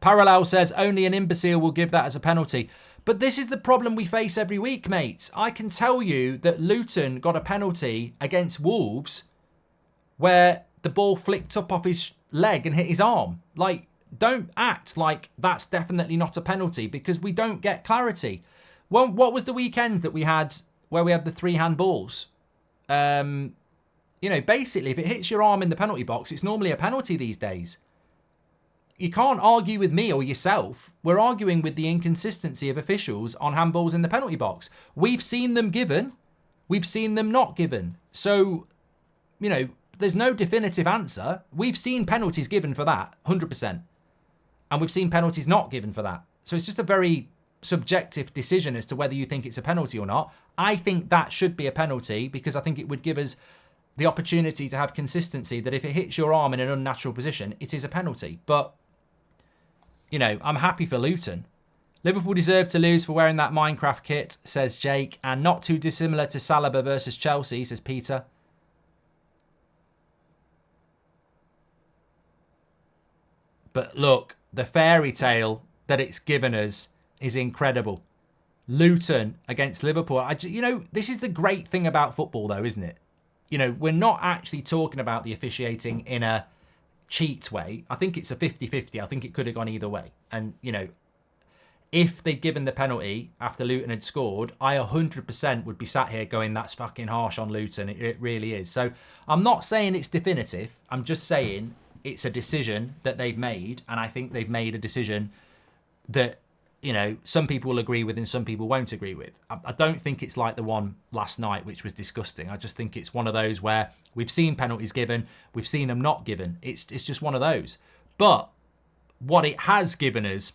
Parallel says only an imbecile will give that as a penalty. But this is the problem we face every week, mates. I can tell you that Luton got a penalty against Wolves where the ball flicked up off his leg and hit his arm. Like, don't act like that's definitely not a penalty because we don't get clarity. Well, what was the weekend that we had where we had the 3 handballs? You know, basically, if it hits your arm in the penalty box, it's normally a penalty these days. You can't argue with me or yourself. We're arguing with the inconsistency of officials on handballs in the penalty box. We've seen them given. We've seen them not given. So, you know, there's no definitive answer. We've seen penalties given for that, 100%. And we've seen penalties not given for that. So it's just a very subjective decision as to whether you think it's a penalty or not. I think that should be a penalty because I think it would give us the opportunity to have consistency that if it hits your arm in an unnatural position, it is a penalty. But, you know, I'm happy for Luton. Liverpool deserve to lose for wearing that Minecraft kit, says Jake, and not too dissimilar to Saliba versus Chelsea, says Peter. But look, the fairy tale that it's given us is incredible. Luton against Liverpool. You know, this is the great thing about football, though, isn't it? You know, we're not actually talking about the officiating in a cheat way. I think it's a 50-50. I think it could have gone either way. And, you know, if they'd given the penalty after Luton had scored, I 100% would be sat here going, that's fucking harsh on Luton. It really is. So I'm not saying it's definitive. I'm just saying it's a decision that they've made. And I think they've made a decision that, you know, some people will agree with and some people won't agree with. I don't think it's like the one last night, which was disgusting. I just think it's one of those where we've seen penalties given, we've seen them not given. It's just one of those. But what it has given us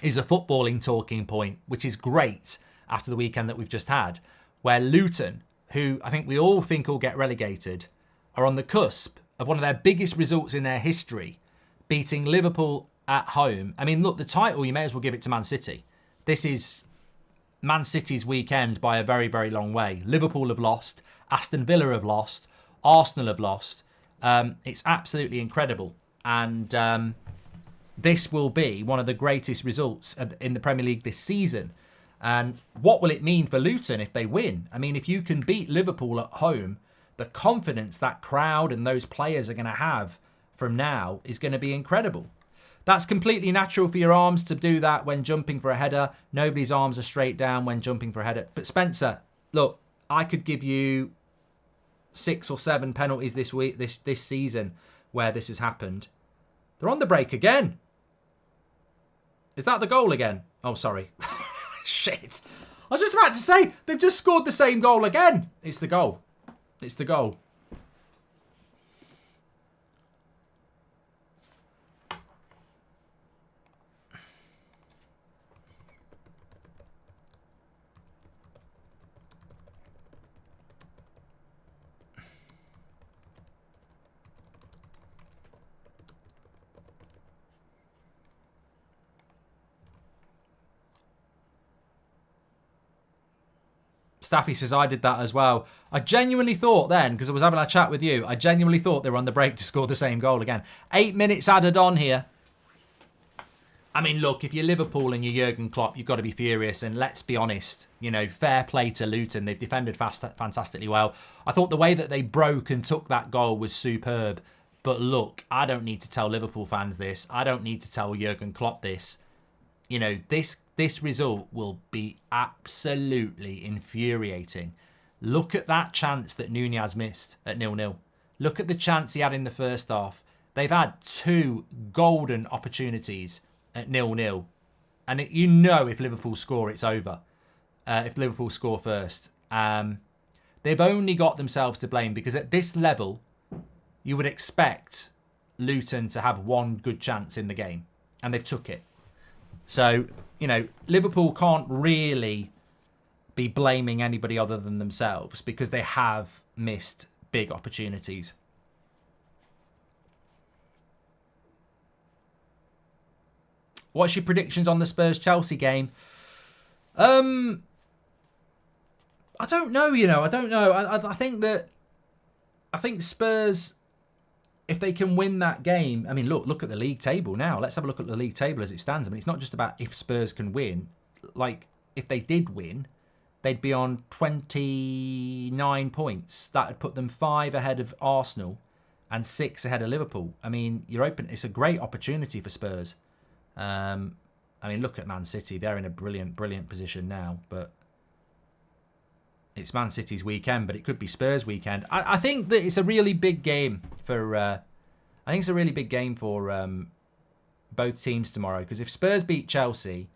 is a footballing talking point, which is great after the weekend that we've just had, where Luton, who I think we all think will get relegated, are on the cusp of one of their biggest results in their history, beating Liverpool at home. I mean, look, the title, you may as well give it to Man City. This is Man City's weekend by a very, very long way. Liverpool have lost. Aston Villa have lost. Arsenal have lost. It's absolutely incredible. And this will be one of the greatest results in the Premier League this season. And what will it mean for Luton if they win? I mean, if you can beat Liverpool at home, the confidence that crowd and those players are going to have from now is going to be incredible. That's completely natural for your arms to do that when jumping for a header. Nobody's arms are straight down when jumping for a header. But Spencer, look, I could give you 6 or 7 penalties this week, this season, where this has happened. They're on the break again. Is that the goal again? Oh, sorry. Shit. I was just about to say, they've just scored the same goal again. It's the goal. It's the goal. Staffy says, I did that as well. I genuinely thought then, because I was having a chat with you, I genuinely thought they were on the break to score the same goal again. 8 minutes added on here. I mean, look, if you're Liverpool and you're Jurgen Klopp, you've got to be furious. And let's be honest, you know, fair play to Luton. They've defended fantastically well. I thought the way that they broke and took that goal was superb. But look, I don't need to tell Liverpool fans this. I don't need to tell Jurgen Klopp this. You know, this result will be absolutely infuriating. Look at that chance that Nunez missed at 0-0. Look at the chance he had in the first half. They've had 2 golden opportunities at 0-0. And you know if Liverpool score, it's over. If Liverpool score first. They've only got themselves to blame because at this level, you would expect Luton to have 1 good chance in the game. And they've took it. So, you know, Liverpool can't really be blaming anybody other than themselves because they have missed big opportunities. What's your predictions on the Spurs-Chelsea game? I don't know, you know. I don't know. I think Spurs, if they can win that game, I mean, look at the league table now. Let's have a look at the league table as it stands. I mean, it's not just about if Spurs can win. Like, if they did win, they'd be on 29 points. That would put them 5 ahead of Arsenal and 6 ahead of Liverpool. I mean, it's a great opportunity for Spurs. I mean, look at Man City. They're in a brilliant, brilliant position now. But it's Man City's weekend, but it could be Spurs' weekend. I think that it's a really big game for. I think it's a really big game for both teams tomorrow. Because if Spurs beat Chelsea,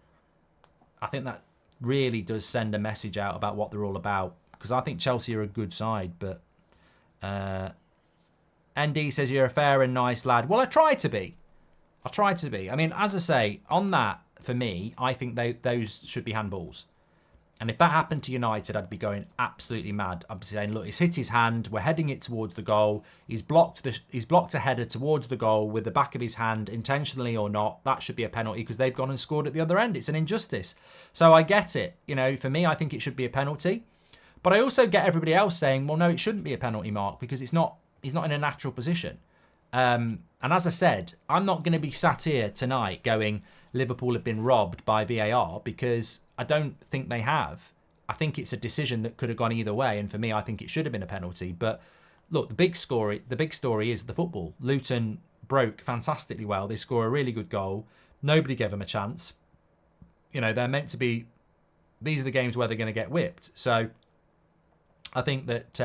I think that really does send a message out about what they're all about. Because I think Chelsea are a good side, but ND says you're a fair and nice lad. Well, I try to be. I mean, as I say, on that, for me, I think those should be handballs. And if that happened to United, I'd be going absolutely mad. I'd be saying, look, he's hit his hand. We're heading it towards the goal. He's blocked a header towards the goal with the back of his hand, intentionally or not. That should be a penalty because they've gone and scored at the other end. It's an injustice. So I get it. You know, for me, I think it should be a penalty. But I also get everybody else saying, well, no, it shouldn't be a penalty, Mark, because he's not in a natural position. And as I said, I'm not going to be sat here tonight going, Liverpool have been robbed by VAR, because I don't think they have. I think it's a decision that could have gone either way, and for me, I think it should have been a penalty. But look, the big story is the football. Luton broke fantastically well. They score a really good goal. Nobody gave them a chance. You know, they're meant to be. These are the games where they're going to get whipped. So I think that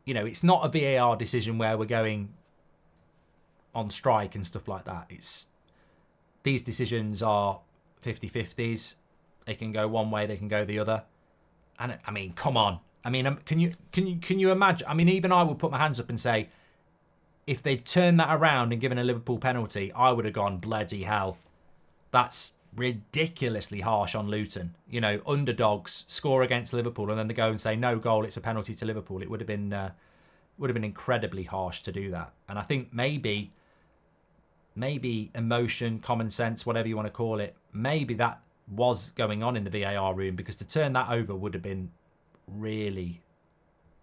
you know, it's not a VAR decision where we're going on strike and stuff like that. These decisions are 50-50s. They can go one way, they can go the other. And I mean, come on. I mean, can you imagine? I mean, even I would put my hands up and say, if they'd turned that around and given a Liverpool penalty, I would have gone, bloody hell. That's ridiculously harsh on Luton. You know, underdogs score against Liverpool and then they go and say no goal, it's a penalty to Liverpool. It would have been incredibly harsh to do that. And I think maybe emotion, common sense, whatever you want to call it, maybe that was going on in the VAR room, because to turn that over would have been really,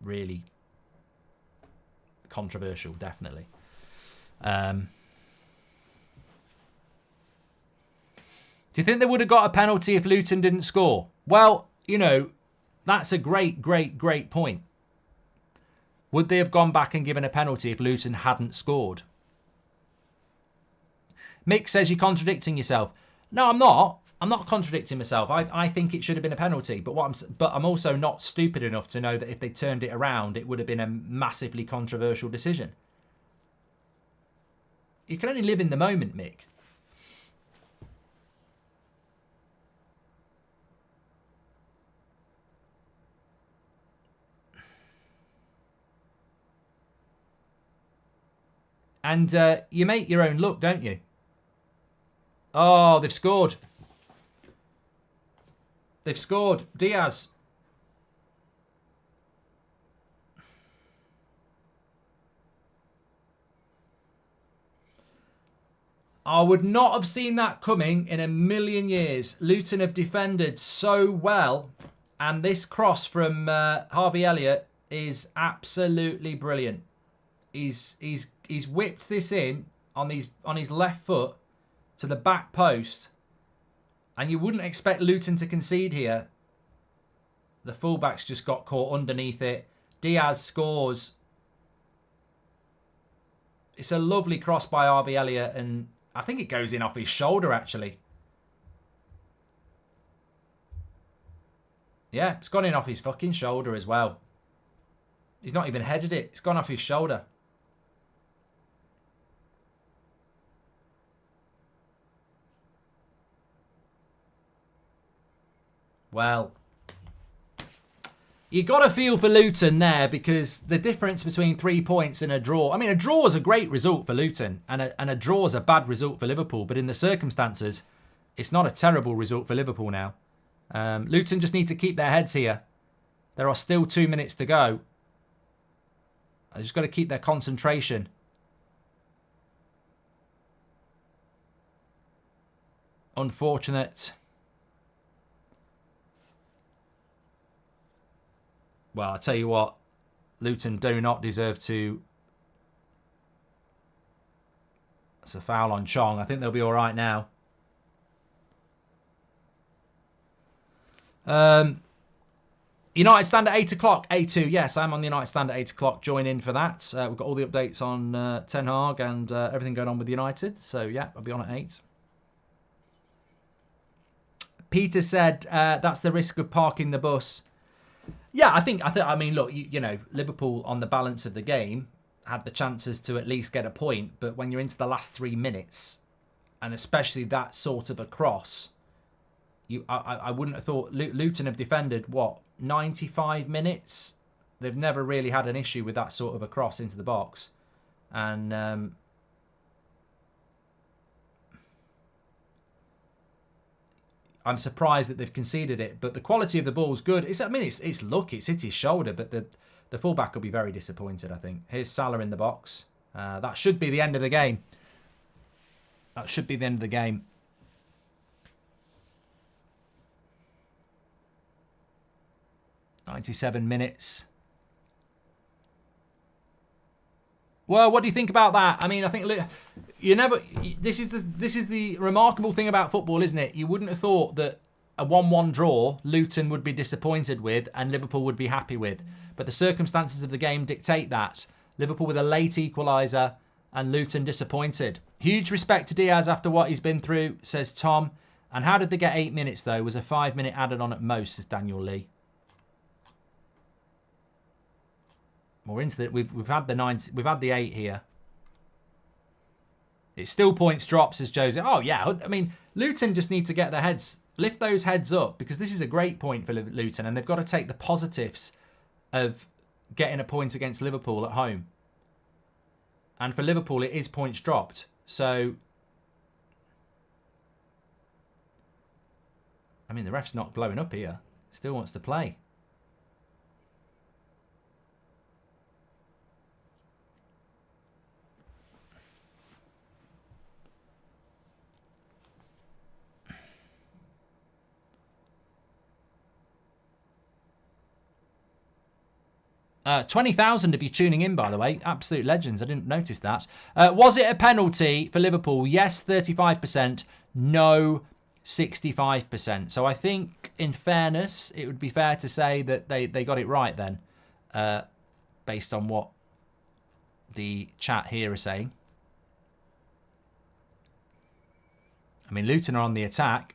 really controversial, definitely. Do you think they would have got a penalty if Luton didn't score? Well, you know, that's a great, great, great point. Would they have gone back and given a penalty if Luton hadn't scored? Mick says you're contradicting yourself. No, I'm not. I'm not contradicting myself. I think it should have been a penalty. But I'm also not stupid enough to know that if they turned it around, it would have been a massively controversial decision. You can only live in the moment, Mick. And you make your own luck, don't you? Oh, they've scored. They've scored. Diaz. I would not have seen that coming in a million years. Luton have defended so well. And this cross from Harvey Elliott is absolutely brilliant. He's whipped this in on his left foot to the back post. And you wouldn't expect Luton to concede here. The fullback's just got caught underneath it. Diaz scores. It's a lovely cross by Harvey Elliott, and I think it goes in off his shoulder, actually. Yeah, it's gone in off his fucking shoulder as well. He's not even headed it. It's gone off his shoulder. Well, you got to feel for Luton there, because the difference between 3 points and a draw... I mean, a draw is a great result for Luton, and a draw is a bad result for Liverpool. But in the circumstances, it's not a terrible result for Liverpool now. Luton just need to keep their heads here. There are still 2 minutes to go. They just got to keep their concentration. Unfortunate. Well, I tell you what, Luton do not deserve to That's a foul on Chong. I think they'll be all right now. United stand at 8 o'clock. A2, yes, I'm on the United stand at 8 o'clock. Join in for that. We've got all the updates on Ten Hag and everything going on with United. So, yeah, I'll be on at 8. Peter said that's the risk of parking the bus. Yeah, I mean, look, you know, Liverpool on the balance of the game had the chances to at least get a point. But when you're into the last 3 minutes, and especially that sort of a cross, I wouldn't have thought Luton have defended, 95 minutes? They've never really had an issue with that sort of a cross into the box. And I'm surprised that they've conceded it. But the quality of the ball's good. It's luck. It's hit his shoulder. But the fullback will be very disappointed, I think. Here's Salah in the box. That should be the end of the game. That should be the end of the game. $97 minutes. Well, what do you think about that? I mean, I think this is the remarkable thing about football, isn't it? You wouldn't have thought that a 1-1 draw Luton would be disappointed with and Liverpool would be happy with. But the circumstances of the game dictate that. Liverpool with a late equaliser and Luton disappointed. Huge respect to Diaz after what he's been through, says Tom. And how did they get 8 minutes, though? Was a 5-minute added on at most, says Daniel Lee. More into it. We've had the 9. We've had the 8 here. It's still points drops, says Jose. Oh yeah, I mean Luton just need to get their heads, lift those heads up, because this is a great point for Luton, and they've got to take the positives of getting a point against Liverpool at home. And for Liverpool, it is points dropped. So, I mean, the ref's not blowing up here. Still wants to play. $20,000 if you're tuning in, by the way. Absolute legends. I didn't notice that. Was it a penalty for Liverpool? Yes, 35%. No, 65%. So I think, in fairness, it would be fair to say that they got it right then, based on what the chat here is saying. I mean, Luton are on the attack.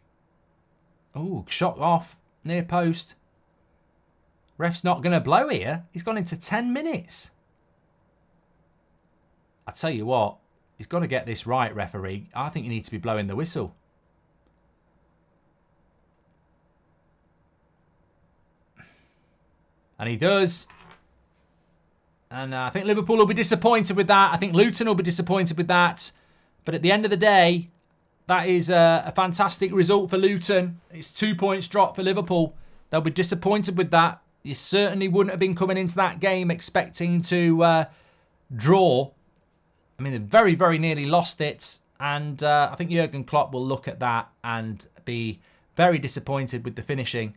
Oh, shot off. Near post. Ref's not going to blow here. He's gone into 10 minutes. I tell you what, he's got to get this right, referee. I think you need to be blowing the whistle. And he does. And I think Liverpool will be disappointed with that. I think Luton will be disappointed with that. But at the end of the day, that is a fantastic result for Luton. It's 2 points drop for Liverpool. They'll be disappointed with that. You certainly wouldn't have been coming into that game expecting to draw. I mean, they very, very nearly lost it. And I think Jurgen Klopp will look at that and be very disappointed with the finishing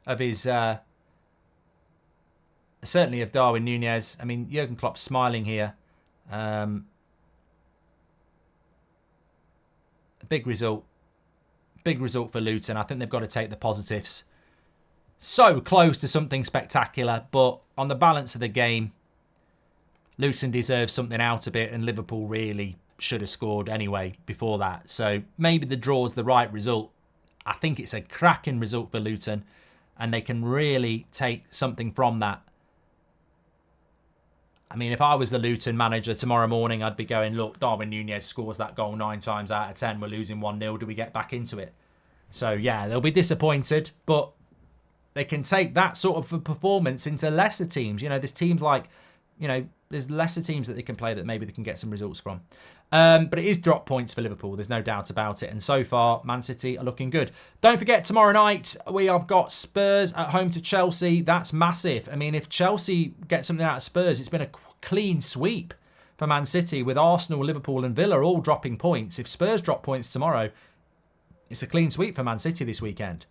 of his... certainly of Darwin Núñez. I mean, Jurgen Klopp's smiling here. A big result. Big result for Luton. I think they've got to take the positives. So close to something spectacular, but on the balance of the game, Luton deserves something out of it, and Liverpool really should have scored anyway before that. So maybe the draw is the right result. I think it's a cracking result for Luton, and they can really take something from that. I mean, if I was the Luton manager tomorrow morning, I'd be going, look, Darwin Núñez scores that goal 9 times out of 10. We're losing 1-0. Do we get back into it? So, yeah, they'll be disappointed, but they can take that sort of a performance into lesser teams. You know, there's teams like, you know, there's lesser teams that they can play that maybe they can get some results from. But it is drop points for Liverpool. There's no doubt about it. And so far, Man City are looking good. Don't forget, tomorrow night, we have got Spurs at home to Chelsea. That's massive. I mean, if Chelsea get something out of Spurs, it's been a clean sweep for Man City with Arsenal, Liverpool and Villa all dropping points. If Spurs drop points tomorrow, it's a clean sweep for Man City this weekend.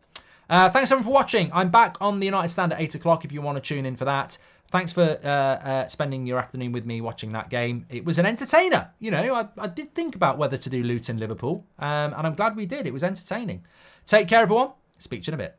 Thanks everyone for watching. I'm back on the United Stand at 8 o'clock if you want to tune in for that. Thanks for spending your afternoon with me watching that game. It was an entertainer. You know, I did think about whether to do Luton Liverpool, and I'm glad we did. It was entertaining. Take care, everyone. Speak to you in a bit.